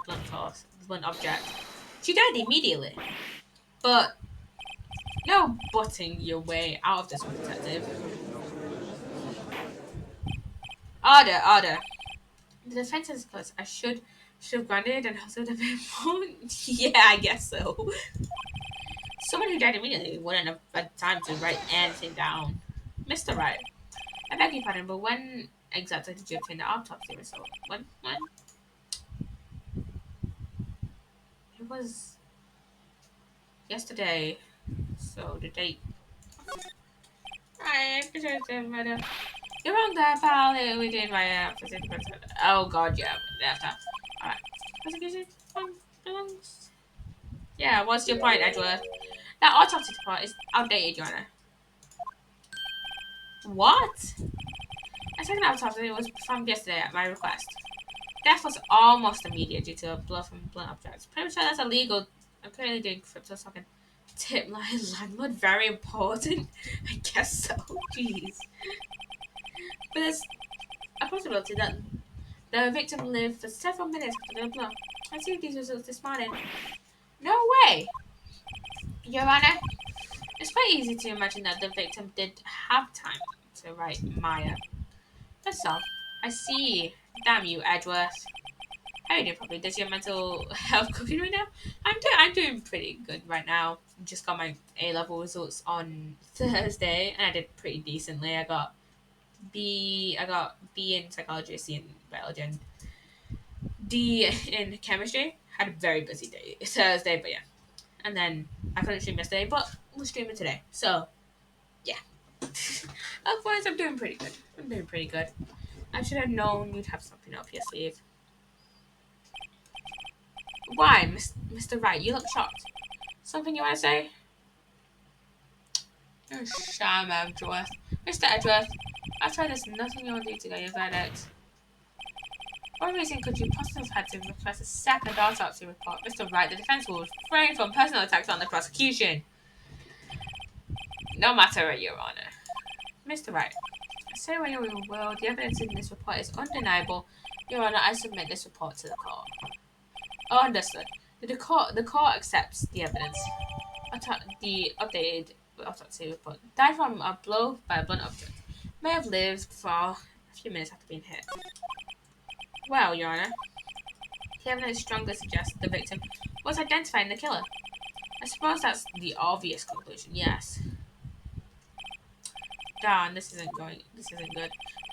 blunt object. She died immediately. But no butting your way out of this one, detective. Order. The defense is close. I should have granted and hustled a bit more. Yeah, I guess so. Someone who died immediately wouldn't have had time to write anything down. Mr. Wright, I beg your pardon, but when exactly did you obtain the autopsy result? When? It was yesterday. So the date. You're wrong there, pal. We did my oh god, yeah. After. Alright. Prosecution belongs. Yeah, what's your point, Edgeworth? That autopsy report is outdated, Your Honor. What? I took an autopsy. It was performed yesterday at my request. Death was almost immediate due to a blow from blunt objects. Pretty sure that's illegal. I'm currently doing crypto talking. Tip line landlord, very important. I guess so. Jeez. But there's a possibility that the victim lived for several minutes after the blow. I received these results this morning. No way! Your Honor, it's quite easy to imagine that the victim did have time to write Maya. That's all. I see. Damn you, Edgeworth. How are you doing, probably? Does your mental health cooking right now? I'm doing pretty good right now. Just got my A level results on Thursday, and I did pretty decently. I got B in psychology, C in biology, and D in chemistry. Had a very busy day Thursday, but yeah. And then I couldn't stream yesterday, but we're streaming today. So yeah. Otherwise, I'm doing pretty good. I should have known you'd have something up your sleeve. Why, Mr. Wright? You look shocked. Something you want to say? You're a sham, Edgeworth. Mr. Edgeworth, I've tried there's nothing you want to do to get your verdict. What reason could you possibly have had to request a second autopsy report? Mr. Wright, the defense will refrain from personal attacks on the prosecution. No matter, Your Honor. Mr. Wright, Say what you will, the evidence in this report is undeniable. Your Honor, I submit this report to the court. Oh, understood. The court accepts the evidence. The updated autopsy report. Died from a blow by a blunt object. May have lived for a few minutes after being hit. Well, Your Honor, the evidence strongly suggests the victim was identifying the killer. I suppose that's the obvious conclusion, yes. Darn, this isn't good. The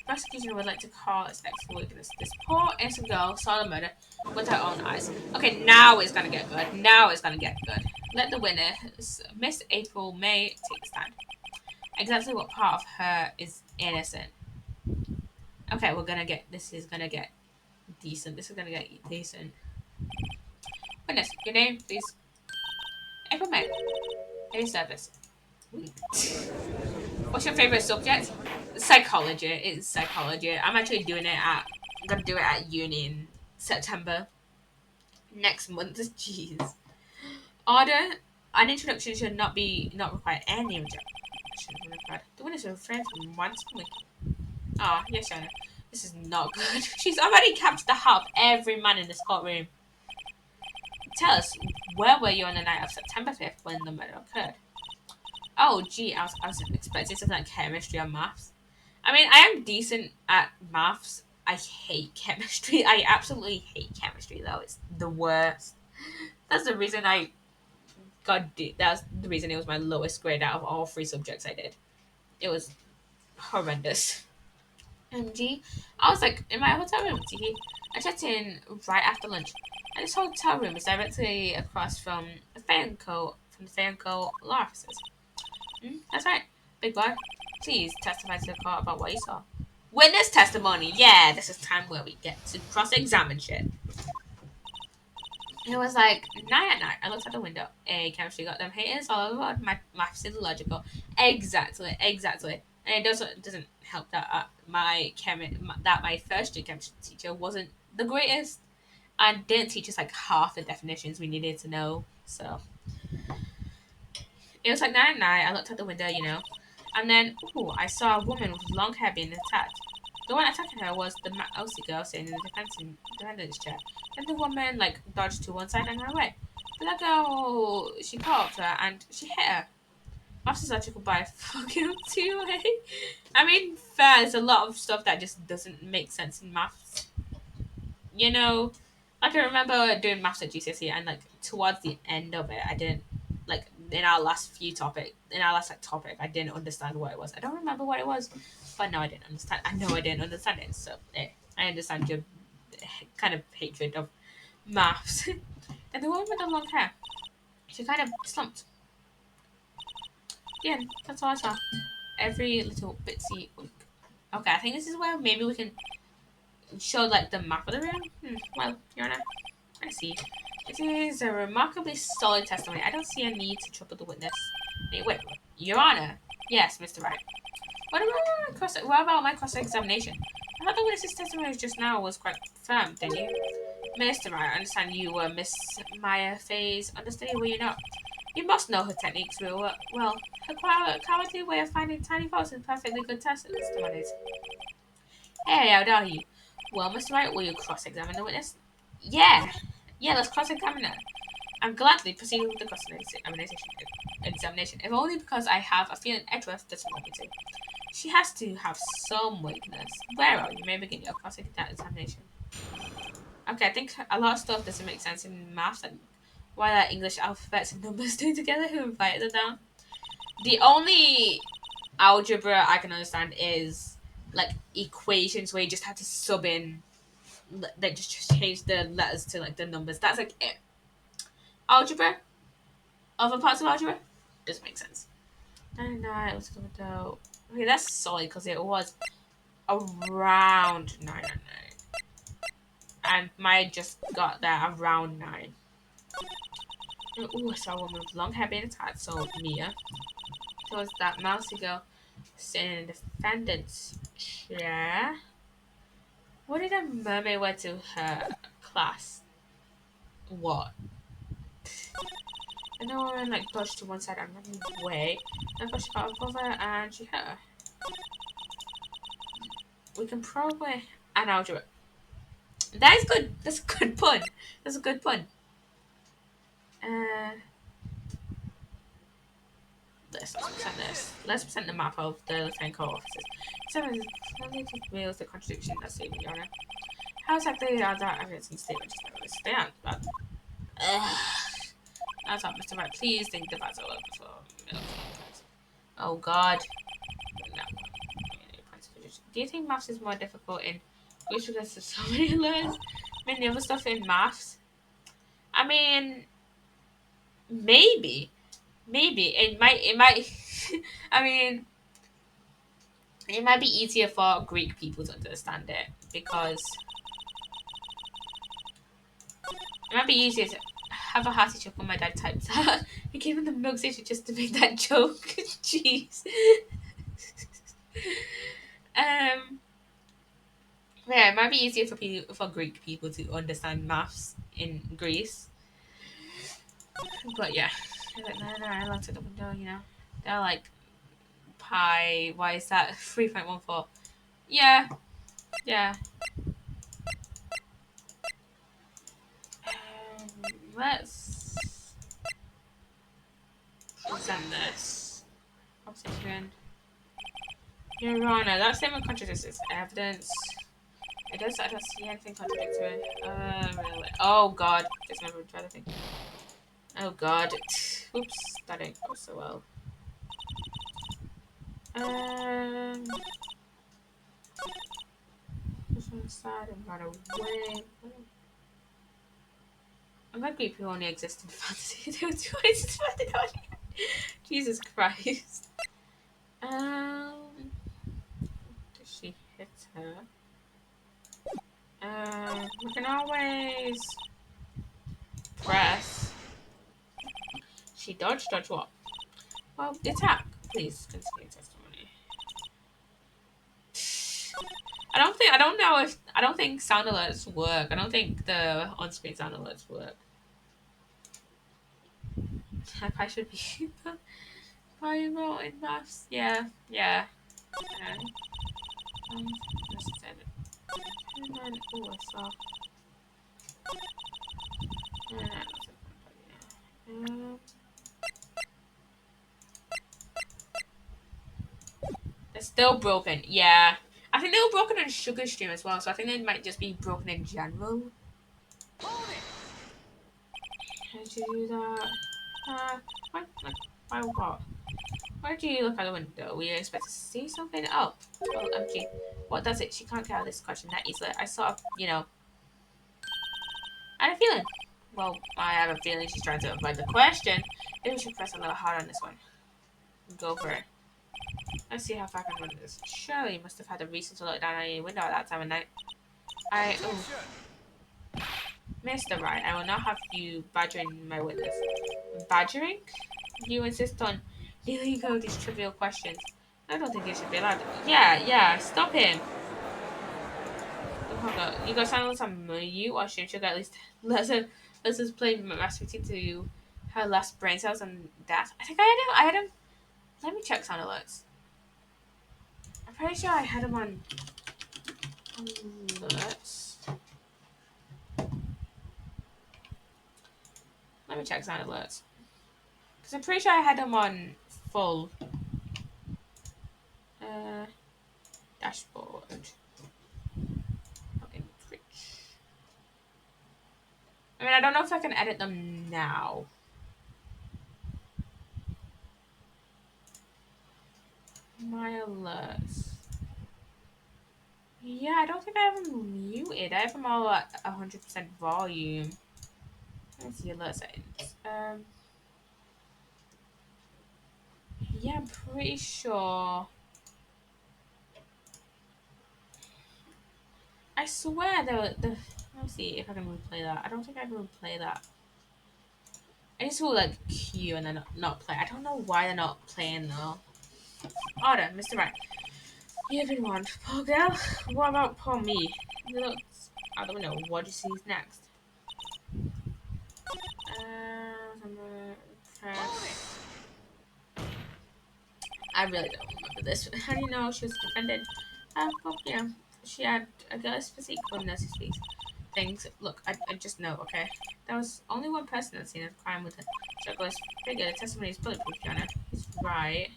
prosecution would like to call its next witness. This poor innocent girl saw the murder with her own eyes. Okay, now it's gonna get good. Now it's gonna get good. Let the witness, Miss April May, take the stand. Exactly what part of her is innocent? Okay, this is gonna get decent. This is gonna get decent. Witness, your name, please. April May. Any service. What's your favorite subject? Psychology. It's psychology. I'm actually doing it at. I'm gonna do it at uni in September next month. Jeez. Order. An introduction should not require any introduction. The witness will refrain from once a week. Ah, yes, Your Honor. This is not good. She's already captured the heart of every man in this courtroom. Tell us, where were you on the night of September 5th when the murder occurred? Oh, gee, I was expecting something like chemistry or maths. I mean, I am decent at maths. I hate chemistry. I absolutely hate chemistry, though. It's the worst. That's the reason I that's the reason it was my lowest grade out of all three subjects I did. It was horrendous. MG, I was like in my hotel room, TV. I checked in right after lunch, and this hotel room is directly across from the Fairco law offices. That's right, big boy. Please testify to the court about what you saw. Witness testimony. Yeah, this is time where we get to cross-examine shit. It was like 9 at night. I looked out the window. Hey, chemistry got them haters all over. My maths is logical. Exactly. And it doesn't help that my first year chemistry teacher wasn't the greatest and didn't teach us like half the definitions we needed to know. So it was like 9 at night. I looked out the window, and then I saw a woman with long hair being attacked. The one attacking her was the mousy girl sitting in the defendant's chair. And the woman like dodged to one side and ran away. But that girl, she caught up to her and she hit her. Maths actually could buy fucking too, eh? I mean, fair. There's a lot of stuff that just doesn't make sense in maths. Like I remember doing maths at GCSE and like towards the end of it, I didn't like in our last topic, I didn't understand what it was. I don't remember what it was, but no, I didn't understand. I know I didn't understand it, so I understand your kind of hatred of maths. And the woman with the long hair, she kind of slumped. Yeah, that's all I saw. Every little bitsy week. Okay, I think this is where maybe we can show like the map of the room. Well, Your Honor, I see. It is a remarkably solid testimony. I don't see a need to trouble the witness. Wait, Your Honor. Yes, Mr. Wright. What about my cross-examination? I thought the witness's testimony just now was quite firm, didn't you? Mr. Wright, I understand you were Miss Maya Faye's understudy, were you not? You must know her techniques real well. Her cowardly way of finding tiny faults in perfectly good testimonies. Hey, how dare you? Well, Mr. Wright, will you cross-examine the witness? Yeah, let's cross-examine her. I'm gladly proceeding with the cross-examination, if only because I have a feeling Edgeworth doesn't want me to. She has to have some weakness. Where are you? May begin your cross-examination. Okay, I think a lot of stuff doesn't make sense in maths and why that English alphabets and numbers stay together, who invited them down. The only algebra I can understand is like equations where you just have to sub in, they just change the letters to like the numbers. That's like it. Algebra, other parts of algebra, doesn't make sense. 99, let's go to. Okay, that's solid because it was around 999. And Maya just got there around 9. I saw a woman with long hair being attacked, so Mia. There was that mousy girl sitting in the defendant's chair. What did a mermaid wear to her class? What? And the woman like dodged to one side and ran away. And she got above her and she hit her. We can probably an algebra. That is good. That's a good pun. That's a good pun. Uh, let's present this. Let's present the map of the Lieutenant Co offices. Seven reveals the contradiction that's even Your Honor. How exactly are that evidence and statements? They aren't bad. Ugh. That's not Mr. Right. Please think the battle over for Oh God. No. Do you think maths is more difficult in which because there's so many learns many other stuff in maths? I mean, maybe. Maybe. It might I mean it might be easier for Greek people to understand it because it might be easier to have a hearty chuckle when my dad types out. He gave him the milk station just to make that joke. Jeez. um yeah, it might be easier for people for Greek people to understand maths in Greece. But yeah. They're like, no, I looked at the window, you know. They're like pi, why is that 3.14? Yeah, yeah. Let's present this. Obsession. Your Honor, that statement contradicts its evidence. I don't see anything contradictory. Really. Oh God. Just remember to try to think. Oh God. Oops, that didn't go so well. Push on the side and run away. I'm glad Greek people only exist in fantasy. They were too exist. Jesus Christ. Does she hit her? We can always press. She dodged. Dodge what? Well, attack. Please continue testimony. I don't think sound alerts work. I don't think the on-screen sound alerts work. I should be valuable in maths. Yeah. Okay. Oh, I saw. Um, they're still broken. Yeah. I think they were broken on Sugar Stream as well, so I think they might just be broken in general. How did you do that? Why what? Why do you look out the window? Were you expect to see something? Oh, well, empty. What does it? She can't get out of this question that easily. I sort of, I had a feeling. Well, I have a feeling she's trying to avoid the question. Maybe we should press a little harder on this one. Go for it. Let's see how far I can run this. Surely you must have had a reason to look down at your window at that time of night. Mr. Wright, I will not have you badgering my witness. Badgering? You insist on dealing with these trivial questions. I don't think you should be allowed. Yeah, stop him. Hold on. You got silence on you or should you at least let's just play masturbating to her last brain cells and that. I think I had him. Let me check sound alerts. I'm pretty sure I had him on alerts. Let me check sound alerts. Because I'm pretty sure I had him on full dashboard. Okay, Twitch. I mean, I don't know if I can edit them now. My alerts. Yeah, I don't think I have them muted. I have them all at 100% volume. Let's see alert settings. Yeah, I'm pretty sure. I swear let's see if I can replay that. I don't think I can replay that. I just will like queue and then not play. I don't know why they're not playing though. Order, Mr. Right. You've been warned. Poor girl. What about poor me? He looks out the window. What do you see next? Press. I really don't remember this. How do you know she was defended? Well, She had a girl's physique on nurses things. Look, I just know, okay? There was only one person that's seen a crime with a checklist figure. The testimony is bulletproof, Fiona. He's right.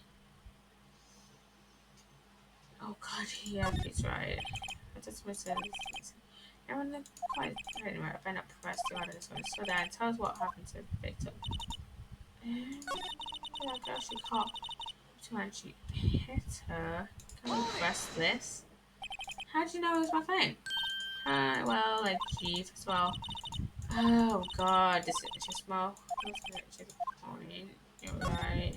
Oh god, yeah, he's right. I just missed it. Everyone looked quite anyway. I find not pressed too hard on this one. So then, tell us what happened to the victim. Yeah, girl, she caught when she hit her. Can we press this? How did you know it was my phone? Well, like, jeez, as well. Oh god, this is just small. She's a pony. You're right.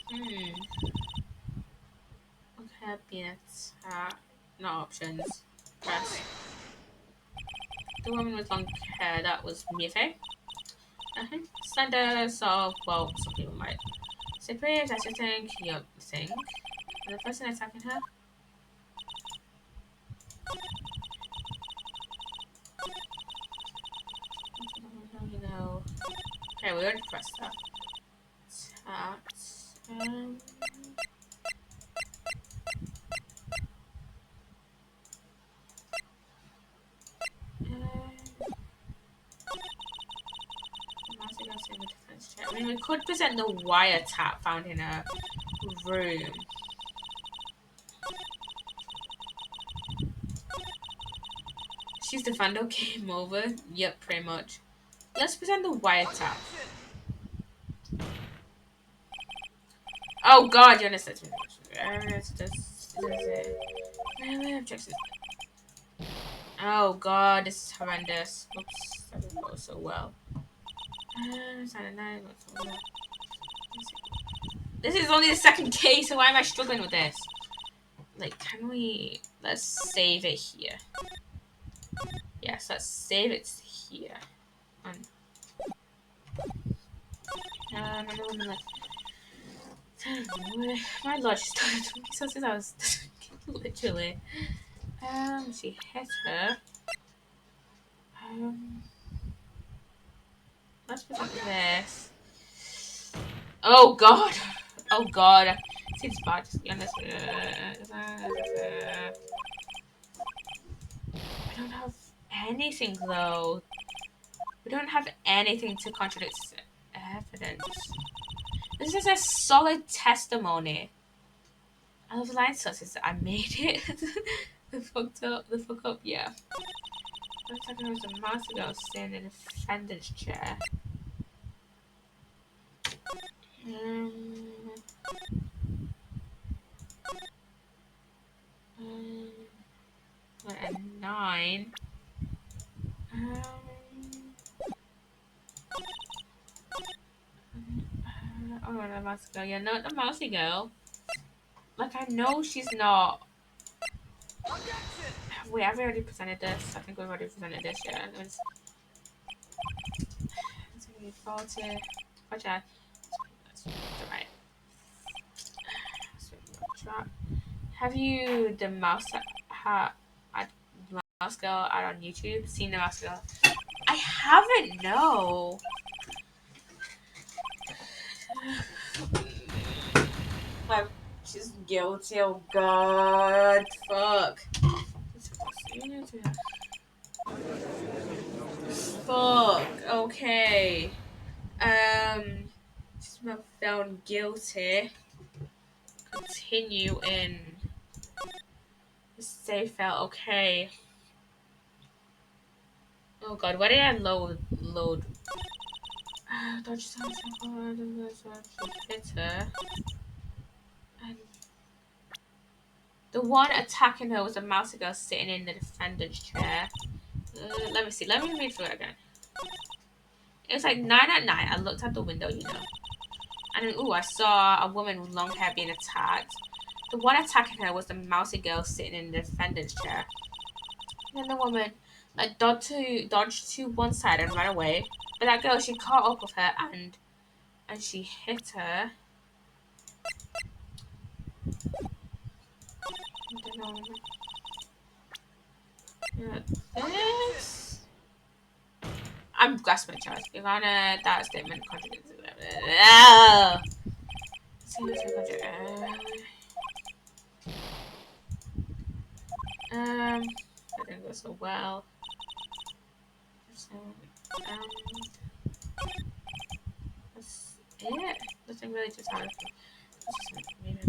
Hmm. Okay, peanuts. No options. Press. The woman with long hair, that was Miete. Slender, soft, well, some people might say praise, I should think, you think. And the person attacking her? No. Okay, we already pressed that. Tapped. I mean, we could present the wiretap found in a room. She's the Fando came over. Yep, pretty much. Let's present the wiretap. Oh god, you understand. Oh god, this is horrendous. Oops, that didn't go so well. This is only the second case, so why am I struggling with this? Like, can we... Let's save it here. Yes, let's save it here. Another woman like... My lord, she started talking so since I was... literally. She hit her. Let's present this. Oh god! Oh god. Seems bad, just be honest. I don't have anything though. We don't have anything to contradict evidence. This is a solid testimony. I love line sources. I made it. The fuck up, yeah. I'm talking about a mouse ago standing in a defendant's chair. Um, like a 9. Oh, no, the mousy girl. Yeah, not the mousy girl. Like, I know she's not. Wait, have we already presented this? I think we've already presented this, yeah. It's gonna be faulty. Watch out. That's right. Have you the mouse mouse girl out on YouTube? Seen the mouse girl? I haven't. No. Like, she's guilty. Oh god, fuck. Fuck. Okay. She's been found guilty. Continue in. Say felt okay. Oh god, why did I load? Dodge sounds hit her. And the one attacking her was a mouse girl sitting in the defendant's chair. Let me see. Let me read through it again. It was like 9 at night. I looked out the window, you know. And then, ooh, I saw a woman with long hair being attacked. The one attacking her was the mousy girl sitting in the defendant's chair. And then the woman like dodged to one side and ran away. But that girl, she caught up with her and she hit her. I don't know. Yeah, this. I'm grasping at Charles. Your Honor, that statement contradicts. Oh. That didn't go so well. So, that's it. Nothing really just happened. Maybe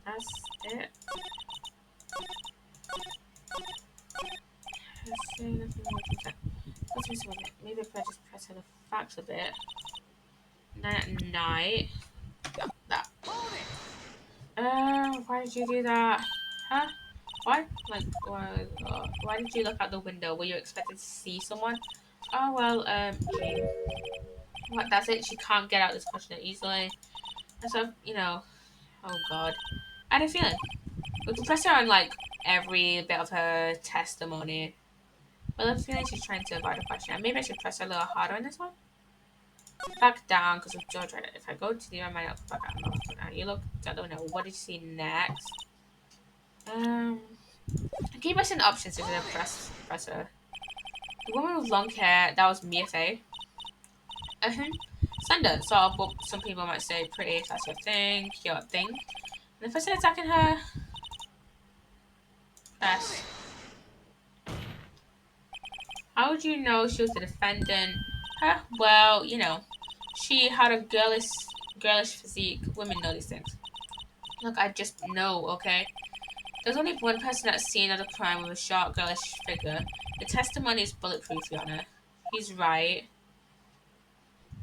that's it. Let's see, nothing more to that. Let's see something. Maybe if I just press on the facts a bit. Night at night. Yeah, that. Why did you do that? Huh? Why? Like, why did you look out the window? Were you expected to see someone? Oh, well, Jean. What, that's it? She can't get out of this question easily. And so, oh god. I had a feeling. We can press her on, like, every bit of her testimony. But I'm feeling she's trying to avoid the question. And maybe I should press her a little harder on this one. Back down, because of George right. If I go to the other, I might not back down. You look out the window. What did you see next? Keep us in options if you press her. The woman with long hair, that was Mia Fey. Slender, so what some people might say pretty, if that's your thing, your thing. And the person attacking her, press. How would you know she was the defendant? Huh? Well, she had a girlish physique. Women know these things. Look, I just know, okay? There's only one person that's seen of the crime with a short, girlish figure. The testimony is bulletproof, Your Honor. He's right.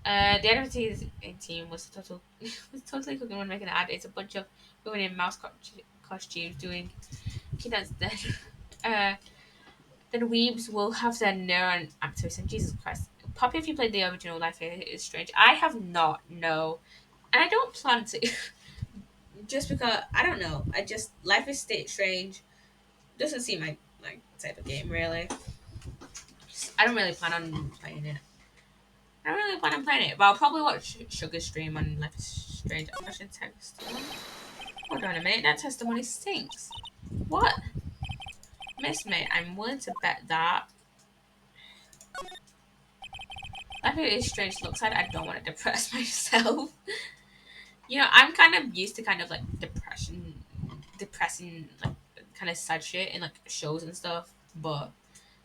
The advertising team was totally cooking when making an ad. It's a bunch of women in mouse costumes doing kidnaps then. Then weebs will have their neuron activism. Jesus Christ. Poppy, if you played the original Life is Strange. I have not, no. And I don't plan to. Just because, I don't know. Life is Strange doesn't seem like type of game, really. I don't really plan on playing it. I don't really plan on playing it, but I'll probably watch Sugar's stream on Life is Strange. Question text. Hold on a minute, that testimony stinks. What? Miss May, I'm willing to bet that Life is Strange looks like I don't want to depress myself. I'm kind of used to kind of like depressing, like kind of sad shit in like shows and stuff, but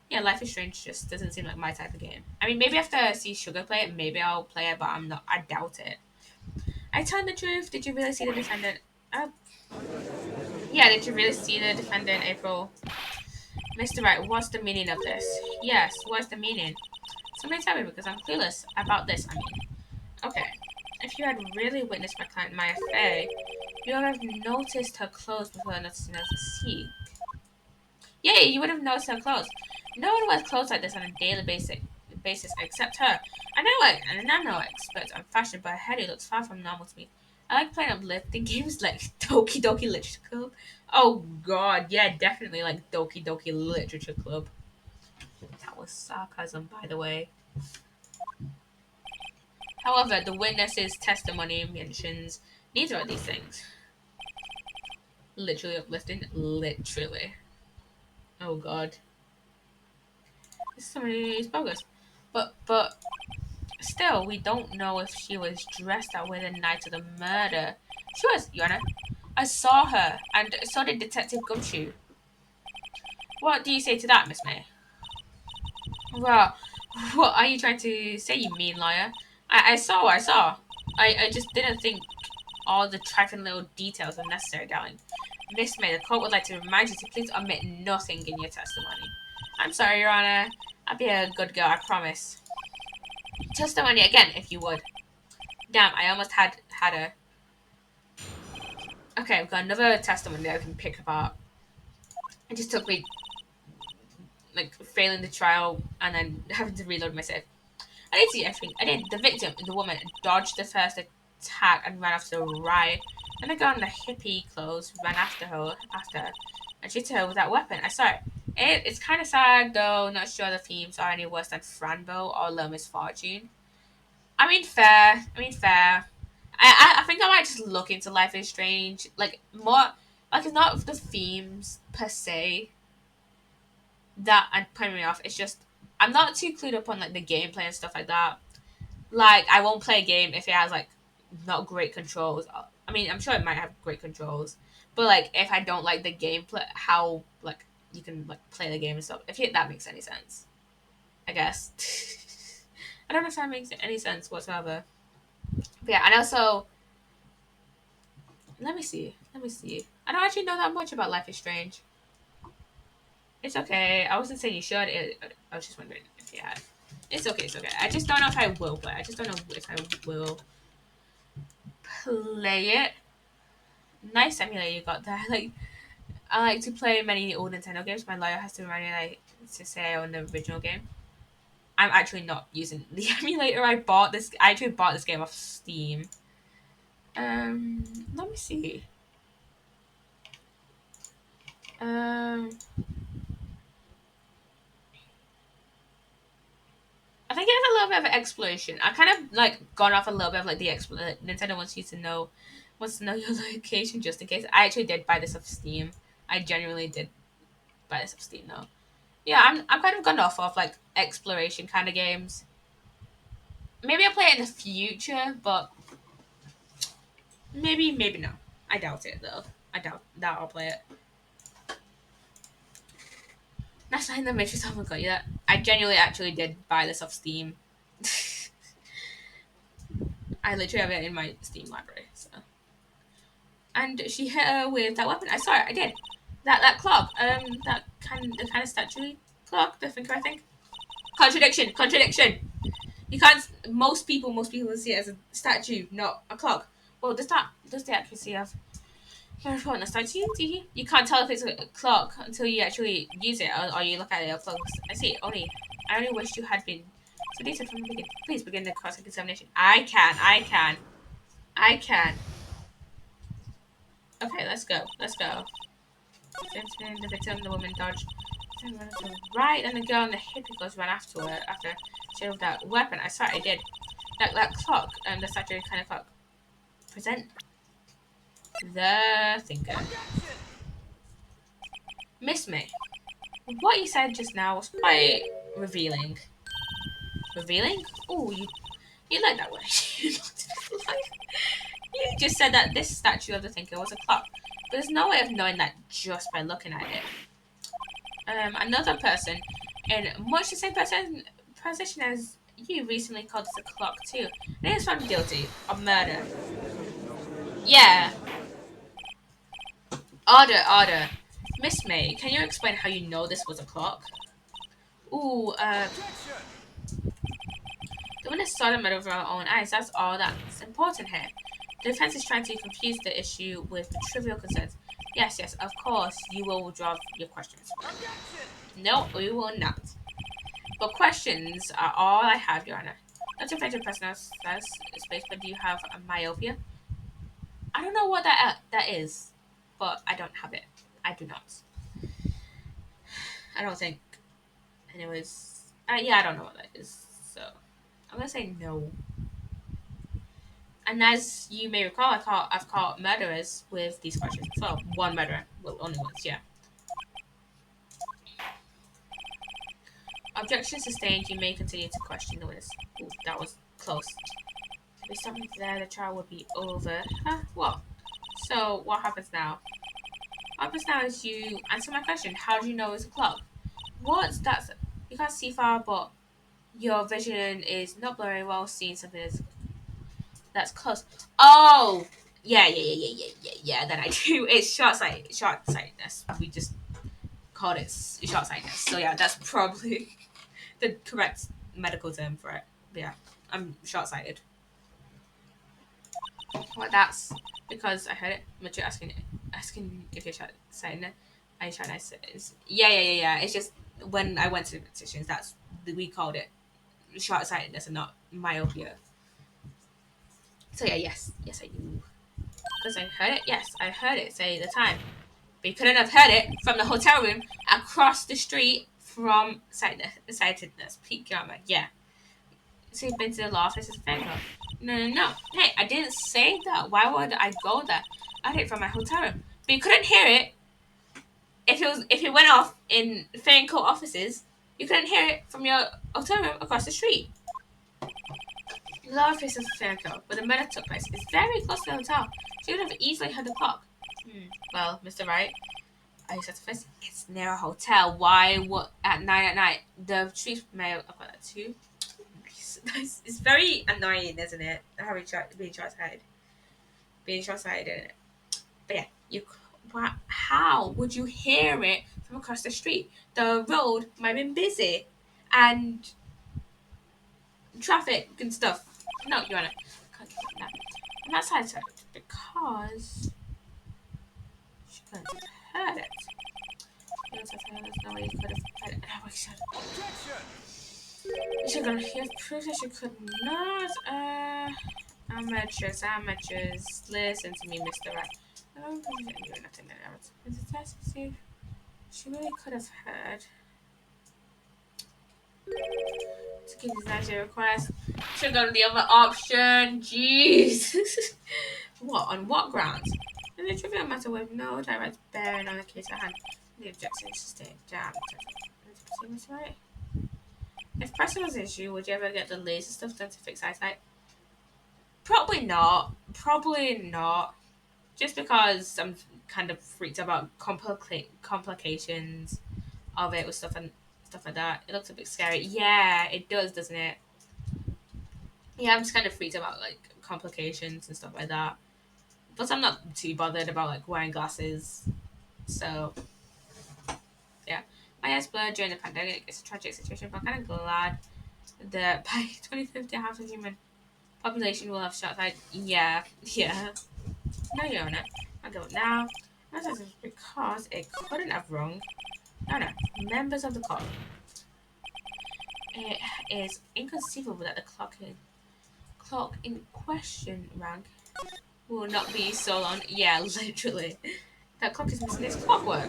yeah, Life is Strange just doesn't seem like my type of game. I mean, maybe after I see Sugar play it, maybe I'll play it, but I doubt it. I tell the truth. Did you really see the defendant? Yeah, did you really see the defendant, April? Mr. Wright, what's the meaning of this? Yes, what's the meaning? Somebody tell me because I'm clueless about this, I mean. Okay. If you had really witnessed my client Maya Fey, you would have noticed her clothes before noticing her physique. Yeah, you would have noticed her clothes. No one wears clothes like this on a daily basis except her. I know it, and I'm no expert on fashion, but her head looks far from normal to me. I like playing uplifting games like Doki Doki Literature Club. Oh god, yeah, definitely like Doki Doki Literature Club. That was sarcasm, by the way. However, the witness's testimony mentions neither of these things. Literally uplifting, literally. Oh god. Somebody is bogus. But still, we don't know if she was dressed that way the night of the murder. She was, Your Honor. I saw her, and so did Detective Gumshoe. What do you say to that, Miss May? Well, what are you trying to say, you mean liar? I saw what I saw. I just didn't think all the trifling little details were necessary, darling. Miss May, the court would like to remind you to please omit nothing in your testimony. I'm sorry, Your Honor. I'll be a good girl, I promise. Testimony again, if you would. Damn, I almost had a... Okay, we've got another testimony that I can pick apart. It just took me, like, failing the trial and then having to reload myself. I did see everything. I did. The victim, the woman, dodged the first attack and ran off to the right. Then the girl in the hippie clothes ran after her, and she hit her with that weapon. I saw it. It's kind of sad, though. Not sure the themes are any worse than Franbo or La Misfortune. I mean, fair. I think I might just look into Life is Strange. Like, more... Like, it's not the themes, per se, that are putting me off. It's just I'm not too clued up on like the gameplay and stuff like that. Like I won't play a game if it has like not great controls. I mean, I'm sure it might have great controls, but like if I don't like the gameplay, how like you can like play the game and stuff. If that makes any sense, I guess. I don't know if that makes any sense whatsoever. But yeah, and also let me see. Let me see. I don't actually know that much about Life is Strange. It's okay. I wasn't saying you should. I was just wondering if you had. It's okay. It's okay. I just don't know if I will play. I just don't know if I will play it. Nice emulator you got there. Like I like to play many old Nintendo games. My lawyer has to remind me like to say on the original game. I'm actually not using the emulator. I actually bought this game off Steam. Let me see. Um, I think it has a little bit of exploration. I kind of like gone off a little bit of like the Nintendo wants to know your location just in case. I actually did buy this off Steam. I genuinely did buy this off Steam though. Yeah, I'm kind of gone off of like exploration kind of games. Maybe I'll play it in the future, but maybe no. I doubt it though. I doubt that I'll play it. That's not in the Matrix. Oh my god, yeah. I genuinely actually did buy this off Steam. I literally have it in my Steam library. So. And she hit her with that weapon. I saw it. I did. That clock. The kind of statue clock. The thinker, I think. Contradiction. Contradiction. You can't. Most people will see it as a statue, not a clock. Well, does the accuracy of your phone a statue? You can't tell if it's a clock until you actually use it, or you look at it up close. I only wish you had been. So they said from the beginning. Please begin the cross examination. I can. Okay, let's go. Let's go. The victim, the woman dodged. Right, and the girl in the hippie clothes ran after her after she had that weapon. I saw it, I did. That clock, the statue kind of clock. Present the thinker. Miss me. What you said just now was quite revealing. Revealing? Oh, you like that way. You just said that this statue of the thinker was a clock. But there's no way of knowing that just by looking at it. Another person in much the same position as you recently called this a clock too. And he was found guilty of murder. Yeah. Order. Miss May, can you explain how you know this was a clock? Ooh, the witness saw the murder with our own eyes. That's all that's important here. The defense is trying to confuse the issue with trivial concerns. Yes, of course, you will withdraw your questions. No, we will not. But questions are all I have, Your Honor. Not to offend your personal space, but do you have a myopia? I don't know what that is, but I don't have it. I do not. I don't think. Anyways, yeah, I don't know what that is. So I'm gonna say no. And as you may recall, I've caught murderers with these questions. Well, one murderer. Well, only once, yeah. Objection sustained. You may continue to question the witness. Ooh, that was close. If there's something there, the trial would be over. Huh? What? So, what happens now? What happens now is you answer my question. How do you know it's a clock? What? You can't see far, but your vision is not blurry while seeing something that's close. Oh! Yeah, then I do. It's short-sightedness. We just called it short-sightedness. So yeah, that's probably the correct medical term for it. But yeah, I'm short-sighted. Well, that's because I heard it. But you're asking if you're short-sighted. I short-sighted. Yeah. It's just when I went to the petitions, we called it short-sightedness and not myopia. So yeah, yes, I do. Because I heard it. Yes, I heard it say the time. But you couldn't have heard it from the hotel room across the street from sightedness. Peak Gamma. Yeah. So you've been to the law office as a fan club. No. Hey, I didn't say that. Why would I go there? I heard it from my hotel room. But you couldn't hear it if it went off in Fanco offices. You couldn't hear it from your hotel room across the street. Laura faces a fair kill, but the murder took place. It's very close to the hotel. She would have easily heard the clock. Well, Mr. Wright, I said first, it's near a hotel. Why? What? At 9 at night? The street may have got that too. It's very annoying, isn't it? Being short-sighted. Being short-sighted, isn't it? But yeah, how would you hear it from across the street? The road might have been busy, and traffic and stuff. No, Your Honor, can't give up that. I'm not satisfied because she couldn't have heard it. You also tell there's no way you could have heard it. Oh my god. You should have heard proof that she could not. Amateurs. Listen to me, Mr. Rat. I don't believe that you're nothing else. Is it test to see? She really could have heard. To give this nice request. Should go to the other option. Jeez. What? On what grounds? In a trivial matter with no direct bearing on the case at hand, the objection is sustained. Damn. Mr. Right? If pressure was an issue, would you ever get the laser stuff done to fix eyesight? Probably not. Probably not. Just because I'm kind of freaked about complications of it with stuff like that. It looks a bit scary. Yeah, it does, doesn't it? Yeah, I'm just kind of freaked about like complications and stuff like that. But I'm not too bothered about like wearing glasses. So yeah, my eyes blurred during the pandemic. It's a tragic situation, but I'm kind of glad that by 2050 half the human population will have shot sight. Yeah, yeah. No, Your Honor. I'll go now. That is because it couldn't have wrong. No. Members of the court. It is inconceivable that the clock in question rank will not be so long. Yeah, literally. That clock is missing its clockwork.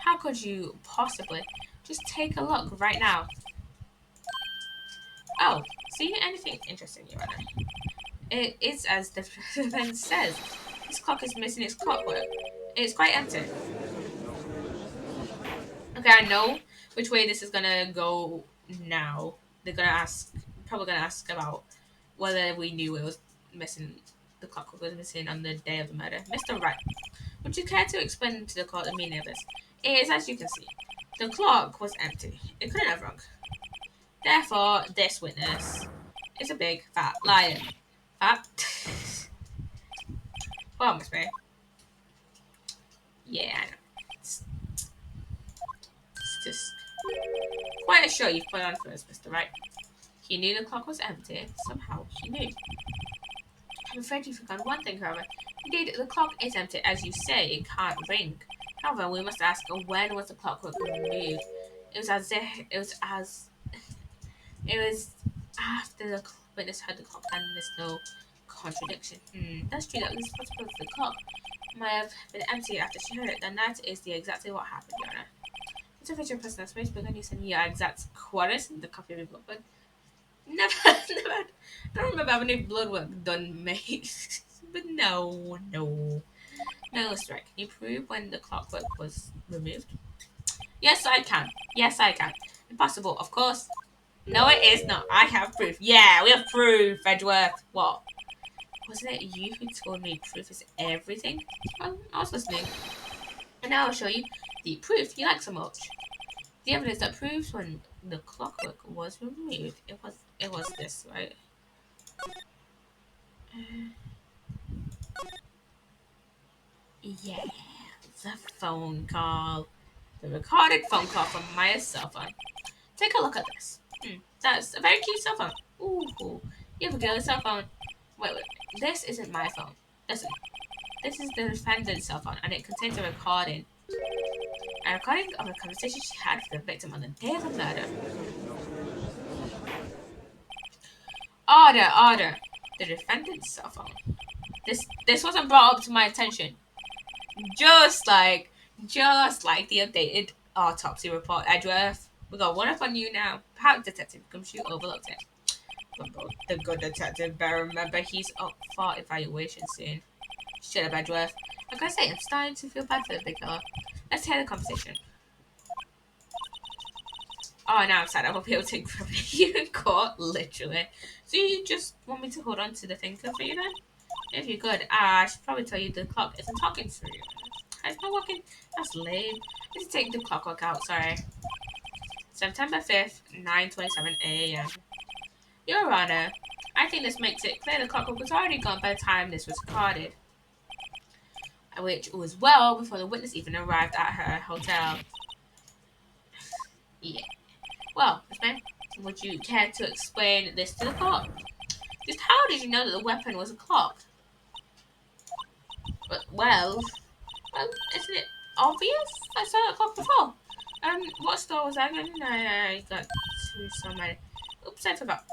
How could you possibly? Just take a look right now. Oh, see anything interesting, Your Honor? It is as the defense says. This clock is missing its clockwork. It's quite empty. Okay, I know which way this is gonna go now. They're probably gonna ask about whether we knew it was missing, the clockwork was missing on the day of the murder. Mr. Wright, would you care to explain to the court the meaning of this? It is as you can see. The clock was empty. It couldn't have wrong. Therefore, this witness is a big fat liar. Fat? Well, Miss May. Yeah, I know. It's just quite a show you've put on for us, Mr. Wright. He knew the clock was empty. Somehow he knew. I'm afraid you forgot one thing, however. Indeed, the clock is empty. As you say, it can't ring. However, we must ask, when was the clockwork removed? It was after the witness had the clock and there's no contradiction. That's true. That was possible for the clock might have been empty after she heard it. Then that is exactly what happened, Your Honor. It's a feature of personal space, but then you said yeah, exact quotas in the copy of the book, but never, I don't remember having any blood work done, mate. But no. No, Strike. Can you prove when the clockwork was removed? Yes, I can. Impossible, of course. No, it is not. I have proof. Yeah, we have proof, Edgeworth. What? Wasn't it you who told me proof is everything? Well, I was listening. And now I'll show you the proof you like so much. The evidence that proves when the clockwork was removed. It was this, right? Yeah, the phone call. The recorded phone call from my cell phone. Take a look at this. That's a very cute cell phone. Ooh, you have a girly cell phone. Wait. This isn't my phone. Listen, this is the defendant's cell phone, and it contains a recording. A recording of a conversation she had with the victim on the day of the murder. Order. The defendant's cell phone. This wasn't brought up to my attention. Just like the updated autopsy report, Edgeworth. We got one up on you now. Perhaps Detective Gumshoe overlooked it. The good detective better remember he's up for evaluation soon. Shut up, Edgeworth. Like I say, I'm starting to feel bad for the big fella. Let's hear the conversation. Oh, now I'm sad. I won't be able to incriminate you in court, literally. So you just want me to hold on to the thinker for you then? If you're good, I should probably tell you the clock isn't talking to you. It's not working. That's lame. Let's take the clock out, sorry. September 5th, 9:27 a.m. Your Honor, I think this makes it clear the clockwork was already gone by the time this was recorded, which was well before the witness even arrived at her hotel. Yeah. Well, Miss May, would you care to explain this to the court? Just how did you know that the weapon was a clock? Well, isn't it obvious? I saw a clock before. What store was I in? I got to somebody. Oops, I forgot.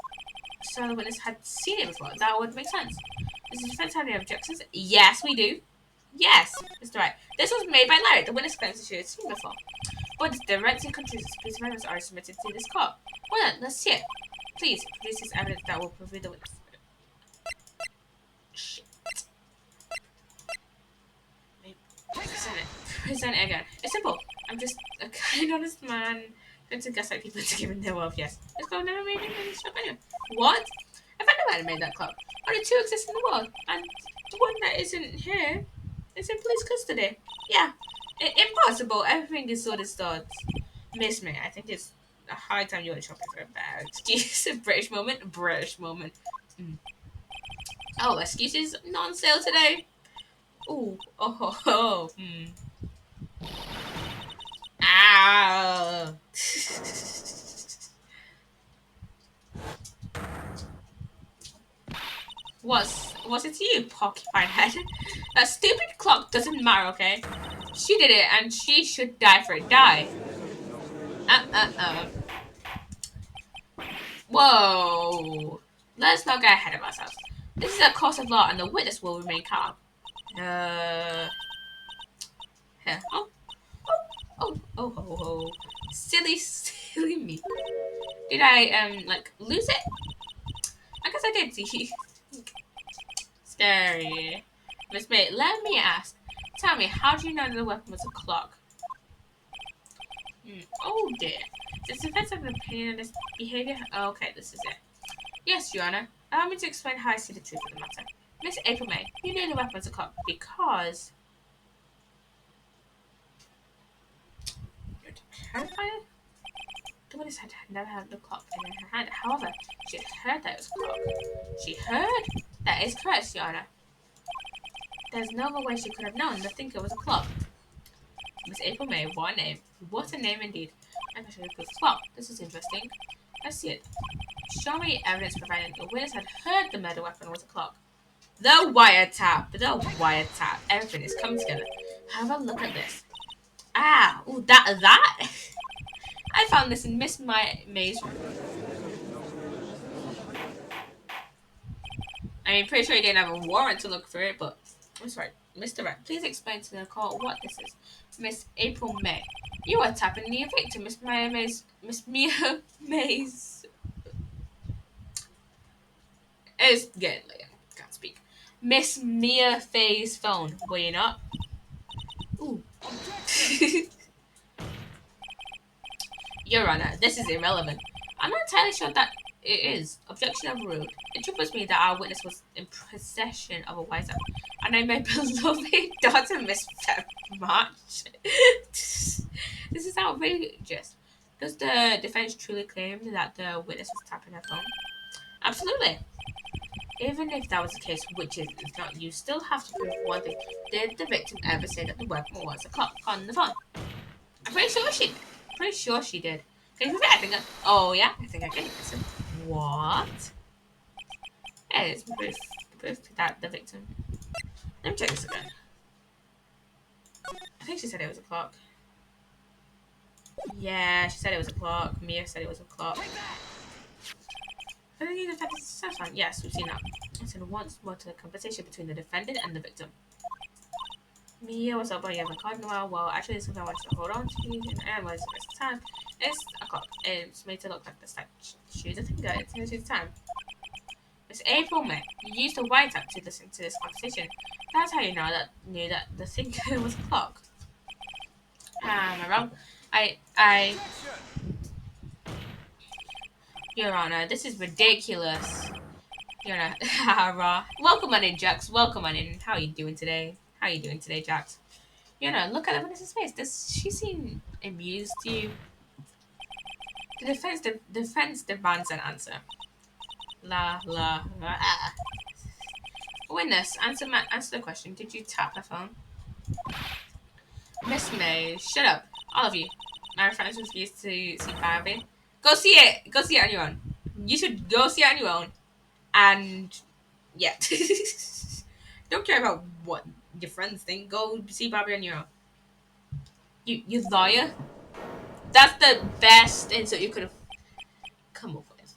So the witness had seen it before. That would make sense. Does the defense have any objections? Yes, we do. Yes, Mr. Right. This was made by Larry. The witness claims that she had seen before. But the directly contradicts this piece of evidence are submitted to this court. Well then, let's see it. Please, produce this evidence that will prove the witness. Shit. Present it again. It's simple. I'm just a kind, honest man. Trying to gaslight people into giving their wealth, yes. This clock never made any shop anyway. What? If anyone had made that clock, only two exist in the world, and the one that isn't here is in police custody. Yeah. Impossible. Everything is sorted starts. Miss me. I think it's a high time you went shopping for a bag. Excuse a British moment. British moment. Mm. Oh, excuses? Not on sale today. Ooh. Oh ho ho. Hmm. Ow. Was it you, porcupine head? That stupid clock doesn't matter, okay? She did it and she should die for it. Die. Uh. Whoa. Let's not get ahead of ourselves. This is a court of law and the witness will remain calm. Here. Oh. Silly me. Did I, like, lose it? I guess I did, see. Scary. Miss May, let me ask. Tell me, how do you know that the weapon was a clock? Oh dear. Does the defense have an opinion on this behavior? Oh, okay, this is it. Yes, Your Honor. Allow me to explain how I see the truth of the matter. Miss April May, you knew the weapon was a clock because... You're terrified? The witness had never had the clock in her hand. However, she had heard that it was a clock. She heard? That is correct, Your Honor. There's no other way she could have known the thinker was a clock. Miss April May, what a name. What a name indeed. I should have proved. Well, this is interesting. Let's see it. Show me evidence providing the witness had heard the murder weapon was a clock. The wiretap. Everything is coming together. Have a look at this. Ah, ooh, that? I found this in Miss May's room. I mean, pretty sure he didn't have a warrant to look for it, but I'm sorry. Mr. Rat, please explain to the court what this is. Miss April May. You are tapping the victim, Miss Mia May's... It's getting late. Can't speak. Miss Mia Faye's phone. Were you not? Ooh. Your Honor, this is irrelevant. I'm not entirely sure that it is. Objection overruled. It troubles me that our witness was in possession of a wise up, and I my beloved daughter, Miss March. This is outrageous. Does the defense truly claim that the witness was tapping her phone? Absolutely. Even if that was the case, which is not, you still have to prove one thing. Did the victim ever say that the weapon was a clock on the phone? I'm pretty sure she did. Can you prove it? I think oh yeah, I think I can. So, what? Yeah, it's proof that the victim. Let me check this again. I think she said it was a clock. Yeah, she said it was a clock. Mia said it was a clock. I think the fact is satisfying. Yes, we've seen that. And once more to the conversation between the defendant and the victim. Mia was up by Evan Cardinal. Well, actually, it's something I wanted to hold on to. And was the time. It's a clock. It's made to look like the shoes. I think it's time. Miss April May, you used a wiretap to listen to this conversation. That's how you knew that the thinker was a clock. Am I wrong? I, Your Honor, this is ridiculous. Your Honor, raw. Welcome on in, Jax. Welcome on in. How are you doing today? How are you doing today, Jax? Your Honor, look at the witness's face. Does she seem amused to you? The defense demands an answer. La. Witness, answer the question. Did you tap the phone? Miss May, shut up. All of you. My friends refuse to see Barbie. Go see it. Go see it on your own. You should go see it on your own. And yeah. Don't care about what your friends think. Go see Barbie on your own. You lawyer? That's the best insult you could have come up with.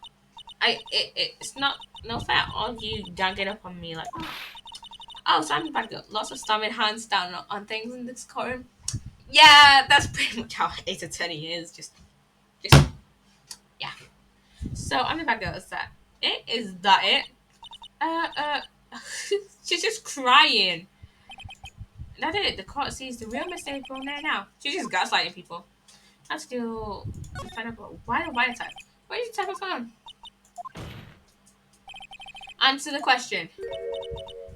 It's not no fair. All of you gang it up on me like, oh, so I'm about to go. Lots of stomping hands down on things in this courtroom. Yeah, that's pretty much how Ace Attorney is. Just yeah. So I'm about to go. Is that it? Is that it? Uh, she's just crying. That's it. The court sees the real mistake from there now. She's just gaslighting people. I still find out why the why type. Why did you type a phone? Answer the question.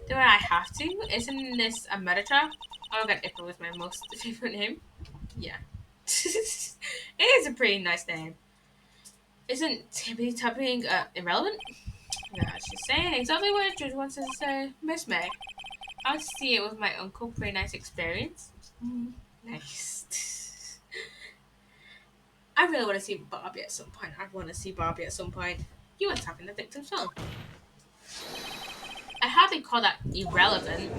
Do I have to? Isn't this a murder trial? Oh my god, April was my most favorite name. Yeah. It is a pretty nice name. Isn't Timmy typing irrelevant? Yeah, she's saying exactly what a judge wants us to say. Miss May. I'll see it with my uncle. Pretty nice experience. Nice. I really want to see Barbie at some point. I want to see Barbie at some point. You were tapping the victim's phone. I hardly call that irrelevant.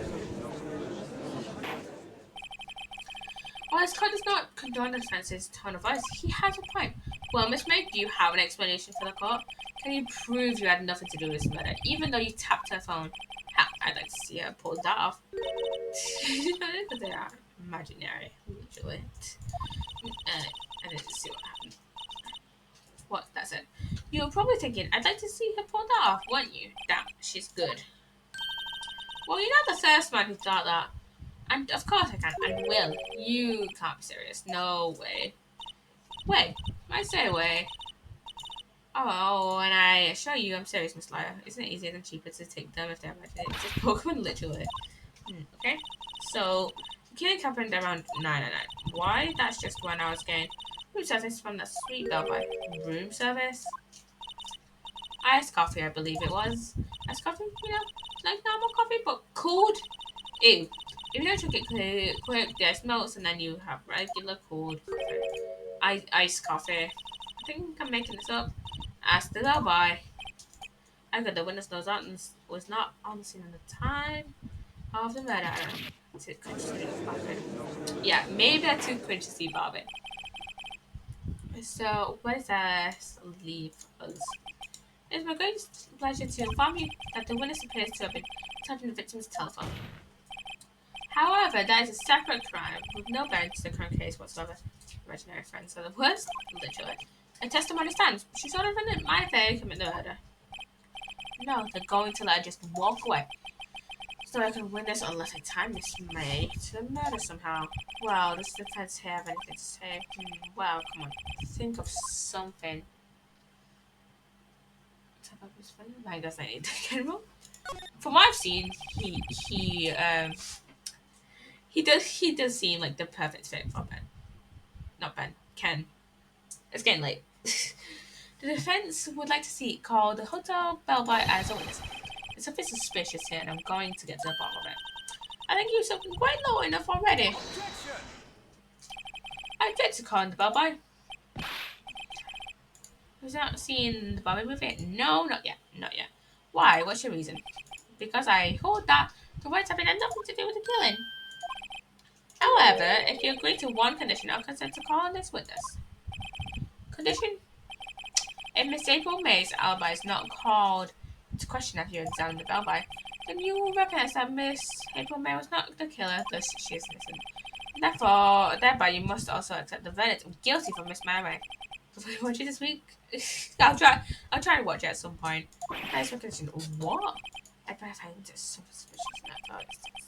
While his court does not condone the defense's tone of voice, he has a point. Well, Miss May, do you have an explanation for the court? Can you prove you had nothing to do with this murder, even though you tapped her phone? Ha, I'd like to see her pull that off. They are imaginary, literally. I didn't see what happened. What? That's it. You were probably thinking, I'd like to see her pull that off, weren't you? Damn, she's good. Well, you're not the first man who thought that. And of course I can. I will. You can't be serious. No way. Way. I say way. Oh, and I assure you I'm serious, Miss Liar. Isn't it easier than cheaper to take them if they're imaginary? It's just Pokemon, literally. Okay? So, the killing happened around 9 at night. Why? That's just when I was getting room service from that sweet bell by room service. Iced coffee, I believe it was. Iced coffee, like normal coffee, but cold. Ew. If you don't drink it quick, there's melts, and then you have regular cold coffee. Iced coffee. I think I'm making this up. Ask the bellboy. I got the witness knows that was not on the scene at the time of the murder. Yeah, maybe I too cringe to see Bobby. So, what does this leave us? It's my greatest pleasure to inform you that the witness appears to have been tapping the victim's telephone. However, that is a separate crime with no bearing to the current case whatsoever. Imaginary friends are the worst, literally. A testimony stands. She's ordered in my affair to commit the murder. No, they're going to let her just walk away. So I can win this unless I tie Miss May to the murder somehow. Well, does the defense have anything to say? Well, come on. Think of something. Tap up his phone? Why doesn't need to get him? From what I've seen, he does seem like the perfect fit for Ben. Not Ben, Ken. It's getting late. The defense would like to see call the hotel bellboy as a witness. There's something suspicious here, and I'm going to get to the bottom of it. I think you've something quite low enough already. I object to calling the bellboy. Has not seen the Barbie movie? No, not yet. Not yet. Why? What's your reason? Because I hold that the words have nothing to do with the killing. However, if you agree to one condition, I'll consent to call this witness. Condition? If Miss April May's alibi is not called into question after you examine the bellboy, then you will recognize that Miss April May was not the killer, thus she is innocent. Thereby, you must also accept the verdict of guilty for Miss Mary. Will you watch it this week? I'll try to watch it at some point. Nice recognition. What? I bet I find this so suspicious in that thought.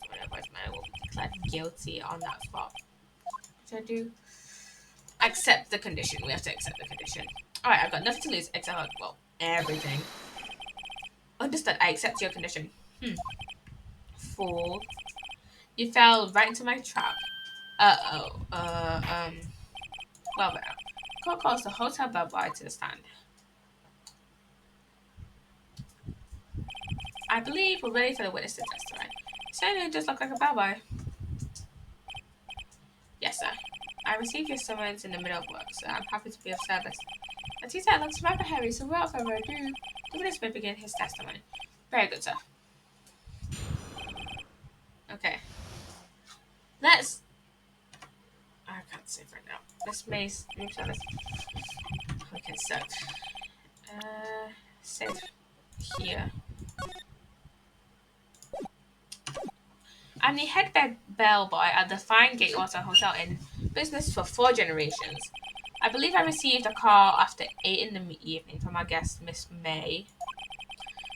Whatever, Mary will be declared guilty on that spot. Should I do? Accept the condition. We have to accept the condition. Alright, I've got nothing to lose except, well, everything. Understood. I accept your condition. Fool. You fell right into my trap. Uh-oh. Well, call calls the hotel bellboy to the stand. I believe we're ready for the witness to testify. Certainly just look like a bellboy. Yes, sir. I received your summons in the middle of work, so I'm happy to be of service. As he said, looks rather heavy, so without further ado, the witness may begin his testimony. Very good, sir. Okay. Let's... I can't save right now. Let's maze room service. Okay, so... Save here. I'm the head bellboy at the fine Gatewater Hotel in business for 4 generations. I believe I received a call after 8 in the evening from our guest, Miss May.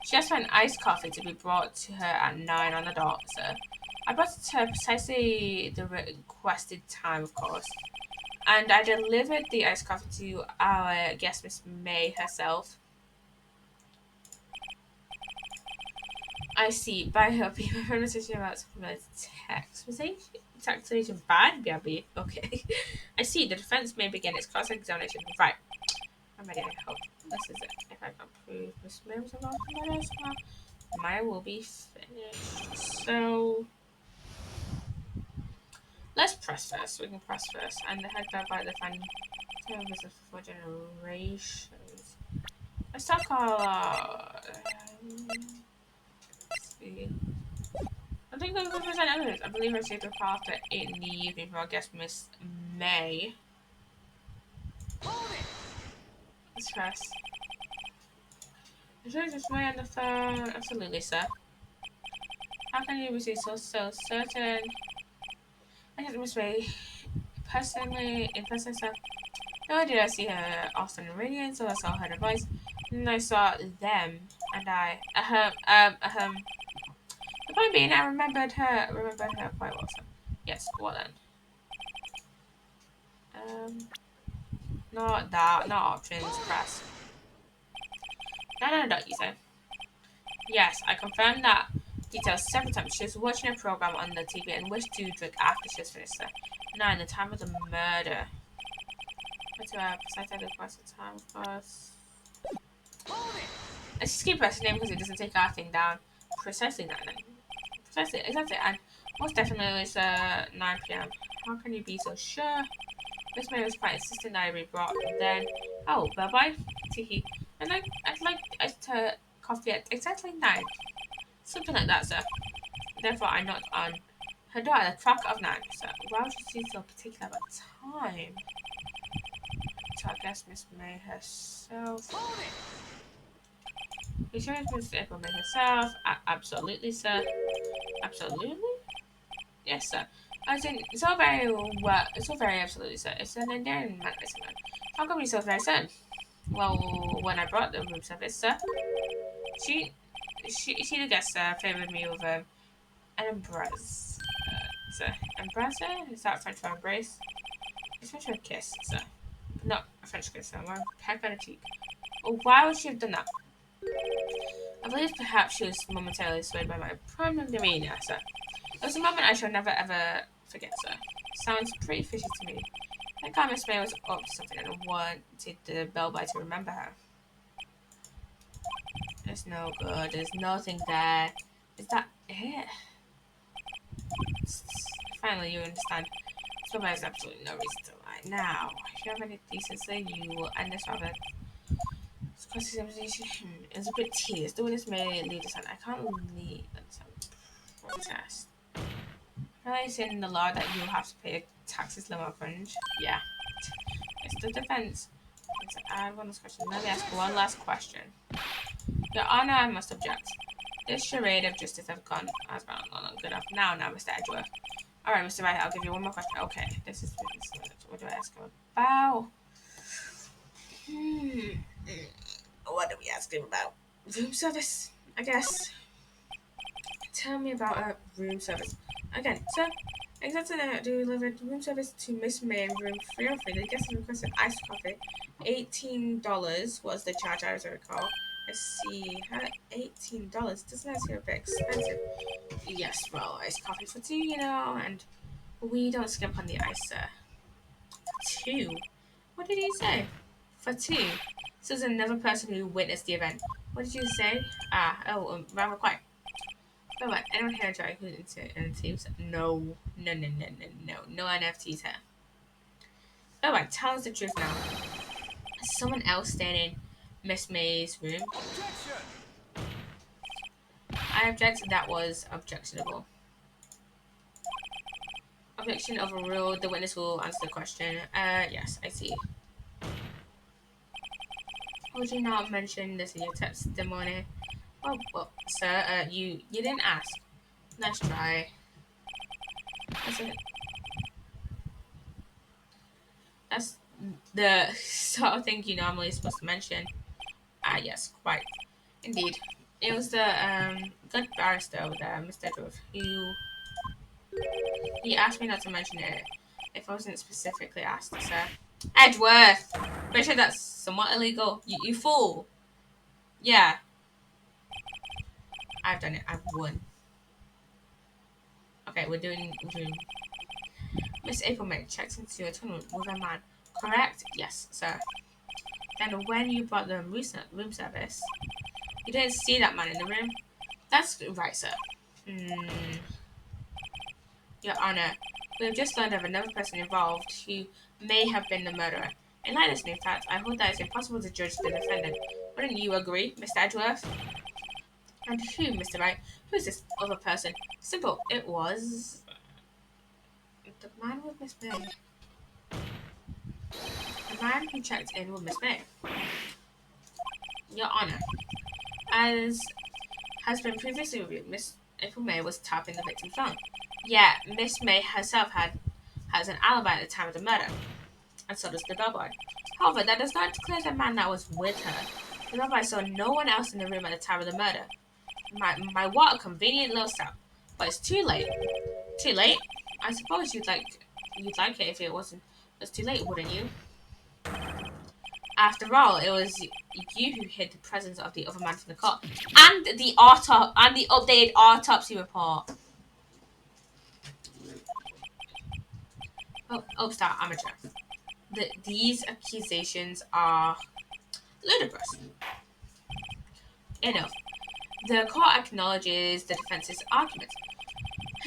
She asked for an iced coffee to be brought to her at 9 on the dot, sir. I brought it to her precisely the requested time, of course. And I delivered the iced coffee to our guest, Miss May herself. I see. By her people conversation about supplemental text. Was he taxation bad, BRB? Okay. I see. The defense may begin its cross examination. Right. I'm ready. I hope this is it. If I can prove Miss May was involved in murder somehow, Maya will be finished. So let's press first. We can press first. And the head by the final term is for 4 generations. Let's talk about let's see. I think I'm going to present evidence. I believe I received a call after 8 in the evening from our guest, Miss May. Let's press. Is Miss May on the phone? Absolutely, sir. How can you be so certain? I had Miss May personally, in person, sir. No, did I see her often in radiance, so I saw her device. And I saw them, and I, The point being, I remembered her quite well, sir. Yes, what then? Not that, not options, press. No, you say. Yes, I confirmed that details several times. She was watching a program on the TV and wished to drink after she was finished, sir. 9, the time of the murder. But to precise request the time, of course. Let's just keep pressing name because it doesn't take our thing down. Precisely 9. Precisely, exactly. And most definitely it's 9 p.m. How can you be so sure? Miss May was quite insistent that I be brought. Then, oh, bye-bye. Tiki. And I'd like to coffee at exactly 9. Something like that, sir. Therefore, I knocked on her door at the clock of 9, sir. Why would she be so particular about time? So I guess Miss May herself. You sure it's Miss April May herself? Absolutely, sir. Absolutely? Yes, sir. I was saying, it's all very well, it's all very absolutely, sir. It's an endearing man, Mr. Man. How come you so very certain? Well, when I brought the room service, sir, she, she the guest, favored me with an embrace. Sir, embrace? Is that French for embrace? It's French for kiss, sir. Not a French kiss, sir. One peck on the cheek. Well, why would she have done that? I believe perhaps she was momentarily swayed by my prominent demeanor, sir. It was a moment I shall never ever forget, sir. Sounds pretty fishy to me. That guy Miss May was up to something and wanted the bellboy to remember her. There's no good. There's nothing there. Is that it? Finally, you understand. So there's absolutely no reason to lie. Now, if you have any decency, you will end this rather. It's a bit tedious. Doing this may lead us on. I can't lead us on protest. It's in the law that you have to pay taxes limit fringe. Yeah. It's the defense. I have one last question. Let me ask one last question. Your Honor, I must object. This charade of justice has gone on long enough. Now, Mr. Edgeworth. Alright, Mr. Wright, I'll give you one more question. Okay, this is what do I ask him about? What do we ask him about? Room service, I guess. Tell me about room service. Again, sir, Exactly, delivered room service to Miss May in room 303. The guest requested iced coffee. $18 was the charge, as I recall. Let's see. $18. Doesn't that seem a bit expensive? Yes, well, iced coffee for two, and we don't skimp on the ice, sir. Two? What did he say? For two. This is another person who witnessed the event. What did you say? Rather quiet. Oh, what? Anyone here try who's into NFTs? No. No, no, no, no, no. No NFTs here. Oh, right. Tell us the truth now. Is someone else staying in Miss May's room? Objection! I object. That was objectionable. Objection overruled. The witness will answer the question. Yes, I see. Would you not mention this in your testimony? Oh, well, sir, you didn't ask. Let's try. That's it. That's the sort of thing you normally supposed to mention. Ah, yes, quite. Indeed. It was the good barrister over there, Mr. Edgeworth, who he asked me not to mention it if I wasn't specifically asked, sir. Edgeworth! Pretty sure that's somewhat illegal. You fool! Yeah, I've done it. I've won. Okay, we're doing Miss April checked into a tunnel with a man. Correct? Yes, sir. Then when you brought the room service, you didn't see that man in the room? That's right, sir. Hmm. Your Honor, we have just learned of another person involved who may have been the murderer. In light of this new fact, I hold that it's impossible to judge the defendant. Wouldn't you agree, Mr. Edgeworth? And who, Mr. Wright? Who is this other person? Simple. It was the man with Miss May. The man who checked in with Miss May. Your Honor, as has been previously reviewed, Miss April May was tapping the victim's phone. Yeah, Miss May herself has an alibi at the time of the murder, and so does the bellboy. However, that does not clear the man that was with her. The bellboy saw no one else in the room at the time of the murder. My what a convenient little step. But it's too late. Too late? I suppose you'd like it if it wasn't just too late, wouldn't you? After all, it was you who hid the presence of the other man from the court, and the updated autopsy report. Oh, stop, amateur. These accusations are ludicrous. Enough. The court acknowledges the defense's argument.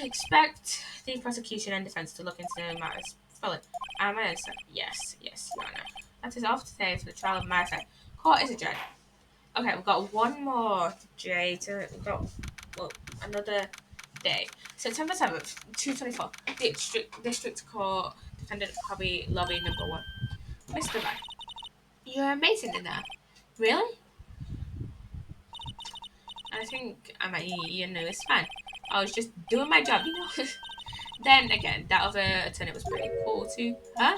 I expect the prosecution and defense to look into the matters fully. Am I understand? Yes, Your Honor. That is all for today for the trial of my side. Court is adjourned. Okay, we've got one more day to. We've got, well, another day. September 7th, 224. District Court, Defendant Hobby Lobby number 1. Mr. Wright, you're amazing in there. Really? I think I might, it's fine. I was just doing my job. Then again, that other attendant was pretty cool too. Huh?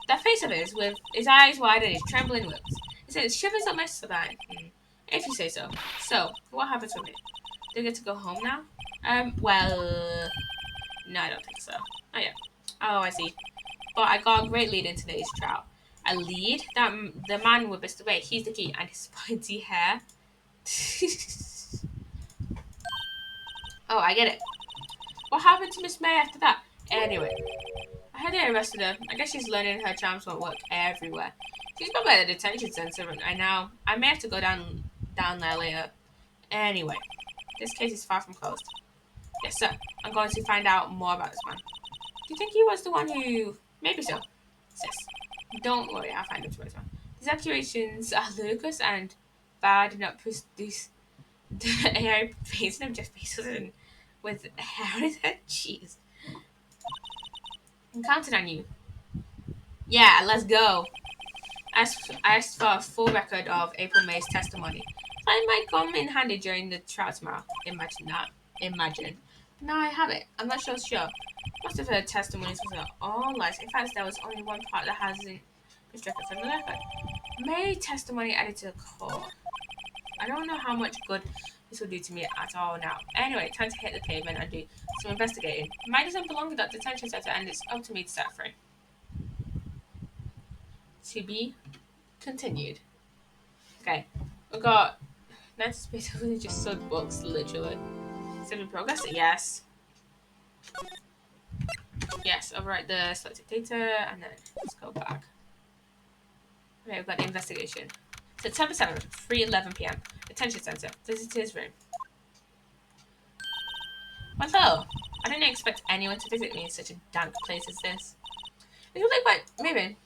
That face of his, with his eyes wide and his trembling lips. He said, it shivers up my spine. If you say so. So, what happens with me? Do I get to go home now? Well, no, I don't think so. Oh, yeah. Oh, I see. But I got a great lead in today's trial. A lead? The man with Mr. Wait, he's the key, and his pointy hair. Oh, I get it. What happened to Miss May after that? Anyway, I heard they arrested her. I guess she's learning her charms won't work everywhere. She's probably at a detention center right now. I may have to go down there later. Anyway, this case is far from closed. Yes, sir. I'm going to find out more about this man. Do you think he was the one who? Maybe so. Sis, don't worry. I'll find out where he's from. These accusations are ludicrous and bad enough. These the AI facing of Jeff Bezos and with hair in his head. Jeez. I'm counting on you. Yeah, let's go. I asked for a full record of April May's testimony. I might come in handy during the trial tomorrow. Imagine that. Imagine. But now I have it. I'm not so sure. Most of her testimonies were all lies. In fact, there was only one part that hasn't been stricken from the record. May testimony added to the court. I don't know how much good this will do to me at all now. Anyway, time to hit the pavement and do some investigating. Mine doesn't belong in that detention center, and it's up to me to set free. To be continued. Okay, we got 90 space really just sold books, literally. Saving progress? Yes. Yes, overwrite the selected data, and then let's go back. Okay, we've got the investigation. September 7th, 3:11 p.m. Detention center. Visitors room. Well, hello. I didn't expect anyone to visit me in such a dank place as this. It's really quite moving.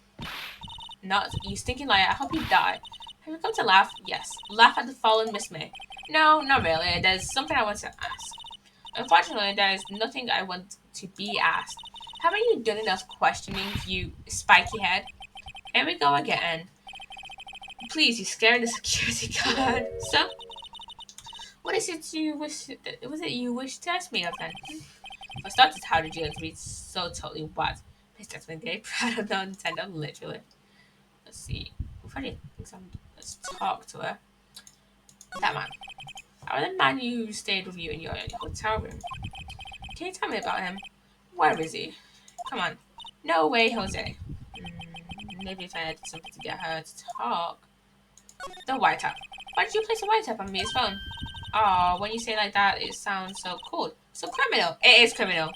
Not, you stinking liar. I hope you die. Have you come to laugh? Yes. Laugh at the fallen Miss May. No, not really. There's something I want to ask. Unfortunately, there is nothing I want to be asked. Haven't you done enough questioning, you spiky head? Here we go again. Please, you're scaring the security guard. So, what is it you wish? Was it you wish to ask me of then? For starters, how did you get to be so totally what? Pissed at me, gay, proud of no Nintendo, literally. Let's see. Funny things. Let's talk to her. That man. How the man who stayed with you in your hotel room? Can you tell me about him? Where is he? Come on. No way, Jose. Maybe if I had something to get her to talk. The white up. Why did you place a white up on Mia's phone? Oh, when you say it like that, it sounds so cool. So criminal. It is criminal.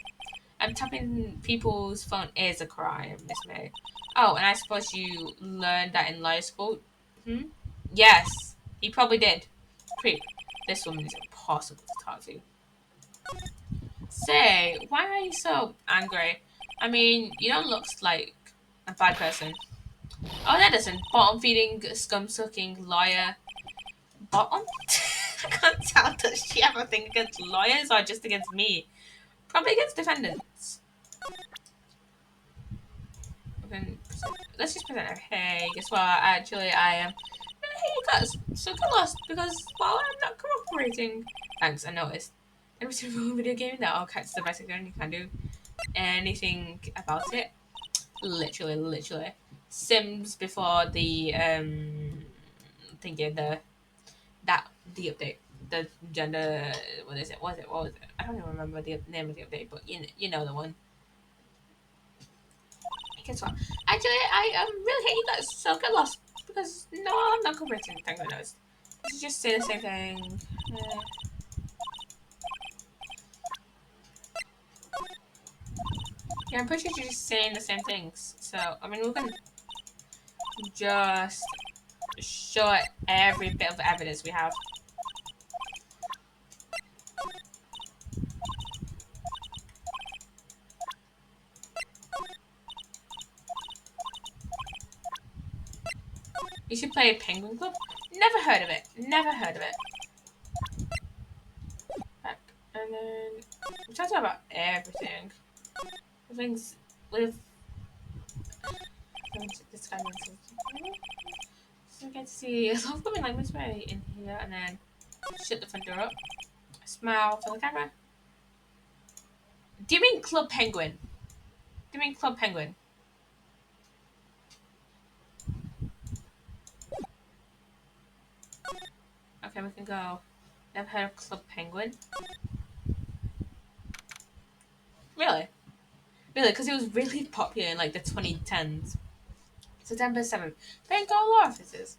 I'm tapping people's phone is a crime, Miss May. Oh, and I suppose you learned that in law school? Hmm? Yes, he probably did. Creep. This woman is impossible to talk to. Say, why are you so angry? I mean, you don't look like a bad person. Oh, that doesn't. Bottom feeding, scum sucking lawyer. Bottom? I can't tell. Does she have a thing against lawyers or just against me? Probably against defendants. Okay, let's just present her. Hey, guess what? Actually, I am. Hey, you guys. So get lost because, well, I'm not cooperating. Thanks, I noticed. And we a wrong video game that all catch the basic and you can't do anything about it. Literally. Sims before the thinking the update. The gender what is it? What was it? I don't even remember the name of the update, but you know the one. Guess what? Actually, I really hate you guys, so get lost. Because, no, I'm not cooperating. Thank goodness. You should just say the same thing. Uh, yeah, I'm pretty sure you're just saying the same things. So, I mean, we can just show every bit of evidence we have. You should play Penguin Club. Never heard of it. Never heard of it. Back. And then we talked about everything. Things with this guy. So we get to see a lot of women like Miss May in here, and then shut the front door up. Smile for the camera. Do you mean Club Penguin? Do you mean Club Penguin? Okay, we can go. Never heard of Club Penguin? Really? Really? Because it was really popular in like the 2010s. September 7th. Bengal law officers.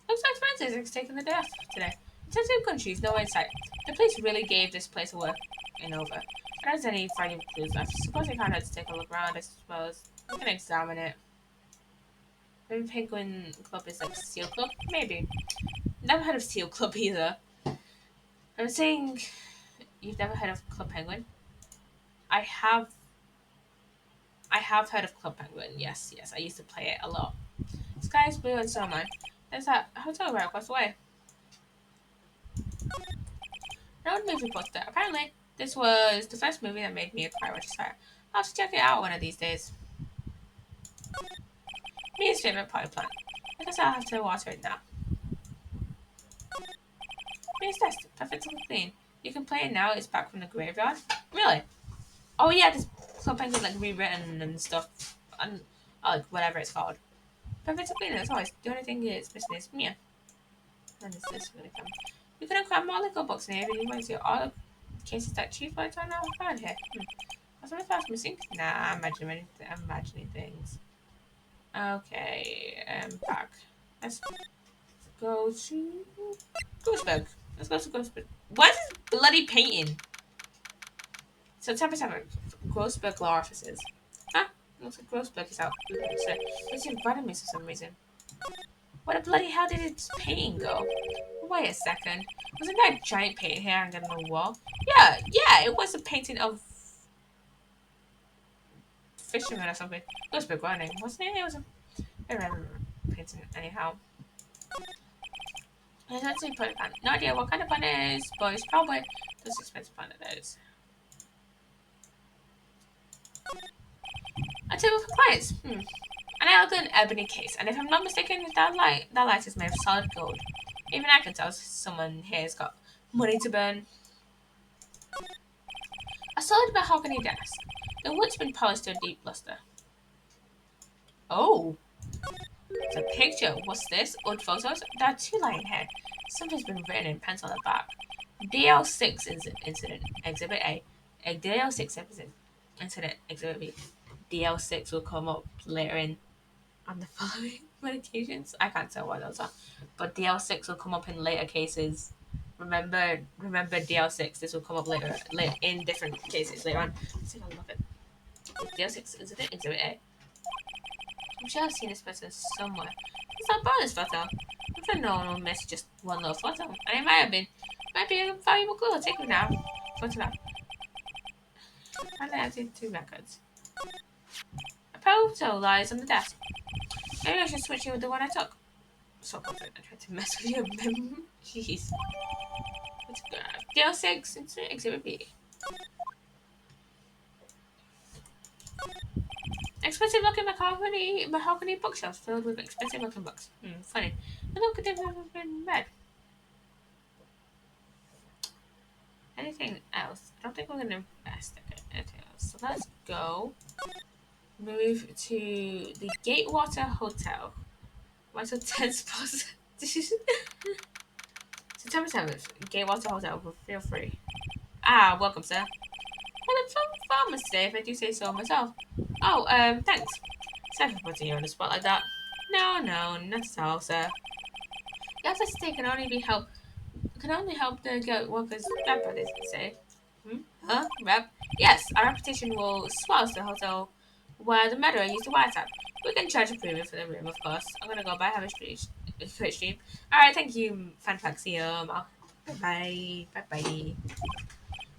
Looks like Francis is taking the day off today. Sensitive countries, no insight. The police really gave this place a work in over. If there's any finding clues left, suppose I can't have to take a look around, I suppose. We can examine it. Maybe Penguin Club is like Seal Club? Maybe. Never heard of Seal Club either. I'm saying you've never heard of Club Penguin? I have I have heard of Club Penguin. Yes. I used to play it a lot. Sky is blue and so am I. There's that hotel right across the way. Road movie poster. Apparently, this was the first movie that made me a cry watch star. I'll have to check it out one of these days. Mia's favorite potty plant. I guess I'll have to water it now. Mia's desk, perfectly clean. You can play it now. It's back from the graveyard. Really? Oh yeah, this Club Penguin like rewritten and stuff, and like whatever it's called. Perfectly clean as always. The only thing is missing is Mia. When is this going to come? You can acquire more liquor books near you might see all the cases that Chief Lights are now found here. Was something else missing? Nah, I'm imagining things. Okay, back. Let's go to Ghostbug. Let's go to Ghostbug. What is this bloody painting? So 10% Ghostbug law offices. Huh? Looks like Ghostbug is out. It's invited me for some reason. Where the bloody hell did its painting go? Wait a second. Wasn't that a giant painting here hanging on the wall? Yeah, it was a painting of fisherman or something. It was big running, wasn't it? It was a I remember painting anyhow. And let's see put pan. No idea what kind of pan it is, but it's probably the most expensive pan it is. A table for clients. An elegant ebony case, and if I'm not mistaken, that light is made of solid gold. Even I can tell someone here's got money to burn. A solid mahogany desk. The wood's been polished to a deep luster. Oh, it's a picture. What's this? Old photos? There are two lying here. Something's been written in pencil on the back. DL6 incident exhibit A. A DL6 incident exhibit B. DL6 will come up later in on the following medications. I can't tell what those are, but DL6 will come up in later cases. Remember DL6. This will come up later in different cases later on. Let's take a look at DL6 incident exhibit A. I'm sure I've seen this photo somewhere. It's not bonus photo. I'm sure no one will miss just one little photo. And it might be a valuable clue. I'll take it now. Photograph. And I added two records. A photo lies on the desk. Maybe I should switch it with the one I took. So confident I tried to mess with your memory. Jeez. Let's go. DL6 Incident Exhibit B. Expensive looking mahogany bookshelves filled with expensive looking books. Funny. I don't think they've ever been read. Anything else? I don't think we're gonna investigate anything else. So let's go. Move to the Gatewater Hotel. Why so tense pause? September 7th, Gatewater Hotel. Feel free. Ah, welcome, sir. Well, I'm from farmers today, if I do say so myself. Oh, thanks. Sorry for putting you on the spot like that. No, not at all, sir. The office today can only help the goat workers rep, they say. Huh? Rep? Yes, our reputation will swell the hotel where the murderer used the wiretap. We can charge a premium for the room, of course. I'm gonna go buy have a quick stream. Alright, thank you, Fanfaxium. Bye bye. Bye bye.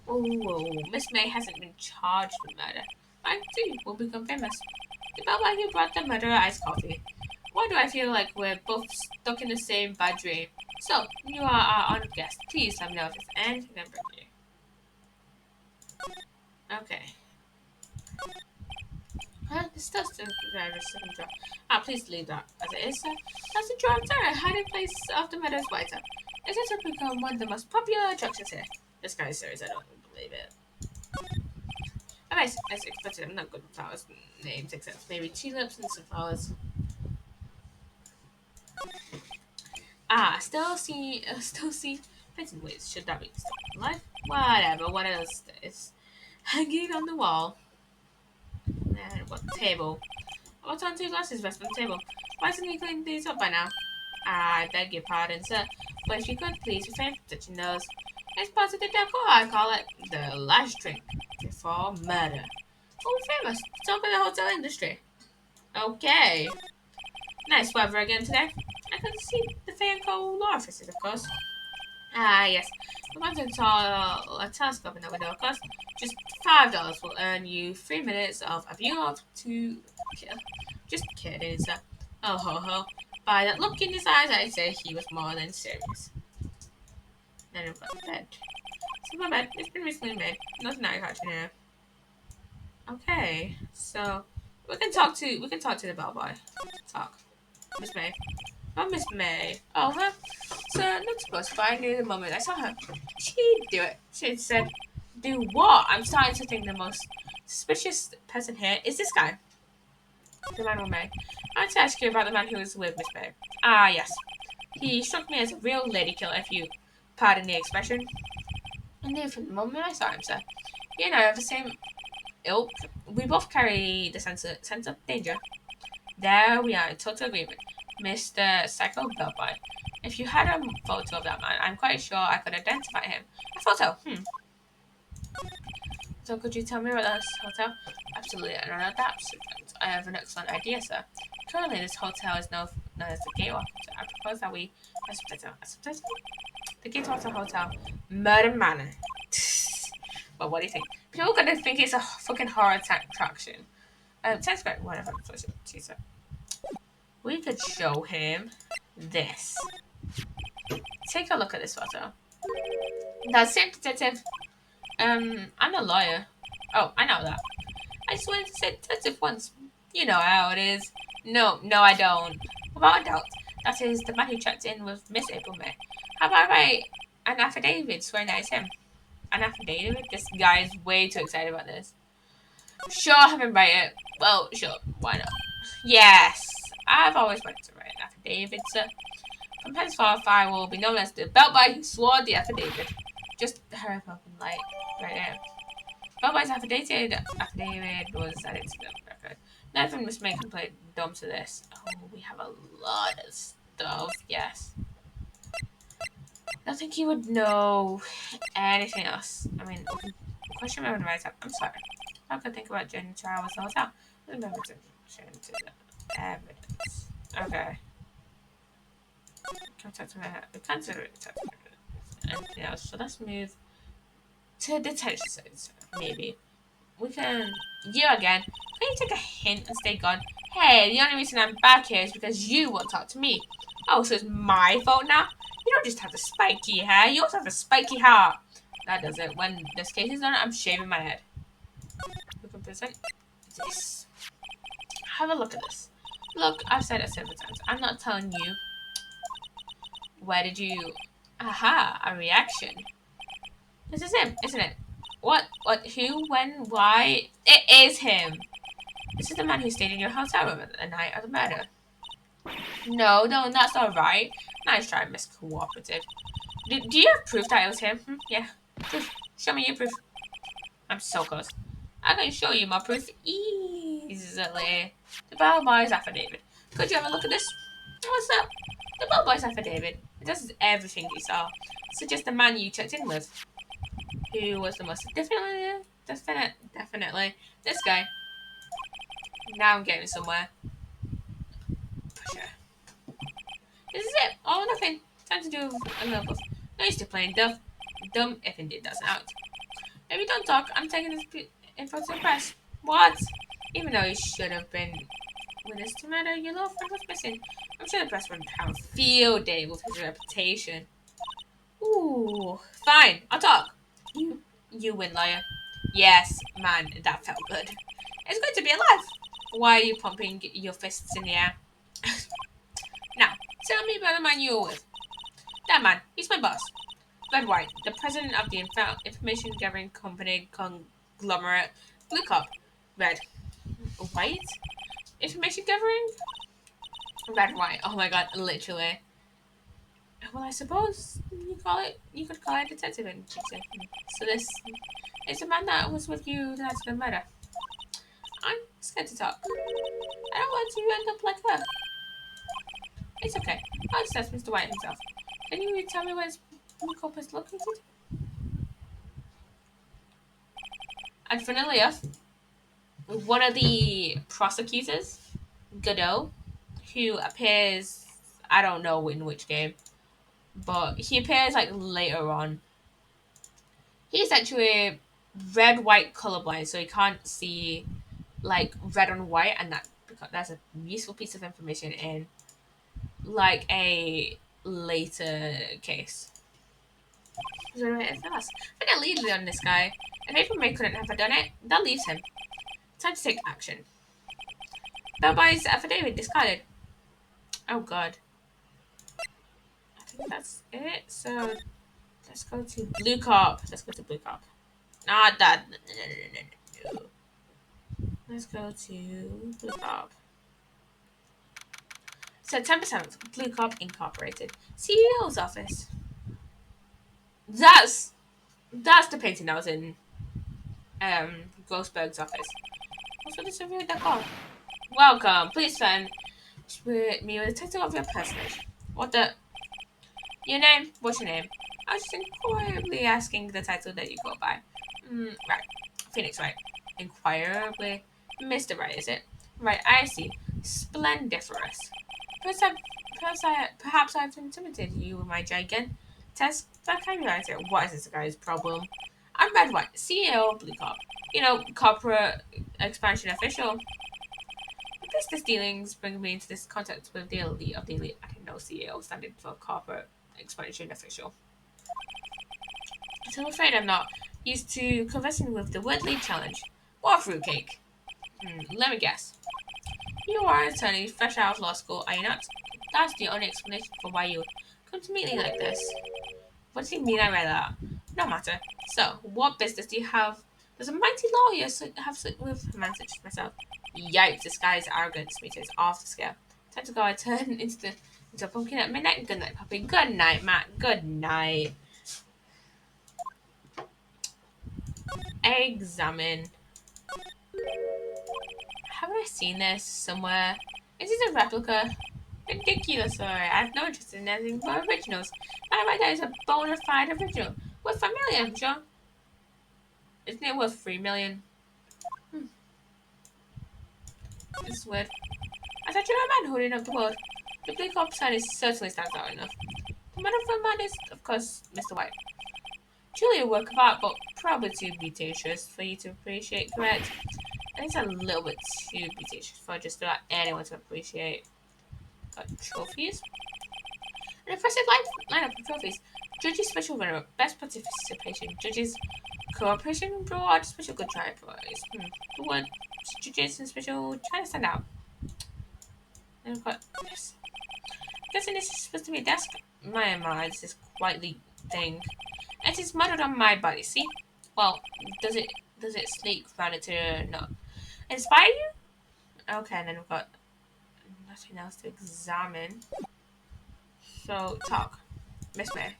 Whoa. Miss May hasn't been charged with murder. I too will become famous. The bellboy who brought the murderer iced coffee. Why do I feel like we're both stuck in the same bad dream? So, you are our honored guest. Please let me know if there's anything that brings you. Okay. Huh? This does the driver's second drawer. Ah, please leave that as it is, sir. That's the drawer of terror, hiding place of the Meadows Whiter. It's set to become one of the most popular attractions here. This guy is serious, I don't believe it. I expected I'm not good with flowers names, except maybe tulips and sunflowers. Ah, still see, Benson ways. Should that be still alive? Whatever, what else is hanging on the wall? And what table? What's on two glasses rest on the table? Why isn't he cleaning these up by now? I beg your pardon, sir, but if you could please refrain from touching those. It's part of the decor, I call it. The last drink before murder. Oh, famous. Top of the hotel industry. Okay. Nice weather again today. I can see the Fanco law offices, of course. Ah, yes. I'm going to install a telescope in the window, of course. Just $5 will earn you 3 minutes of a view of to kill. Just kidding, sir. Oh ho ho. By that look in his eyes, I'd say he was more than serious. Then I've got bed. So my bed, it's been recently made. Nothing I got in here. Okay, so we can talk to the bellboy. Talk. Miss May. Oh, Miss May. Oh, huh? So, not supposed to, but I knew the moment I saw her. She'd do it. She said, do what? I'm starting to think the most suspicious person here is this guy. The man with May. I'd like to ask you about the man who was with Miss May. Ah, yes. He struck me as a real lady killer, if you pardon the expression. Indeed, from the moment I saw him, sir. He and I have the same ilk. We both carry the sense of danger. There we are in total agreement, Mr. Psycho Bellboy. If you had a photo of that man, I'm quite sure I could identify him. A photo? So could you tell me about this hotel? Absolutely, and on that subject, I have an excellent idea, sir. Currently, this hotel is known as the Gateway Hotel. I propose that we subtitle the Gateway Hotel Murder Manor. Well, what do you think? People are gonna think it's a fucking horror attraction. Sounds great. Whatever. We could show him this. Take a look at this photo. That same detective. I'm a lawyer. Oh, I know that. I just wanted to say detective once. You know how it is. No, I don't. Without a doubt, that is the man who checked in with Miss April May. How about I write an affidavit swearing that it's him? An affidavit? This guy is way too excited about this. Sure, have him write it. Well, sure, why not? Yes, I've always wanted to write an affidavit, sir. From henceforth, I will be known as the belt boy who swore the affidavit. Just hurry up and light right there. Bellboy's affidavit was added to the record. Nothing must make complaint dumb to this. Oh, we have a lot of stuff, yes. I don't think he would know anything else. I mean, okay, question my own right up. I'm sorry. I could think about joining trial with the hotel. Remember to turn to the evidence. Okay. Contact me. Consider it. Anything else? So let's move to detention centers, maybe. We can. You again. Can you take a hint and stay gone? Hey, the only reason I'm back here is because you won't talk to me. Oh, so it's my fault now? You don't just have the spiky hair, you also have a spiky heart. That does it. When this case is done, I'm shaving my head. We can present this. Have a look at this. Look, I've said it several times. I'm not telling you. Where did you... Aha, a reaction. This is him, isn't it? What? Who? When? Why? It is him. This is the man who stayed in your hotel room at the night of the murder. No, that's not right. Nice try, Miss Cooperative. Do you have proof that it was him? Yeah. Proof. Show me your proof. I'm so close. I can show you my proof easily. The bellboy's affidavit. Could you have a look at this? What's up? The bellboy's affidavit. It does everything you saw. Suggests the man you checked in with. Who was the most definitely this guy. Now I'm getting somewhere. Pressure. This is it. All or nothing. Time to do a little bit. No use to playing dumb if indeed doesn't out. Maybe don't talk. I'm taking this info to the press. What? Even though you should have been with us to matter, your little friend was missing. I'm sure the press would have a field day with his reputation. Ooh, fine. I'll talk. You win, lawyer. Yes, man, that felt good. It's good to be alive. Why are you pumping your fists in the air? Now, tell me about the man you were with. That man, he's my boss. Red White, the president of the information gathering company conglomerate. Blue Cop. Red. White? Information gathering? Red White. Oh my god, literally. Well, I suppose you could call it detective agency. So this is the man that was with you that's the murder. I'm scared to talk. I don't want to end up like her. It's okay. I'll just ask Mr. White himself. Can you tell me where Blue Cop is located? And funnily enough, one of the prosecutors, Godot, who appears, I don't know in which game, but he appears like later on. He's actually red white colorblind, so he can't see like red on white, and that's a useful piece of information in like a later case. So it's us. I think I lead on this guy. If April May couldn't have done it, that leaves him. Time to take action. Bellboy's affidavit discarded. Oh god. I think that's it. So let's go to Blue Cop. Let's go to Blue Cop. Not that. No. Let's go to Blue Cop. September 7th, Blue Corp Incorporated. CEO's office. That's that's the painting that was in Grossberg's office. What's with this review that called? Welcome. Please send with me with a title of your personage. What the your name? What's your name? I was just inquirably asking the title that you go by. Right. Phoenix, right. Inquirably. Mr. Right, is it? Right, I see. Splendiferous. Perhaps I've, perhaps I've intimidated you with my gigantic vocabulary. What is this guy's problem? I'm Red White, CEO of Blue Corp. You know, corporate expansion official. Business dealings bring me into this contact with the elite of the elite. I didn't know CEO standing for corporate expansion official. So I'm afraid I'm not used to conversing with the word lead challenge. What a fruitcake. Let me guess. You are an attorney fresh out of law school, are you not? That's the only explanation for why you come to meet me like this. What do you mean I read that? No matter. So, what business do you have? Does a mighty lawyer have with a man such as myself? Yikes, this guy's arrogance meters off the scale. Time to go. I turn into a pumpkin at midnight. Good night, puppy. Good night, Matt. Good night. Examine. Haven't I seen this somewhere? Is this a replica? Ridiculous, sorry. I have no interest in anything but originals. Matter of fact, that is a bona fide original. Worth $5 million, John. Isn't it worth $3 million? This is weird. I thought you were a man holding up the world. The Blue Corp sign is certainly stands out enough. The man of a man is, of course, Mr. White. Truly a work of art, but probably too pretentious for you to appreciate, correct? And it's a little bit too pretentious for just about anyone to appreciate. Got trophies? An impressive lineup of trophies. Judges Special Runner, Best Participation, Judges Cooperation Broad, Special Good Try Prize. The word Judges and Special trying to stand out. And I've got this. Guessing this is supposed to be a desk? My, this is quite the thing. It is modeled on my body, see? Well, does it sleek round it to not inspire you? Okay, and then we've got nothing else to examine. So talk. Miss May.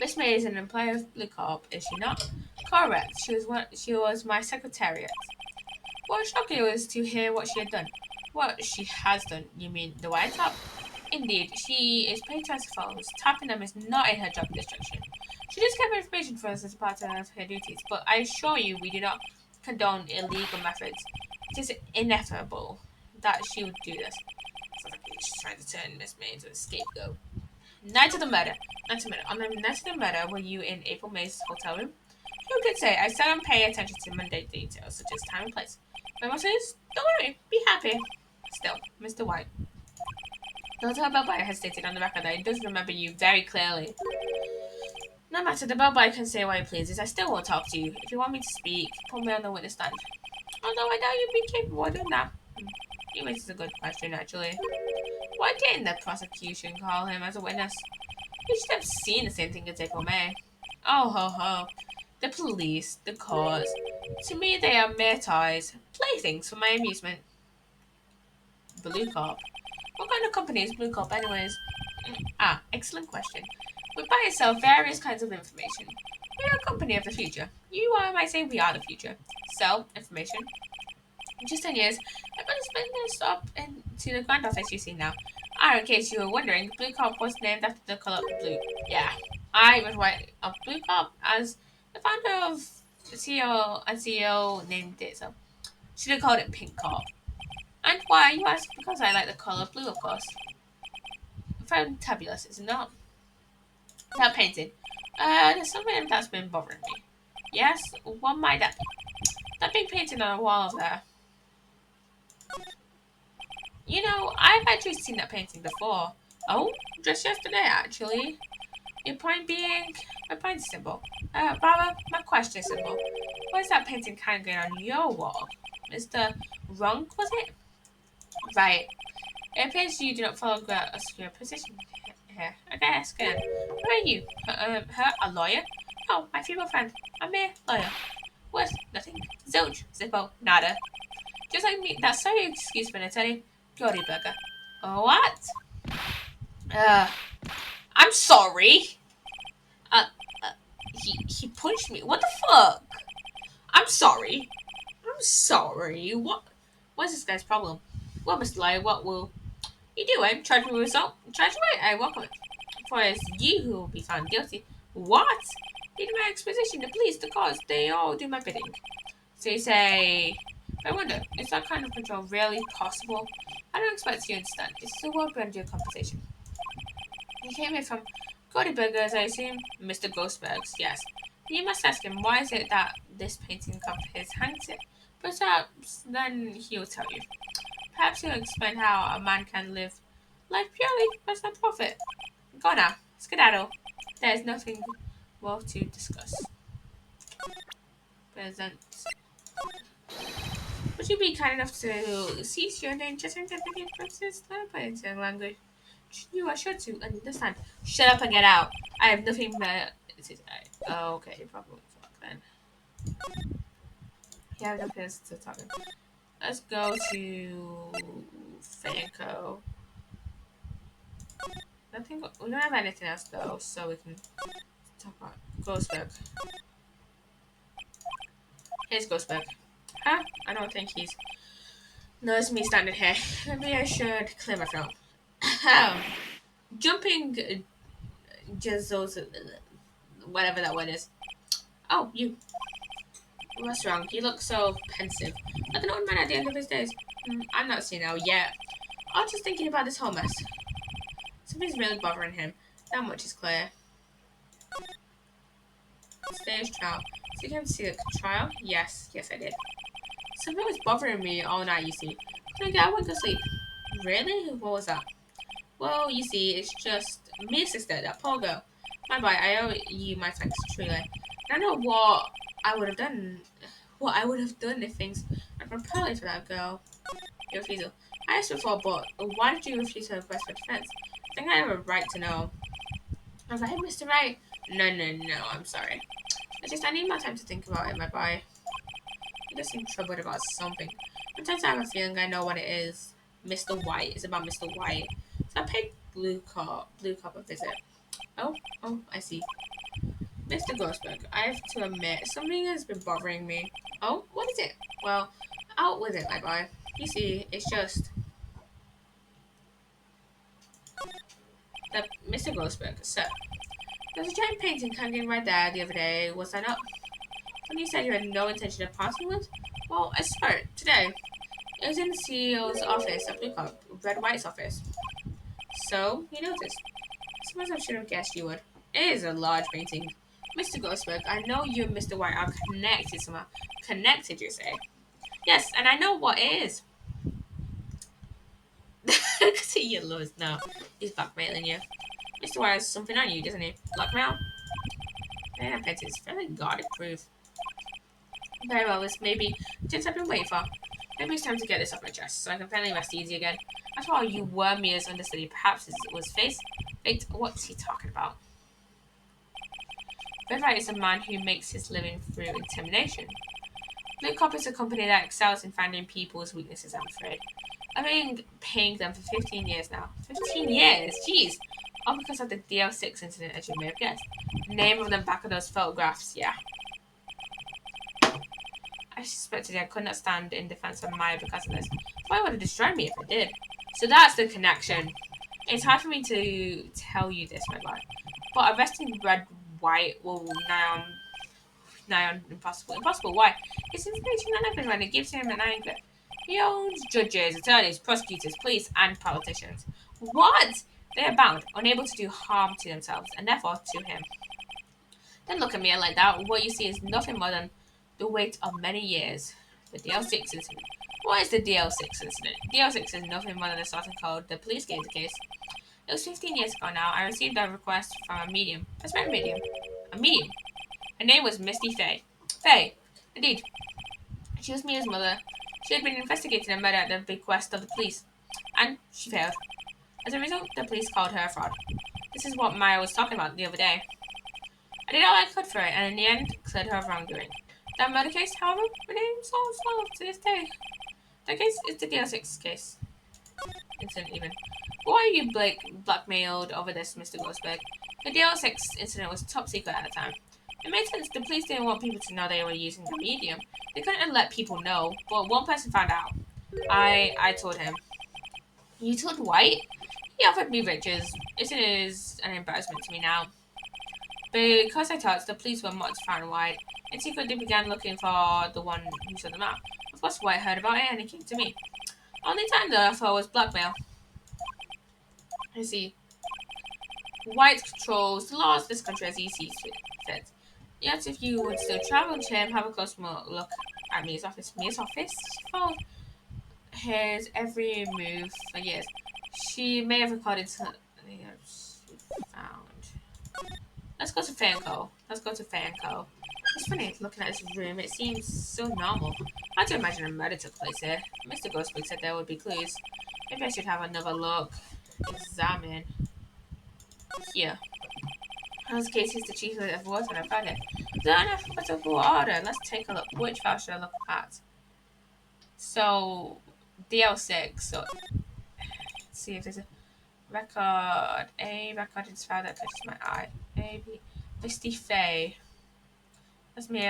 Miss May is an employee of Blue Corp, is she not? Correct. She was my secretariat. What shocked you was to hear what she had done. What she has done, you mean the wire top? Indeed, she is paid to answer phones. Tapping them is not in her job description. She just kept information for us as part of her duties, but I assure you we do not condone illegal methods. It is inevitable that she would do this. Sounds like she's trying to turn Miss May into a scapegoat. Night of the murder. On the night of the murder, were you in April May's hotel room? Who could say? I seldom pay attention to mundane details such as time and place. My motto is, don't worry, be happy. Still, Mr. White. Dr. Bellboy has stated on the record that he does remember you very clearly. No matter, the bellboy can say what he pleases. I still won't talk to you. If you want me to speak, put me on the witness stand. Although I know you'd be capable of doing that. He raises a good question, actually. Why didn't the prosecution call him as a witness? You should have seen the same thing as April May. Oh ho ho. The police, the courts. To me they are mere toys, playthings for my amusement. Blue Corp. What kind of company is Blue Corp anyways? Excellent question. We buy and sell various kinds of information. We are a company of the future. You might say we are the future. Sell information. In just 10 years, I've been spending this up into the grand office you see now. In case you were wondering, Blue Corp was named after the color blue. Yeah, I was right of Blue Corp as the founder of CEO named it so. Should have called it Pink Corp. And why, you ask? Because I like the color blue, of course. Fantabulous, is it not? That painting. There's something that's been bothering me. Yes, what might that be? That big painting on the wall over there. You know, I've actually seen that painting before. Oh, just yesterday, actually. Your point being, my point symbol. Rather, my question symbol. What is that painting hanging on your wall? Mr. Wrong, was it? Right. It appears you do not follow your position here. Okay, ask again. Who are you? A lawyer? Oh, my female friend. A mere lawyer. What? Nothing. Zilch. Zippo. Nada. Just like me. That's sorry excuse for an attorney. Glory burger. What? Uh, I'm sorry. Uh, he punched me. What the fuck? I'm sorry. I'm sorry. What's this guy's problem? Well, Mr. Liar, what will you do? I'm charged with assault. Charged away. I welcome it. For it's you who will be found guilty. What? In my exposition, the police, the cause, they all do my bidding. So you say, I wonder, is that kind of control really possible? I don't expect you to understand. It's the world beyond your compensation. He came here from Cody Burgers, I assume? Mr. Ghostbergs, yes. You must ask him, why is it that this painting of his hangs it? Perhaps then he'll tell you. Perhaps he'll explain how a man can live life purely as a profit. Go now, skedaddle. There is nothing more to discuss. Present. Would you be kind enough to cease your name just identity purposes? Not by in language. You are sure to understand. Shut up and get out. I have nothing but. Oh, okay, probably fuck then. Yeah, no plans to talk. Let's go to Fanco. Nothing. We don't have anything else though, so we can talk about Ghostberg. Here's Ghostberg. Huh? I don't think he's noticed me standing here. Maybe I should clear my throat. Jumping jizzles, whatever that word is. Oh, you. What's wrong? You look so pensive. Like an old man at the end of his days. I'm not senile yet. I was just thinking about this whole mess. Something's really bothering him. That much is clear. Stage trial. So you came to see the trial? Yes, I did. Something was bothering me all night, you see. I went to sleep. Really? What was that? Well, you see, it's just me, sister, that poor girl. My boy, I owe you my thanks, truly. I don't know I would have done. What I would have done if things had gone poorly for that girl. Your refusal. I asked before, but why did you refuse her request for defense? I think I have a right to know. I was like, hey, Mr. Right. No, I'm sorry. I need more time to think about it, my boy. He does seem troubled about something. Sometimes I have a feeling I know what it is. Mr. White. It's about Mr. White. So I paid Blue Cop a visit. Oh, I see. Mr. Grossberg, I have to admit, something has been bothering me. Oh, what is it? Well, out with it, my boy. You see, it's just that Mr. Grossberg, sir. There was a giant painting hanging right there the other day, was I not? When you said you had no intention of parting with? Well, I swear, today. It was in the CEO's office at Blue Cop, Red White's office. So, you noticed. I suppose I should have guessed you would. It is a large painting. Mr. Ghostberg, I know you and Mr. White are connected somehow. Connected, you say? Yes, and I know what it is. See your Lewis now. He's blackmailing you. Mr. White has something on you, doesn't he? Blackmail? Yeah, I bet it's fairly guarded proof. Very well, this may be just I've been waiting for. Maybe it's time to get this off my chest, so I can finally rest easy again. After all, you were Mia's understudy. Perhaps it was fate. What's he talking about? Redlight is a man who makes his living through intimidation. Blue Cop is a company that excels in finding people's weaknesses, I'm afraid. I've been paying them for 15 years now. 15 years? Jeez. All because of the DL6 incident, as you may have guessed. Name on the back of those photographs, yeah. I suspected I could not stand in defense of Maya because of this. Why would have destroyed me if I did? So that's the connection. It's hard for me to tell you this, my boy. But arresting Red White will nigh on impossible. Impossible, why? It's information on everyone. It gives him an anchor. He owns judges, attorneys, prosecutors, police, and politicians. What? They are bound, unable to do harm to themselves, and therefore to him. Don't look at me like that. What you see is nothing more than the weight of many years. The DL6 incident. What is the DL6 incident? DL6 is nothing more than a sort of code the police gave the case. It was 15 years ago now. I received a request from a medium. I swear a medium. A medium. Her name was Misty Fay. Fay. Indeed. She was Mia's mother. She had been investigating a murder at the bequest of the police. And she failed. As a result, the police called her a fraud. This is what Maya was talking about the other day. I did all I could for it, and in the end, cleared her of wrongdoing. That murder case, however, remains unsolved to this day. That case is the DL6 case. incident even. Why are you blackmailed over this, Mr. Ghostberg? The DL6 incident was top secret at the time. It made sense. The police didn't want people to know they were using the medium. They couldn't let people know, but one person found out. I told him. You told White? He offered me riches. It is an embarrassment to me now. Because I talked, the police were much far and wide, and secretly began looking for the one who set them up. Of course, White heard about it and he came to me. Only time though I thought was blackmail. I see. White controls the laws of this country as he sees fit. Yet, if you would still travel to him, have a close look at Mia's office. Mia's office? She followed his every move for years. She may have recorded something she found. Let's go to Fanco. Let's go to Fanco. It's funny looking at this room. It seems so normal. I do imagine a murder took place here. Mr. Ghostbook said there would be clues. Maybe I should have another look. Examine. Here. Hans case is the chief of water and I found it. Don't have alphabetical order. Let's take a look. Which file should I look at? So, DL6. So, let's see if there's a record. A record is file that catches my eye. A, B. Misty Faye. That's me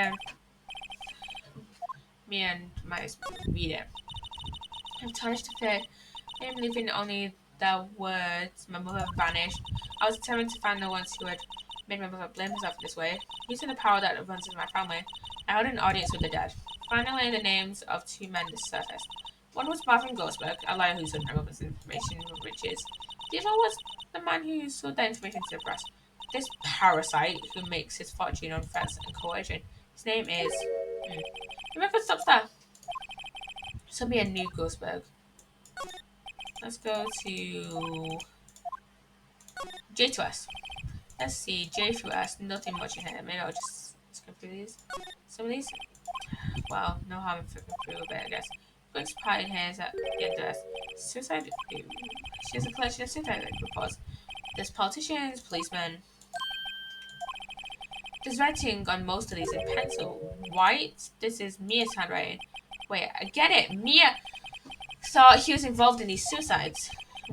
and my reader. I'm tarnished to fear. I'm leaving only the words my mother vanished. I was determined to find the ones who had made my mother blame herself in this way. Using the power that runs in my family, I held an audience with the dead. Finally, the names of two men surfaced. One was Marvin Ghostberg, a liar who sold my mother's information with riches. The other was the man who sold that information to the press. This parasite who makes his fortune on threats and coercion. His name is... The record stops there. This will be a new Ghostberg. Let's go to J to S. Let's see, J through S, nothing much in here. Maybe I'll just skip through these. Some of these, well, no harm in flipping through a bit, I guess. Quick part in here is at the end of S. Suicide, she has a collection of suicide reports. There's politicians, policemen. There's writing on most of these in pencil. White, this is Mia's handwriting. Wait, I get it, Mia thought he was involved in these suicides.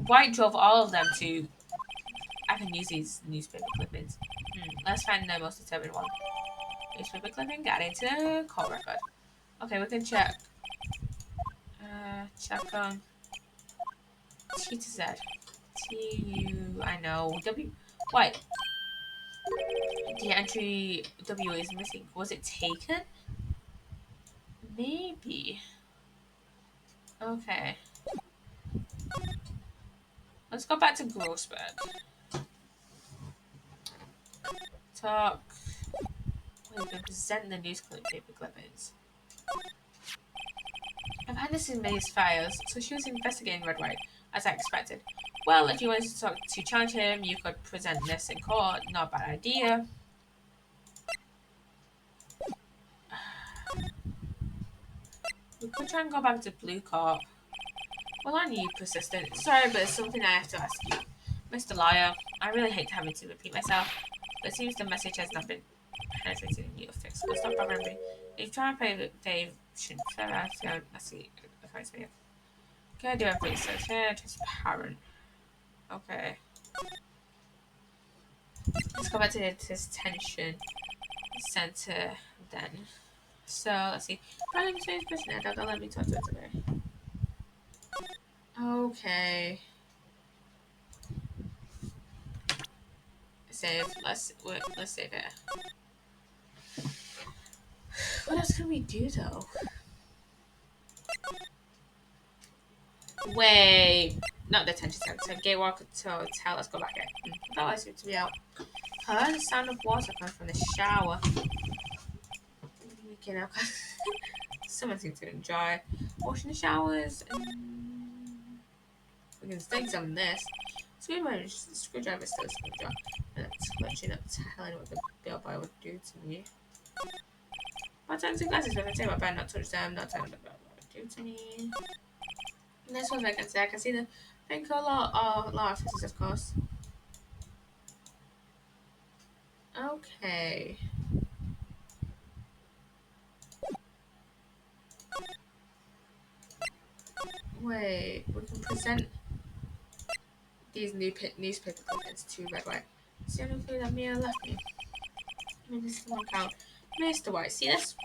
White drove all of them to... I can use these newspaper clippings. Let's find the most disturbing one. Newspaper clipping, got into call record. Okay, we can check. Check on T to Z. T U, I know. W. Wait. The entry W is missing. Was it taken? Maybe. Okay. Let's go back to Grossberg. Talk. Wait, we can present the newspaper clippings. I've had this in May's files, so she was investigating Red White, as I expected. Well, if you wanted to challenge him, you could present this in court. Not a bad idea. We could try and go back to Blue Corp. Well, aren't you persistent? Sorry, but it's something I have to ask you. Mr. Lawyer, I really hate having to repeat myself, but it seems the message has not been penetrated in your fix. Let's stop bothering me. If you try and play Dave, shouldn't let's see. Can I do a research? Transparent. Okay. Let's go back to the detention center then. So let's see. Probably the same person. Don't let me talk to it today. Okay. Save. Let's save it. What else can we do though? Wait. Not the detention center. Gatewalk to hotel. Let's go back there. That light seems to be out. Heard the sound of water coming from the shower. Get up. Someone seems to enjoy washing the showers. We can still examine this. Screwdriver still a screwdriver. That's clutching up telling what the bellboy would do to me. My turns and glasses, if I say I better not touch them, not telling what the bellboy would do to me. And this one I can see the pink law officers, of course. Okay. Wait, we can present these newspaper clippings to red white. It's the only clue that Mia left me. I mean, this is one count. Mr. White, see this?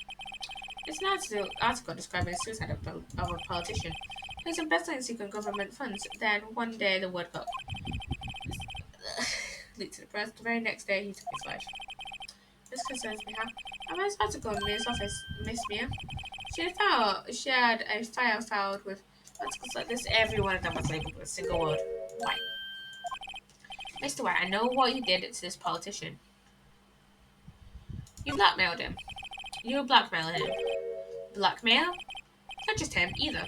It's an article describing the suicide of a politician who's embezzling secret government funds. Then one day the word got leaked to the press. The very next day he took his life. This concerns me. How am I supposed to go in Mia's office, Miss Mia? She had a file filed with articles like this. Every one of them was labeled with a single word: White. Mr. White, I know what you did to this politician. You blackmailed him. You blackmailed him. Blackmail? Not just him, either.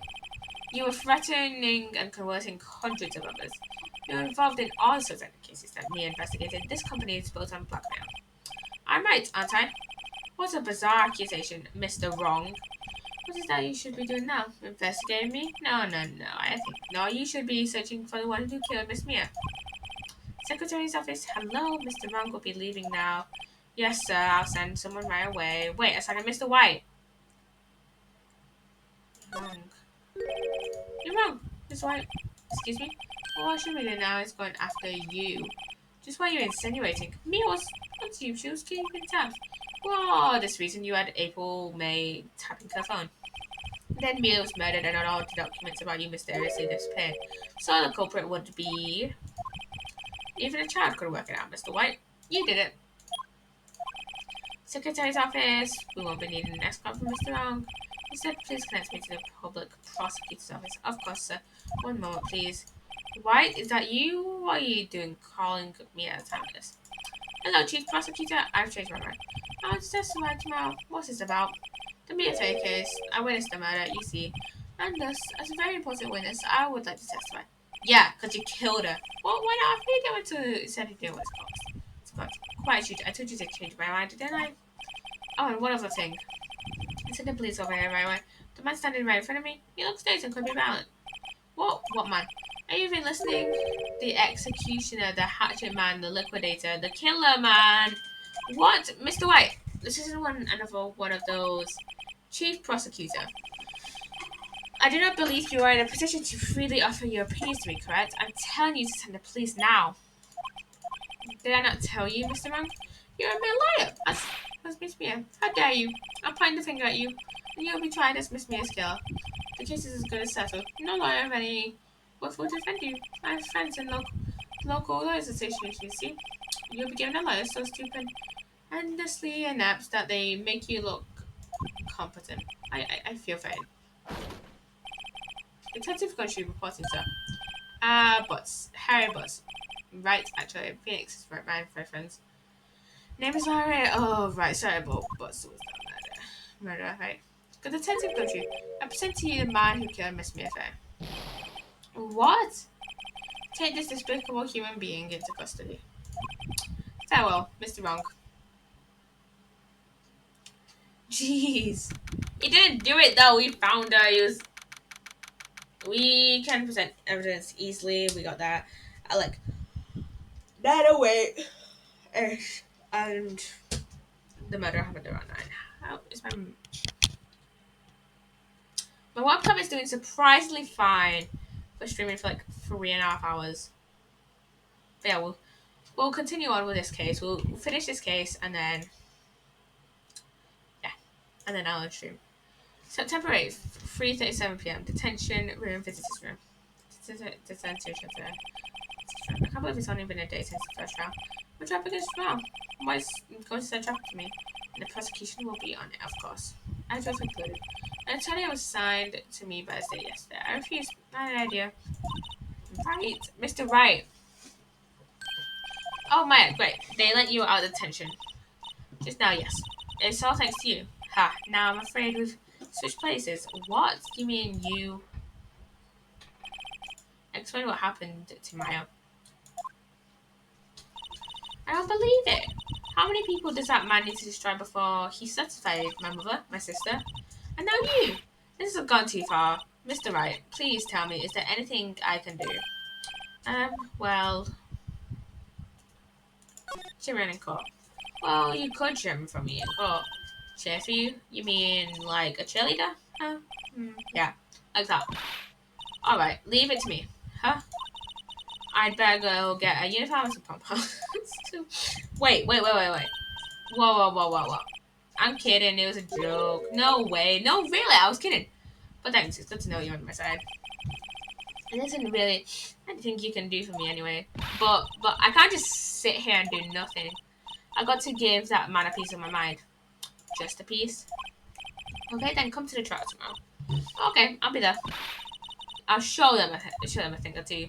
You were threatening and coercing hundreds of others. You're involved in all sorts of cases that Mia investigated. This company is built on blackmail. I'm right, aren't I? What a bizarre accusation, Mr. Wrong. What is that you should be doing now? Investigating me? No. I think no. You should be searching for the one who killed Miss Mia. Secretary's office. Hello, Mr. Wrong will be leaving now. Yes, sir. I'll send someone right away. Wait a second, Mr. White. Wrong. You're wrong, Mr. White. Excuse me. What should we do now is going after you. Just what you're insinuating. Mia was you. She was keeping tabs. Well, this reason you had April May tapping her phone. Then Mia was murdered and all the documents about you mysteriously disappeared. So the culprit would be... Even a child could work it out, Mr. White. You did it. Secretary's office. We won't be needing an escort from Mr. Wrong. Instead, please connect me to the public prosecutor's office. Of course, sir. One moment, please. White, is that you? What are you doing calling me at a time like this? Hello, Chief Prosecutor. I've changed my mind. I want to testify tomorrow. What's this about? The Mia Fey case. I witnessed the murder, you see. And thus, as a very important witness, I would like to testify. Yeah, because you killed her. Well, why not? I think I went to said he did what it's called. Quite shoot. I told you to change my mind, didn't I? Oh, and one other thing. I said the police over here right away. The man standing right in front of me, he looks dazed and could be violent. What man? Are you even listening? The executioner, the hatchet man, the liquidator, the killer man. What? Mr. White, this isn't another one of those. Chief Prosecutor. I do not believe you are in a position to freely offer your opinions to me, correct? I'm telling you to send the police now. Did I not tell you, Mr. Monk? You're a mere liar. As Miss Mia. How dare you? I'll point the finger at you, and you'll be tried as Miss Mia's killer. The case is as good as settled. No lawyer of any worth will defend you. I have friends in local lawyers associations, you see. You'll be given a lawyer so stupid and endlessly inept that they make you look competent. I feel fine. Detective Country reporting, sir. Butts. Harry Butts. Right, actually. Phoenix is right, my friends. Name is Larry. Oh, right. Sorry, but Butts was that murder, right? Good Detective Country. I present to you the man who killed Miss Mia Fey. What? Take this despicable human being into custody. Farewell, Mr. Wrong. Jeez. He didn't do it though. We found her. We can present evidence easily. We got that. I like that away. And the murder happened around 9. How is my webcam is doing surprisingly fine for streaming for like 3.5 hours. But yeah, we'll continue on with this case. We'll finish this case and then I'll stream. September 8th, 3:37 p.m. Detention room, visitors room. Detention center. I can't believe it's only been a day since the first trial. What traffic is tomorrow? Why is going to send traffic to me? And the prosecution will be on it, of course. I just concluded. An attorney was signed to me by the state yesterday. I refuse. Not an idea. Right. Mr. Wright. Oh my, great. They let you out of detention. Just now, yes. It's all thanks to you. Ha, now I'm afraid we've switched places. What? You mean you... Explain what happened to Maya. I don't believe it. How many people does that man need to destroy before he's satisfied? My mother, my sister, and now you. This has gone too far. Mr. Wright, please tell me, is there anything I can do? Well... Cheering in court. Well, you could cheer for me in court. Cheer for you? You mean like a cheerleader? Yeah, like that. Alright, leave it to me. Huh? I'd better go get a uniform and some pom-poms. Wait. Whoa. I'm kidding. It was a joke. No way. No, really, I was kidding. But thanks. It's good to know you're on my side. It isn't really anything you can do for me anyway. But I can't just sit here and do nothing. I got to give that man a piece of my mind. Just a piece. Okay, then come to the trial tomorrow. Okay, I'll be there. I'll show them a thing or two.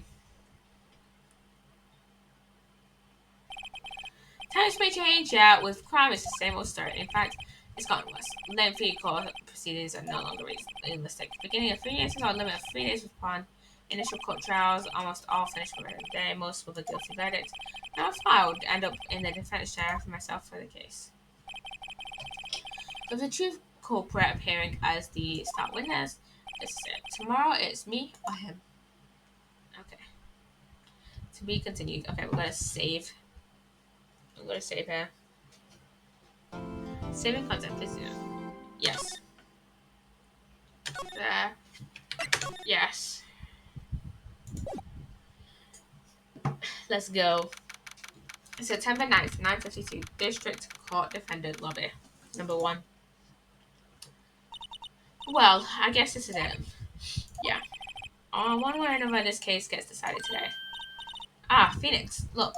Times may change, yeah, with crime it's the same old story. In fact, it's gotten worse. Lengthy court proceedings are no longer realistic. Beginning of 3 years ago, a limit of 3 days upon initial court trials, almost all finished within a day, most with a guilty verdict. Now if I would end up in the defense chair for myself for the case. With the truth culprit appearing as the star witness, this is it. Tomorrow it's me or him. Okay. To be continued. Okay, we're gonna save. I'm gonna save here. Saving content, please do. Yes. There. Yes. Let's go. September 9th, 9:52. District Court Defendant Lobby. Number 1. Well, I guess this is it. Yeah. One way or another, this case gets decided today. Ah, Phoenix. Look.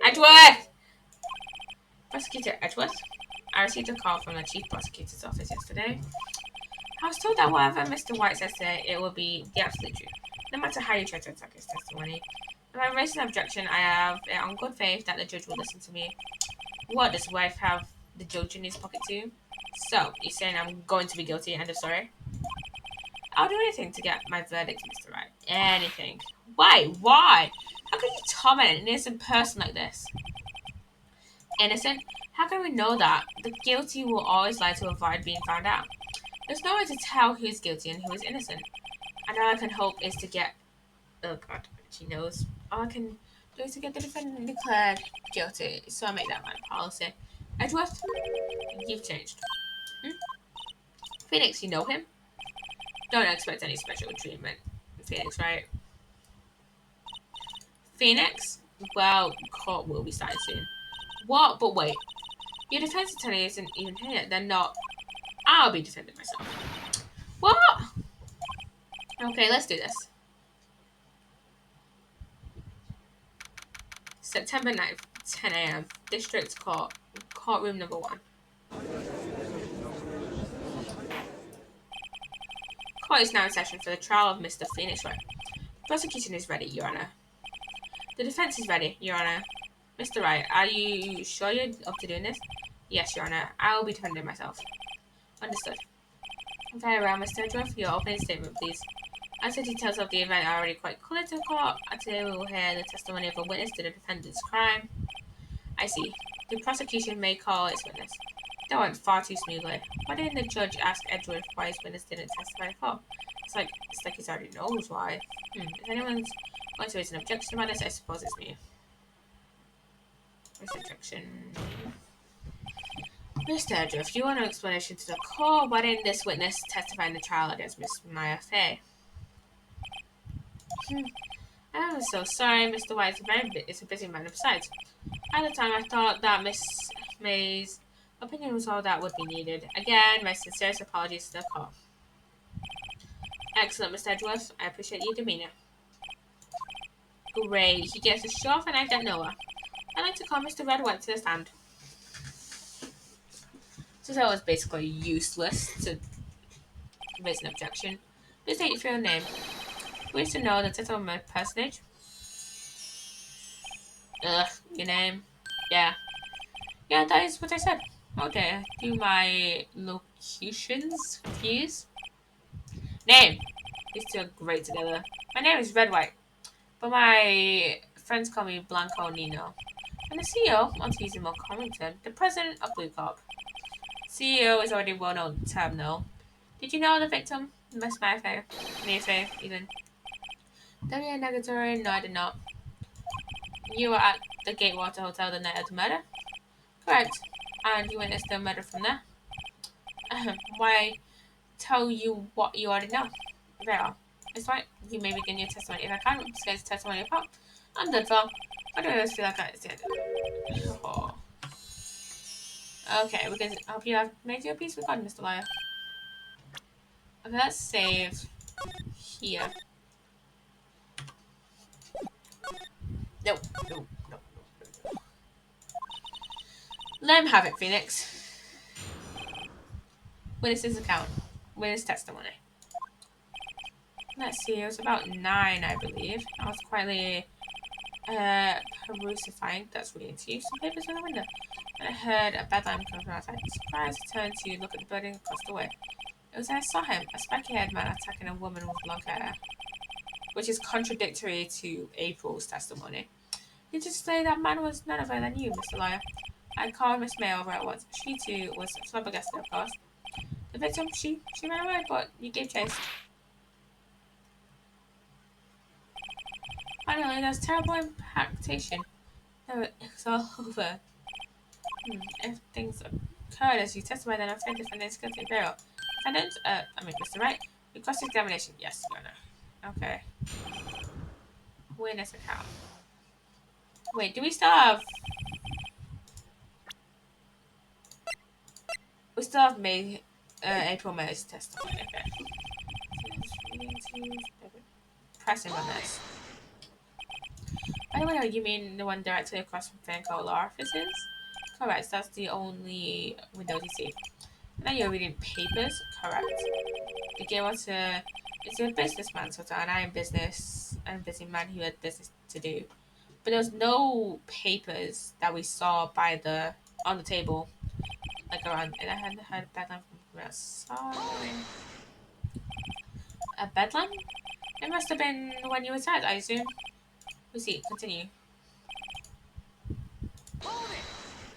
Edgeworth! Prosecutor Edgeworth? I received a call from the Chief Prosecutor's office yesterday. I was told that whatever Mr. White says today, it will be the absolute truth, no matter how you try to attack his testimony. If I raise an objection, I have it on good faith that the judge will listen to me. What, does wife have the judge in his pocket too? So, you're saying I'm going to be guilty, end of story? I'll do anything to get my verdict, Mr. Wright. Anything. Why? Why? How can you torment an innocent person like this? Innocent? How can we know that? The guilty will always lie to avoid being found out. There's no way to tell who is guilty and who is innocent. And all I can hope is to get... Oh god, she knows. All I can do is to get the defendant declared guilty. So I make that my policy. Edgeworth, you've changed. Hmm? Phoenix, you know him? Don't expect any special treatment. Phoenix, right? Phoenix? Well, court will be starting soon. What? But wait. Your defense attorney isn't even here. They're not. I'll be defending myself. What? Okay, let's do this. September 9th, 10 a.m. District Court. Courtroom number 1. Court is now in session for the trial of Mr. Phoenix Wright. Prosecution is ready, Your Honor. The defense is ready, Your Honor. Mr. Wright, are you sure you're up to doing this? Yes, Your Honor. I will be defending myself. Understood. Very well, Mr. Edgeworth. Your opening statement, please. As the details of the event are already quite clear to the court, today we will hear the testimony of a witness to the defendant's crime. I see. The prosecution may call its witness. That went far too smoothly. Why didn't the judge ask Edgeworth why his witness didn't testify before? It's like he already knows why. If anyone's going to raise an objection about this, I suppose it's me. Where's the objection? Mr. Edgeworth, you want an explanation to the court? Why didn't this witness testify in the trial against Miss Maya Fay? I'm so sorry, Mr. White is a busy man. Besides, at the time I thought that Miss May's opinion was all that would be needed. Again, my sincerest apologies to the court. Excellent, Mr. Edgeworth. I appreciate your demeanor. Great. He gets a show off and I get Noah. I'd like to call Mr. Redwood to the stand. So that was basically useless to raise an objection. Please state your full name. Wish to know the title of my personage. Your name. Yeah. Yeah, that is what I said. Okay, do my locutions, please. Name. These two are great together. My name is Red White, but my friends call me Blanco Nino. I'm the CEO, want to use a more common term, the president of Blue Corp. CEO is already a well-known term, though. Did you know the victim, Miss Mayfair? Mayfair, even. W. Negatory? No, I did not. You were at the Gatewater Hotel the night of the murder? Correct. And you witnessed the murder from there? Why tell you what you already know? Very well. It's fine. You may begin your testimony. If I can't get this testimony apart, I'm done for. I don't always feel like I said. Oh. Okay, we can. I hope you have made your peace with God, Mr. Liar. Okay, let's save here. No, no, no. Let him have it, Phoenix. Witness's account. Witness testimony. Let's see, it was about 9, I believe. I was quietly perusifying, that's reading to you, some papers in the window. And I heard a bedlam come from outside. Surprised, I turned to look at the building across the way. It was then I saw him, a spiky-haired man attacking a woman with long hair. Which is contradictory to April's testimony. You just say that man was none other than you, Mr. Liar. I called Miss May over at once. She too was flabbergasted, of course. The victim, she ran away, but you gave chase. Finally, there's terrible impactation. No, it was all over. If things occurred as you testified, then I'm afraid the defendant's guilty of burial. Defendant, Mr. Wright, request examination. Yes, Your Honor. Okay. Witness account. Wait, do we still have... We still have May, April May's testimony. Okay. Pressing on this. By the way, you mean the one directly across from Fanco Law Offices? Correct, that's the only window you see. And then you're reading papers? Correct. The game was it's a businessman sort of, and I'm I'm a busy man who had business to do. But there was no papers that we saw by the on the table, like around, and I hadn't heard a bedlam from outside. A bedlam? It must have been when you were sad, I assume. We'll see, continue.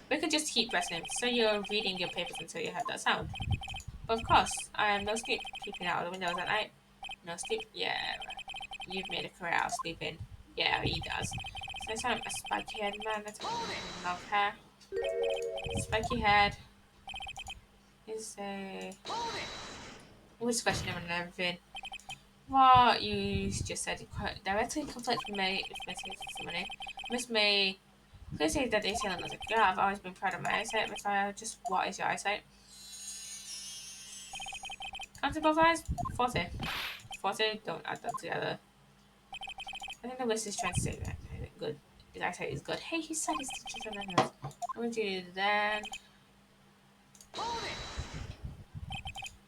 We could just keep pressing. So you're reading your papers until you heard that sound. But of course, I am no sleep, peeping out of the windows at night. No sleep? Yeah, right. You've made a career out of sleeping. Yeah, he does. So I saw a spiky haired man that's long hair. Spiky head is a... Which question and everything. What you just said directly conflicts with May testimony. Miss May clearly say that they tell us like, yeah, I've always been proud of my eyesight, Miss Fire. Just what is your eyesight? Count both eyes? 40. 40, don't add them together. I think the list is trying to say that. Good. His eyesight is good. Hey, he said his teacher's on the nose. I'm going to do then.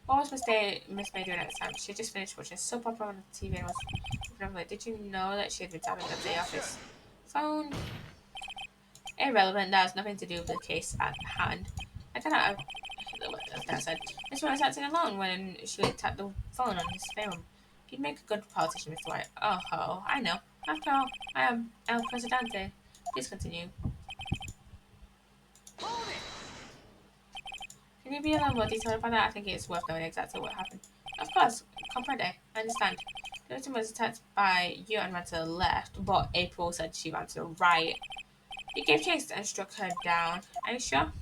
What was Miss May doing at the time? She had just finished watching a soap opera on the TV and was like, did you know that she had been tapping up the office phone? Irrelevant, that has nothing to do with the case at hand. I cannot that said. Miss May was acting alone when she would tap the phone on his phone. He'd make a good politician, Mr. White. Oh ho, I know. After all, I am El Presidente. Please continue. Can you be a little more detailed about that? I think it's worth knowing exactly what happened. Of course, comprende. I understand. The victim was attacked by you and ran to the left, but April said she ran to the right. You gave chase and struck her down. Are you sure?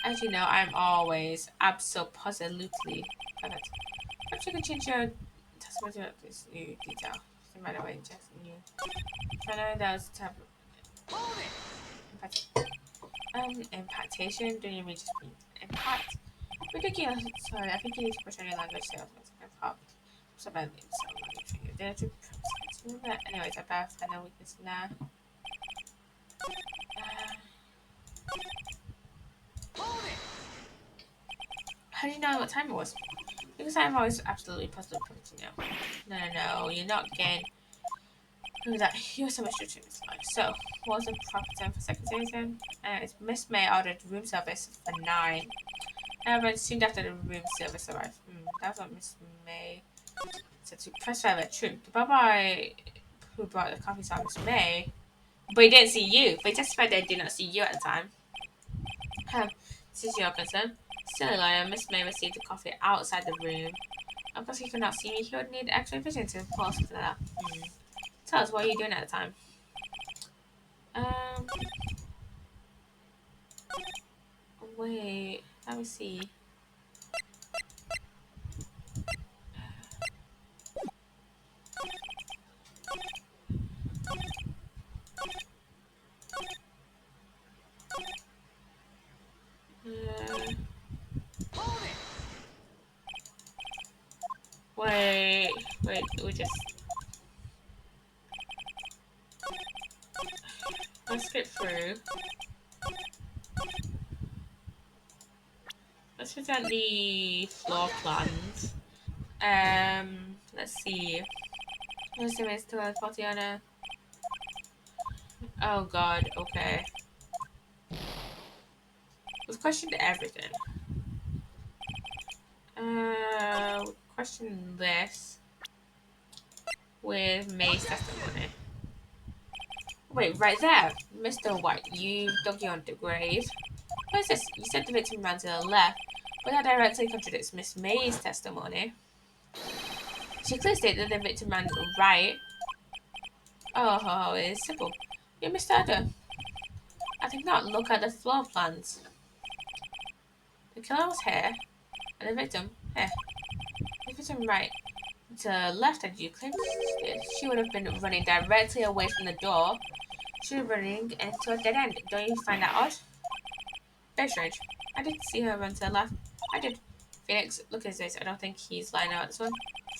As you know, I'm always absolutely perfect. Perhaps you could change your testimony to this new detail. So by the way, just new. I know that was tab. Impactation. Don't you mean just mean impact? Ridiculous. Sorry, I think you need to push on your language skills. So bad. Anyways, I better find a weakness now. How do you know what time it was? Because I'm always absolutely positive to know. No, you're not getting. Who was that? You're so much to this life. So, what was the proper time for secretary then? It's Miss May ordered room service for 9. But soon after the room service arrived. That's what Miss May said to press driver. True. The bye who brought the coffee saw Miss May, but he didn't see you. They testified they did not see you at the time. This is your concern. Silly liar, Miss May received the coffee outside the room. Of course, he could not see me. He would need X-ray vision to pull something like that. Tell us, what were you doing at the time? Um, wait, let me see. wait, we just let's skip through. Let's present the floor plans. Let's see. What's the rest of Tatiana? Oh god, okay. We've questioned everything. Question this with May's testimony. Wait, right there, Mr. White, you doggy on the grave. What is this? You said the victim ran to the left, but that directly contradicts Miss May's testimony. She clearly stated that the victim ran right. Oh, it's simple. You misheard her. I think not. Look at the floor plans. The killer was here, and the victim here. The victim right to left, as you claimed she did. She would have been running directly away from the door. She was running into a dead end. Don't you find that odd? Very strange. I did see her run to the left. I did. Phoenix, look at his face. I don't think he's lying about this one.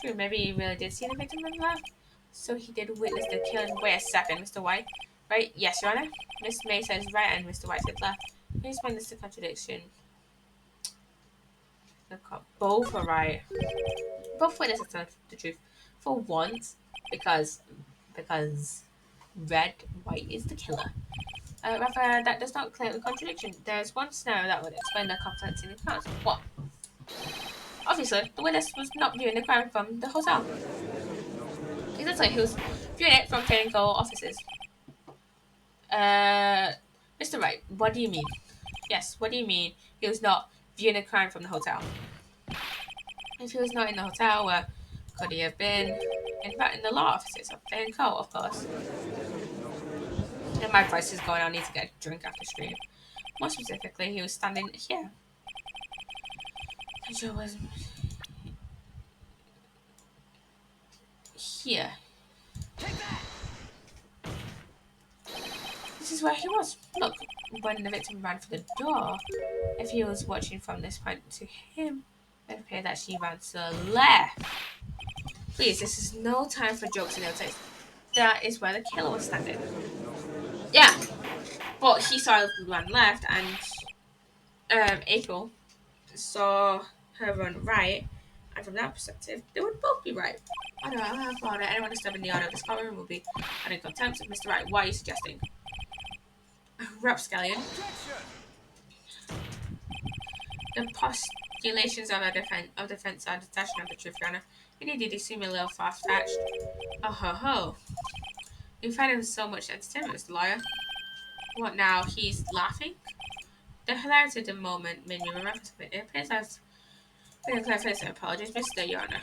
True, maybe he really did see the victim run left. So he did witness the killing. Wait a second, Mr. White. Right? Yes, Your Honor. Miss May says right and Mr. White said left. Can you explain this contradiction? Both are right. Both witnesses tell the truth. For once, because red, white is the killer. Rather, that does not clear the contradiction. There's one scenario that would explain the conflicts in the accounts. What? Obviously, the witness was not viewing the crime from the hotel. Exactly, he was viewing it from technical offices. Mr. Wright, what do you mean? Yes, what do you mean he was not viewing the crime from the hotel? If he was not in the hotel, where could he have been? In fact, in the law offices of Fair & Co, of course. And my voice is going, I need to get a drink after stream. More specifically, he was standing here. Control was here. This is where he was. Look, when the victim ran for the door, if he was watching from this point to him, it would appear that she ran to the left. Please, this is no time for jokes and notes. That is where the killer was standing. Yeah, but he saw her run left, and April saw her run right, and from that perspective, they would both be right. I don't know how far anyone disturbing the order of this courtroom will be in contempt of Mr. Wright. What are you suggesting? Rapscallion. The postulations of defense are detached from the truth, Your Honor. Indeed, they seem a little far-fetched. Oh ho ho. You find him so much entertainment, Mr. Lawyer. What now? He's laughing? The hilarity of the moment made me remember something. It appears I've been declared for this apologies, Mr. Your Honor.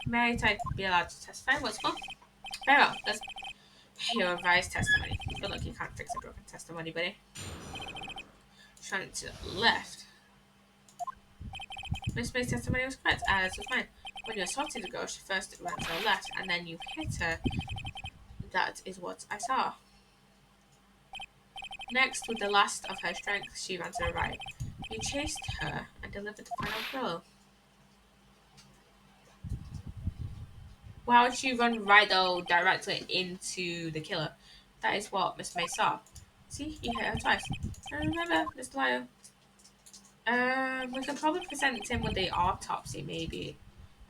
May I be allowed to testify? What's for? Very well. Let's hear a revised testimony. Good luck, you can't fix a broken testimony, buddy. Trying to the left. Miss May's testimony was correct, as was mine. When you assaulted the girl, she first ran to the left, and then you hit her. That is what I saw. Next, with the last of her strength, she ran to the right. You chased her and delivered the final blow. Why would she run right, though, directly into the killer? That is what Miss May saw. See, you hit her twice. And remember, Mr. Lyle, we could probably present him with the autopsy, maybe.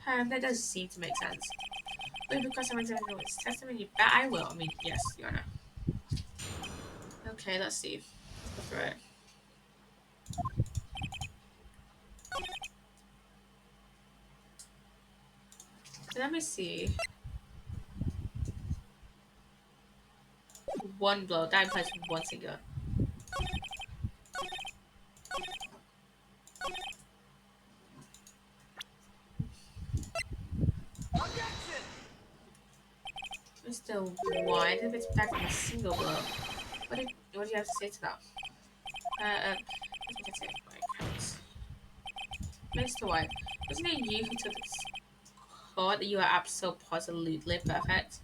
That does seem to make sense. Wait, because someone's going to know it's testimony? You bet I will. I mean, yes, Your Honor. Okay, let's see. Let's go through it. Let me see. One blow. That implies one singular. Mr. White, if it's back from a single blow. What do you have to say to that? Mr. White, wasn't it you who took this court that you are absolutely perfect?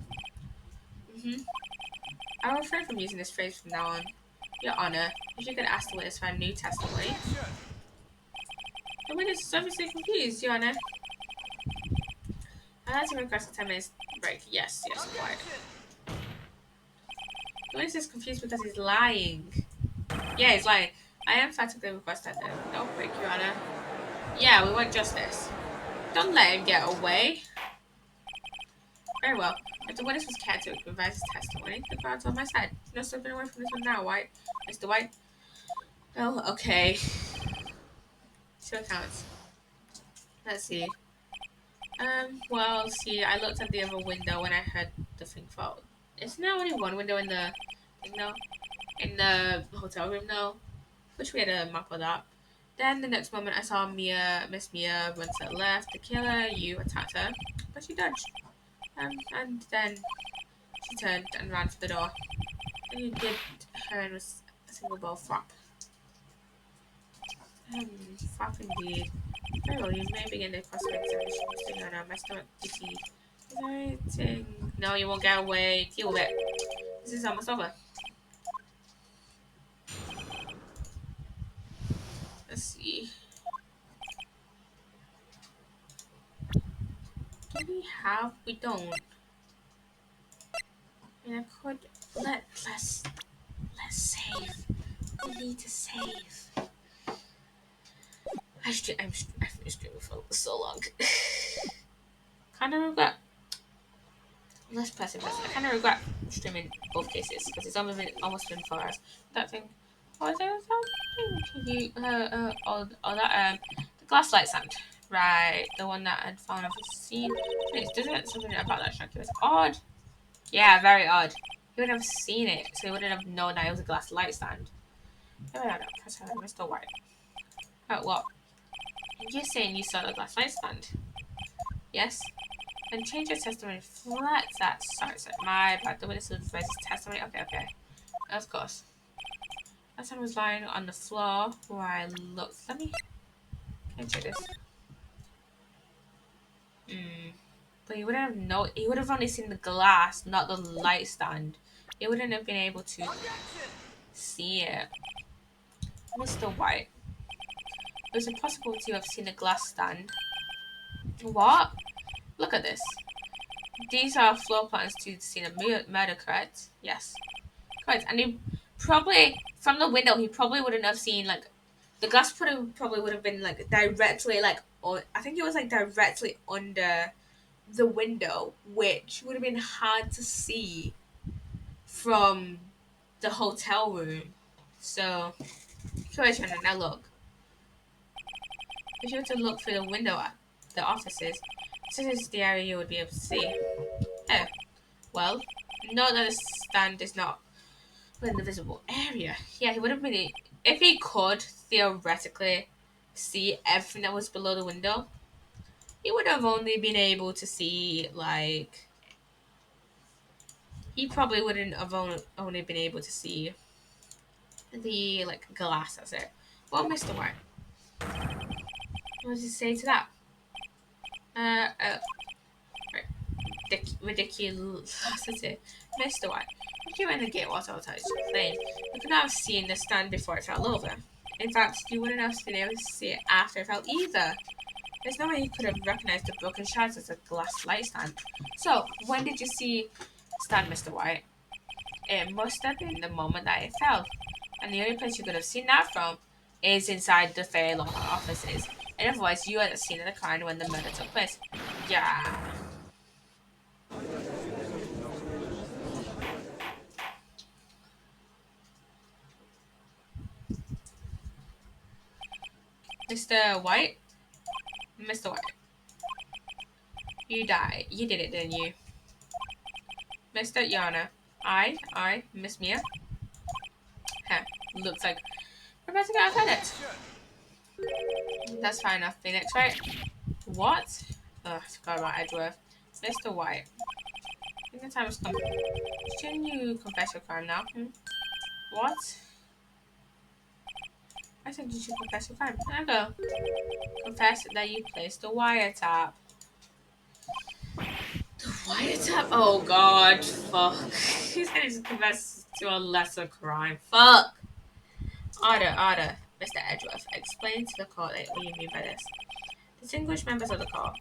I will refrain from using this phrase from now on. Your Honor, if you could ask the witness for a new testimony. The witness is obviously confused, Your Honor. I'd like to request a 10 minutes break. Yes, yes, quiet. Louis is confused because he's lying. Yeah, he's lying. I emphatically request that no break, Your Honor. Yeah, we want justice. Don't let him get away. Very well. If the witness was cared to revise his testimony, the crowd's on my side. No slipping away from this one now, White. Mr. White. Oh, okay. Show counts. Let's see. Well, see, I looked at the other window when I heard the thing fall. Isn't there only one window in the no? In the hotel room though? Wish we had a map of that. Then the next moment I saw Miss Mia run to the left. The killer, you attacked her, but she dodged. And then she turned and ran for the door. And you did her in a single ball flap. Flap indeed. Very well, you may begin the cross examination. Mr. Yana, my stomach itchy. Is there anything? No, you won't get away. Deal with it. This is almost over. Let's see. Do we have? We don't. And I could let's save. We need to save. I've been streaming for so long. Kind of regret. Less person. I kind of regret streaming both cases because it's almost been 4 hours. That thing. What was it? TV. All that. The glass light stand. Right. The one that I'd found off the scene. Doesn't it something about that shark? It was odd. Yeah, very odd. He would have seen it, so he wouldn't have known that it was a glass light stand. Oh, yeah, no, press Mr. White. Oh, what? You're saying you saw the glass light stand? Yes? Then change your testimony. Flat that. Sorry, my bad. The witness will advise his testimony. Okay. Of course. That son was lying on the floor where I looked. Let me. Can I check this? But he wouldn't have he would have only seen the glass, not the light stand. He wouldn't have been able to see it. Mr. White. It was impossible to have seen a glass stand. What? Look at this. These are floor plans to the scene of murder, correct? Yes. Correct. And he probably, from the window, he probably wouldn't have seen, like, the glass probably would have been, like, directly, like, I think it was, like, directly under the window, which would have been hard to see from the hotel room. So, correct, now look. If you were to look through the window at the offices, this is the area you would be able to see. Oh, well, note that the stand is not within the visible area. Yeah, he would have been, if he could theoretically see everything that was below the window, he would have only been able to see, like, he probably wouldn't have only been able to see the, like, glass, that's it. Well, Mr. White, what does he say to that? Ridiculosity. Mr. White, if you were in the gate whilst I was playing, you could not have seen the stand before it fell over. In fact, you wouldn't have been able to see it after it fell either. There's no way you could have recognized the broken shards as a glass light stand. So, when did you see the stand, Mr. White? It must have been the moment that it fell. And the only place you could have seen that from is inside the Fairlawn offices. And otherwise, you were at the scene of the crime when the murder took place. Yeah. Mr. White? Mr. White. You died. You did it, didn't you? Mr. Yana. I, Miss Mia. Huh. Looks like we're about to get outside it. That's fine enough, Phoenix, right? What? Ugh, I forgot about Edgeworth. Mr. White. I think the time has come. Shouldn't you confess your crime now? What? I said you should confess your crime. There I go. Confess that you placed the wiretap. The wiretap? Oh god, fuck. He's gonna just confess to a lesser crime. Fuck! Order. Mr. Edgeworth, explain to the court what you mean by this. Distinguished members of the court,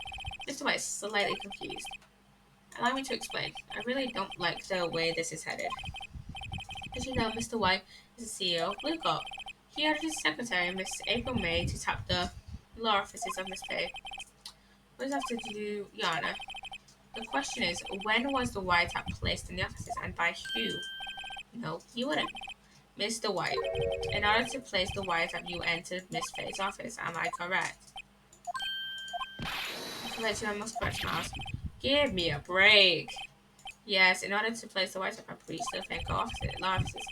Mr. White is slightly confused. Allow me to explain. I really don't like the way this is headed. As you know, Mr. White is the CEO of Blue Corp. He ordered his secretary, Miss April May, to tap the law offices of Miss Pay. What does that have to do, Yana? The question is, when was the wiretap placed in the offices and by who? No, you wouldn't. Mr. White, in order to place the wiretap, you entered Miss Faye's office. Am I correct? Correct, you must correct, Miles. Give me a break. Yes, in order to place the wiretap, I breached the fake law offices.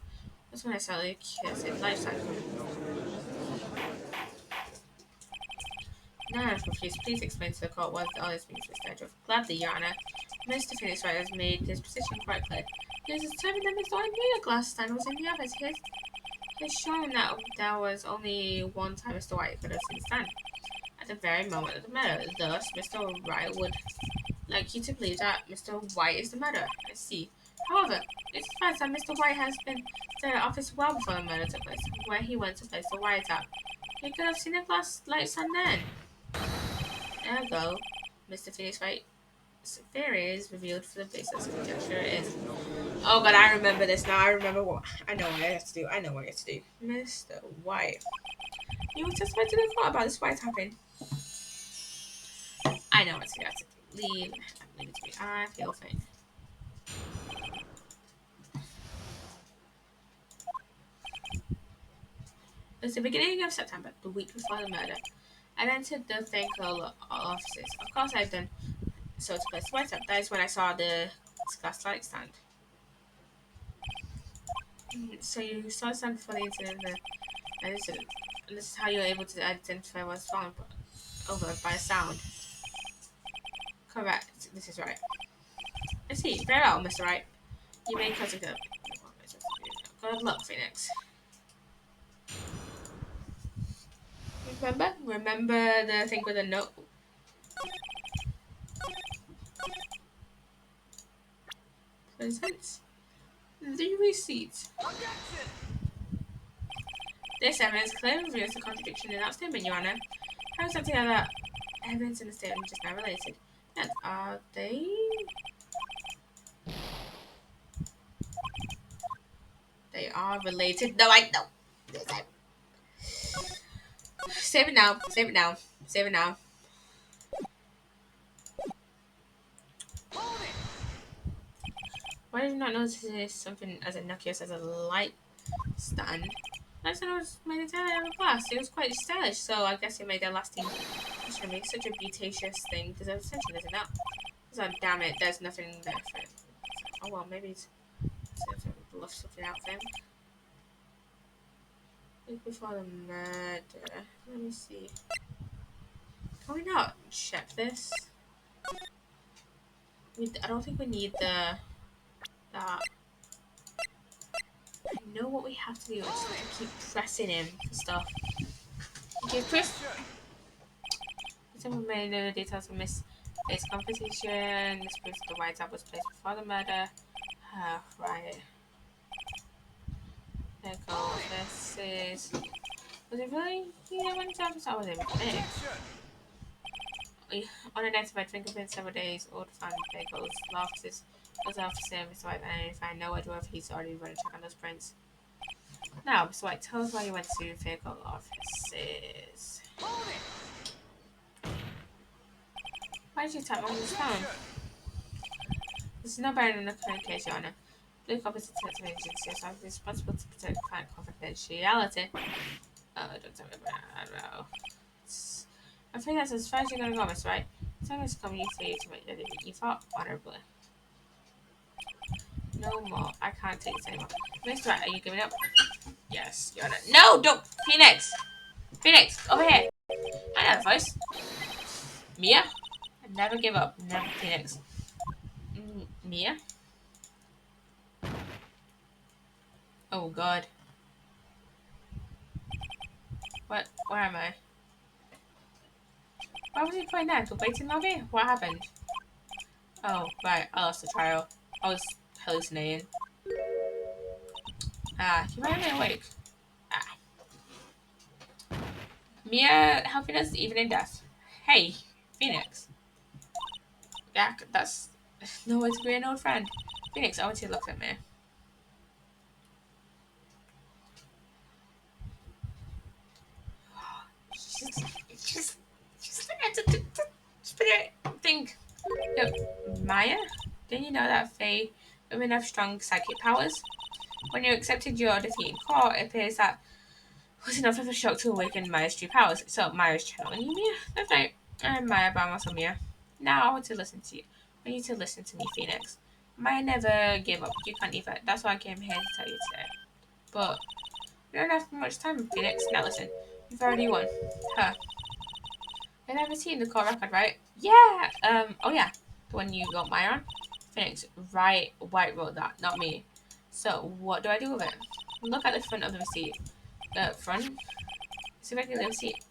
That's when I started kissing lifetime. No, I'm confused. Please explain to the court what all this means, Mr. Edgeworth. Gladly, Your Honor. Mr. Phoenix Wright has made his position quite clear. He has determined that Mr. White knew the glass stand was in the office. He has shown that there was only one time Mr. White could have seen the stand. At the very moment of the murder. Thus, Mr. Wright would like you to believe that Mr. White is the murderer. I see. However, it's the fact that Mr. White has been to the office well before the murder took place, where he went to place the wiretap. He could have seen the glass light stand then. Ergo, Mr. Phoenix Wright's theory is revealed for the basis of conjecture is. Oh god, I remember this now. I remember what. I know what I have to do. I know what I have to do. Mr. White. You were testified to the court about this white happening. I know what to do. I have to leave. Leave it to me. I feel faint. It was the beginning of September, the week before the murder. I entered the Thankful offices. Of course, I've done so to place the white up. That is when I saw the glass light stand. So you saw the stand before the incident, and this is how you were able to identify what's fallen over by sound. Correct. This is right. I see. Very well, Mr. Wright. You may cut it up. Good luck, Phoenix. Remember the thing with the note? Presents? The receipt. This evidence clearly reveals a contradiction in that statement, Your Honor. How exactly are that evidence in the statement just now related? And are they? They are related. No, I know. Save it now. Save it now. Save it now. Why did you not notice this something as innocuous as a light stand? Light stand was made entirely out of glass. It was quite stylish, so I guess it made a lasting impression on me. Such a beauticious thing deserves attention, does it not? So damn it, there's nothing there for it. Oh well, maybe it's to bluff something out of him. Week before the murder. Let me see. Can we not check this? I don't think we need that. I know what we have to do. I just have to keep pressing him for stuff. Okay, Chris. Someone may know the details of Miss Faye's conversation. This proves the white tab was placed before the murder. Right. There we go. This is. Was it really? Yeah, when times I was in bed. Unidentified fingerprints several days. Old found vehicles. Loftus was off service White and I know what dwarf he's already run a check on those prints. Now, Mr. White, tell us why you went to vehicle offices. Why did you tap on his phone? This is no better than a current case, Your Honor. Blue Corp is a detective agency, so I'm responsible to protect client confidentiality. Don't tell me about it. I don't know. I'm afraid that's as far as you're gonna go, Miss Wright. Time has come for you to make the duty you fought honorably. No more. I can't take this anymore. Miss Wright, are you giving up? Yes, Your Honor. No, don't! Phoenix! Phoenix, over here! I know the voice. Mia? I never give up. Never, Phoenix. Mia? Oh, God. What? Where am I? Why was he playing that? The waiting lobby? What happened? Oh, right. I lost the trial. I was hallucinating. You might have been awake. Ah. Mia helping us even in death. Hey, Phoenix. Yeah, that's no way to be an old friend. Phoenix, I want you to look at me. Just, just, just think. Look, Maya, didn't you know that Fae women have strong psychic powers? When you accepted your defeat in court, it appears that was enough of a shock to awaken Maya's true powers. So Maya's channeling you, Mia? That's right. I'm Maya by myself, Mia. Now I want to listen to you. I need to listen to me, Phoenix. Maya never gave up. You can't either. That's why I came here to tell you today. But we don't have much time, Phoenix. Now listen. You've already won. Huh. I've never seen the court record, right? Yeah. Oh yeah. The one you got Maya on? Phoenix, right, White wrote that, not me. So what do I do with it? Look at the front of the receipt. The front? It's a regular receipt.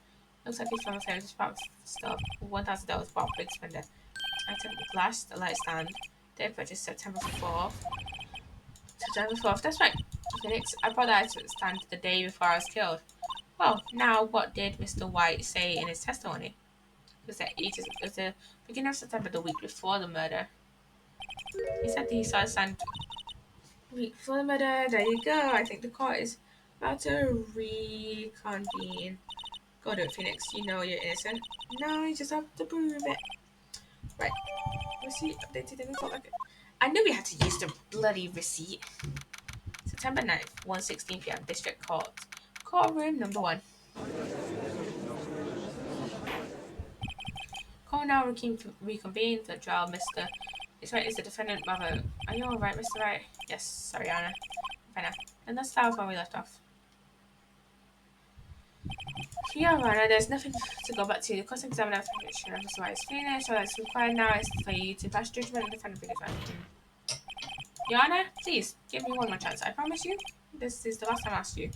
Looks like it's from a famous spot stop. $1,000 Bob big spender. Item glass, the light stand. Date purchase September 4th. September 4th, that's right. Phoenix, I bought that item stand the day before I was killed. Well, now what did Mr. White say in his testimony? It was the beginning of September, the week before the murder. He said he saw a stand week before the murder. There you go. I think the court is about to reconvene. Go do it, Phoenix. You know you're innocent. No, you just have to prove it. Right. Receipt updated in the court record. I knew we had to use the bloody receipt. September 9th, 1:16 p.m. District Court. Courtroom number 1. Court now reconvened. The trial, Mr. It's right, is the defendant rather. Are you alright, Mr. Wright? Yes, sorry, Anna. Fine now. And let's start where we left off. Your Honor, there's nothing to go back to. The cross-examiner of Mr. White's finished, so it's required now is for you to pass judgment and defend the right. Your Honor, please, give me one more chance. I promise you, this is the last time I asked you.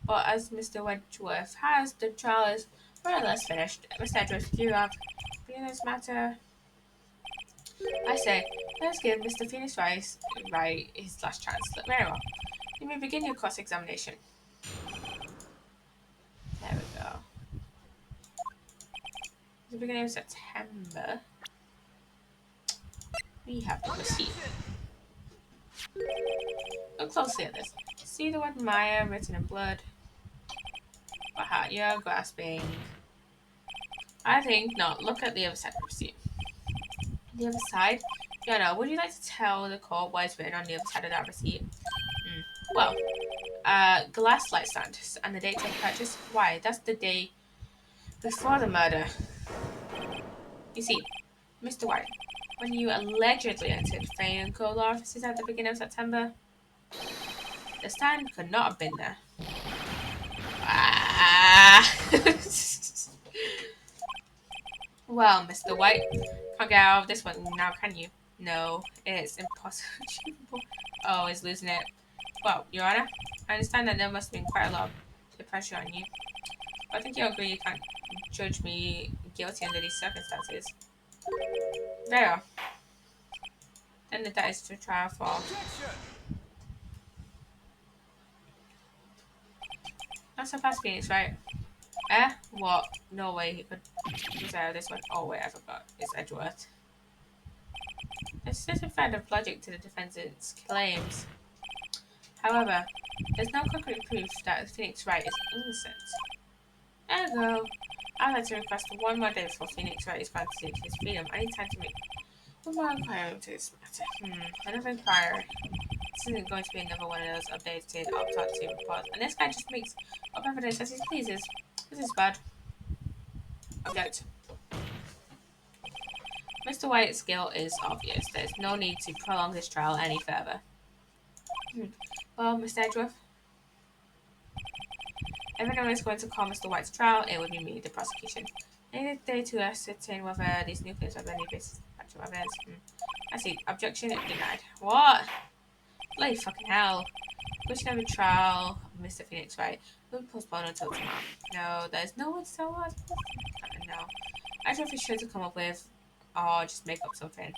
But as Mr. Wedgeworth has, the trial is more or less finished. Mr. Edgeworth, you have been in this matter. I say, let's give Mr. Phoenix Wright his last chance. Very well. You may begin your cross-examination. There we go. The beginning of September. We have the receipt. Look closely at this. See the word Maya written in blood? Aha, you're grasping. I think not. Look at the other side of the receipt. The other side? Yeah, no. Would you like to tell the court what is written on the other side of that receipt? Well, glass light stand and the date of purchase. Why? That's the day before the murder. You see, Mr. White, when you allegedly entered Fane and Co. law offices at the beginning of September, the stand could not have been there. Ah. Well, Mr. White, can't get out of this one now, can you? No, it's impossible. Oh, he's losing it. Well, Your Honor, I understand that there must have been quite a lot of pressure on you. But I think you agree you can't judge me guilty under these circumstances. Very well. Then that is to trial for. Not so fast, Phoenix, right? Eh? What? No way he could desire this one. Oh wait, I forgot. It's Edgeworth. There's just a thread of logic to the defendant's claims. However, there's no concrete proof that Phoenix Wright is innocent. Ergo, I'd like to request one more day before Phoenix Wright is granted his freedom. I need time to make one more inquiry into this matter. Another inquiry. This isn't going to be another one of those updated autopsy reports. And this guy just makes up evidence as he pleases. This is bad. Object. Mr. White's guilt is obvious. There's no need to prolong this trial any further. Well, Mr. Edgeworth, if anyone is going to call Mr. White's trial, it would be me, the prosecution. I need a day to ascertain whether these nucleus have any basis of actual evidence. I see. Objection denied. What? Bloody fucking hell. Question of a trial of Mr. Phoenix Wright will be postponed until tomorrow. No, there's no one to tell what. No. I don't know if sure to come up with or just make up something.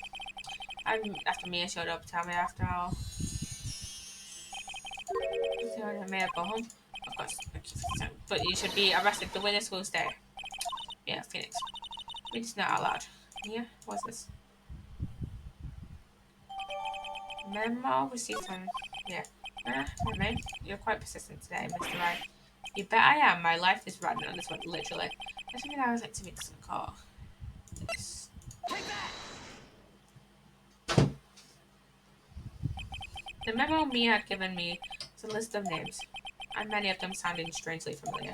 After Mia showed up, tell me after all. May I go home? Of course. But you should be arrested. The witness will stay. Yeah, Phoenix. Read this not out loud. Yeah? What's this? Memo received from. Yeah. Man, you're quite persistent today, Mr. Right. You bet I am. My life is running on this one, literally. I think I was like to make some call. This. The memo Mia had given me was a list of names, and many of them sounding strangely familiar.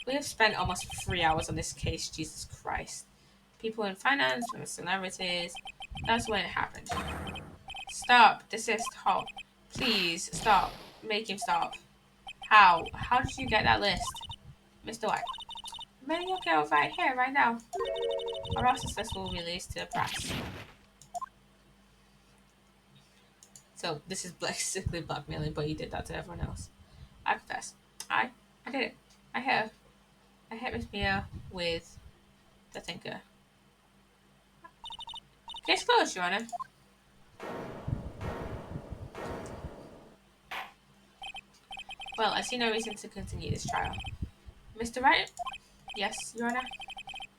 We have spent almost 3 hours on this case, Jesus Christ. People in finance, celebrities. That's when it happened. Stop. Desist. Halt. Please, stop. Make him stop. How? How did you get that list? Mr. White. Maybe you'll get right here, right now. Or else this list will release to the press. So this is basically blackmailing, but you did that to everyone else. I confess. I did it. I have. I hit Miss Mia with the thinker. Case closed, Your Honor. Well, I see no reason to continue this trial. Mr. Wright? Yes, Your Honor.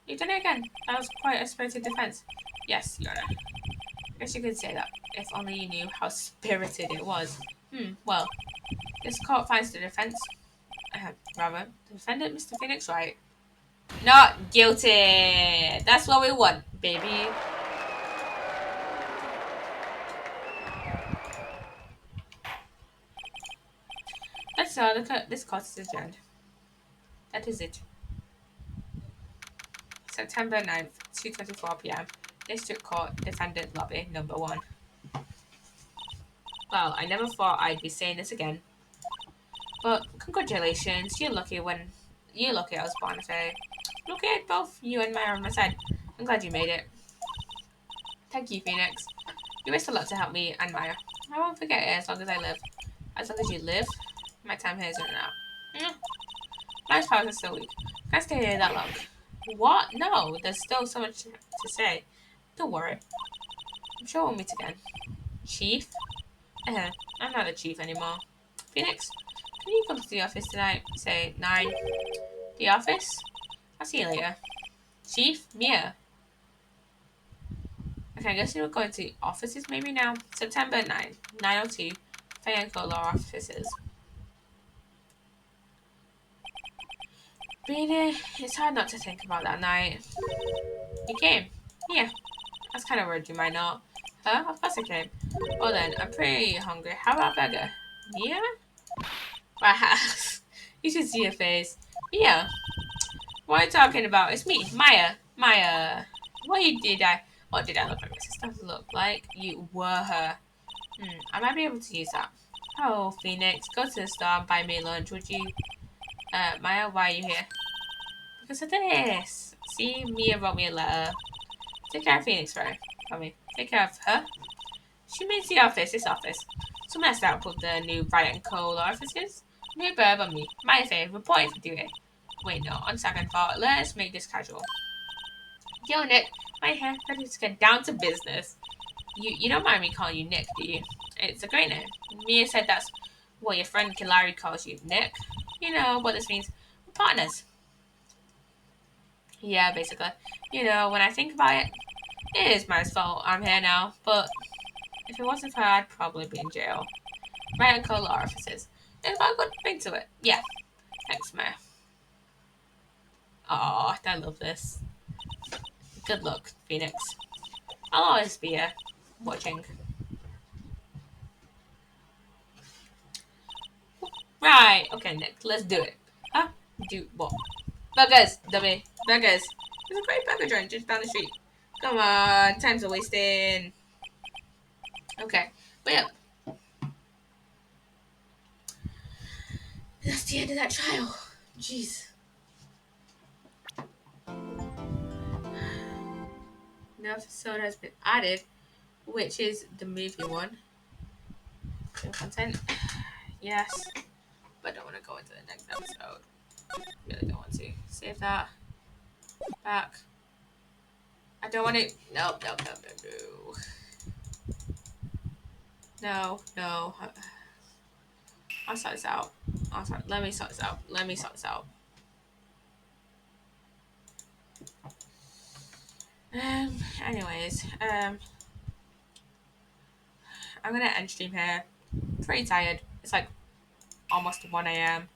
You done it again. That was quite a spirited defense. Yes, Your Honor. I guess you could say that. If only you knew how spirited it was. Well, this court finds the defense. Rather, the defendant, Mr. Phoenix Wright. Not guilty. That's what we want, baby. That's all. This court is adjourned. That is it. September 9th, 2:24 p.m. District Court, Defendant Lobby, number 1. Well, I never thought I'd be saying this again. But congratulations, you're lucky I was born today. Lucky at both you and Maya on my side. I'm glad you made it. Thank you, Phoenix. You risked a lot to help me and Maya. I won't forget it as long as I live. As long as you live, my time here is running out. Maya's powers are still weak. Can't stay here that long. What? No, there's still so much to say. Don't worry. I'm sure we'll meet again. Chief? I'm not a chief anymore. Phoenix, can you come to the office tonight? Say 9. The office? I'll see you later. Chief? Mia? Okay, I guess we're going to the offices maybe now. September 9, 9:02. Fayanko Law Offices. Really? It's hard not to think about that night. You came? Yeah. That's kind of weird, you might not. Huh? Of course I came. Well then, I'm pretty hungry. How about burger? Mia? Wow. You should see her face. Mia? What are you talking about? It's me, Maya. Maya. What did I look like? My sister look like you were her. I might be able to use that. Oh, Phoenix, go to the store and buy me lunch, would you? Maya, why are you here? Because of this. See, Mia wrote me a letter. Take care of Phoenix for me. Take care of her. She means the office, this office. So messed up with the new Bright and Coal offices. New burb on me. My fave, reporting for duty. Wait, no, on second thought, let's make this casual. Yo, Nick, my hair, let's get down to business. You don't mind me calling you Nick, do you? It's a great name. Mia said that's what your friend Kilari calls you, Nick. You know what this means. We're partners. Yeah, basically. You know, when I think about it, it is my fault I'm here now, but if it wasn't for her, I'd probably be in jail. Right and call law officers. It's got a good thing to it. Yeah. Thanks, Maya. Aw, I love this. Good luck, Phoenix. I'll always be here, watching. Right, okay, Nick, let's do it. Huh? Do what? Burgers, dummy. Burgers. There's a great burger joint just down the street. Come on, time's a wasting. Okay, but yeah, that's the end of that trial. Jeez. New episode has been added, which is the movie one. New content. Yes, but I don't want to go into the next episode. Really don't want to. Save that. Back. I don't want to. Nope, nope, nope, nope, no. No, no. I'll sort this out. Let me sort this out. Let me sort this out. Anyways, I'm gonna end stream here. Pretty tired. It's like almost 1 a.m.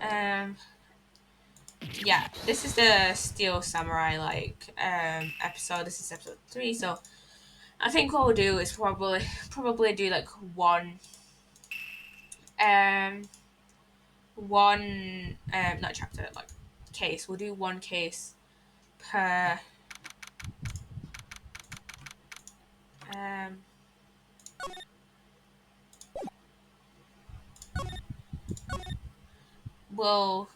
Um, yeah, this is the Steel Samurai episode. This is episode 3, so I think what we'll do is probably do like um one not chapter, like case. We'll do one case per um we'll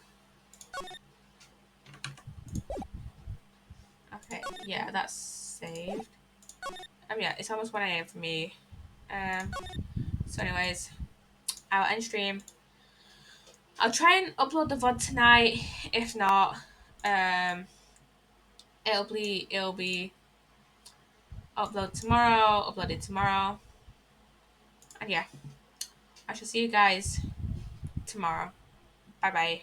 okay, yeah, that's saved. Yeah, it's almost 1 a.m. for me. Um so anyways, I'll end stream. I'll try and upload the VOD tonight. If not, um it'll be uploaded tomorrow. And yeah, I shall see you guys tomorrow. Bye bye.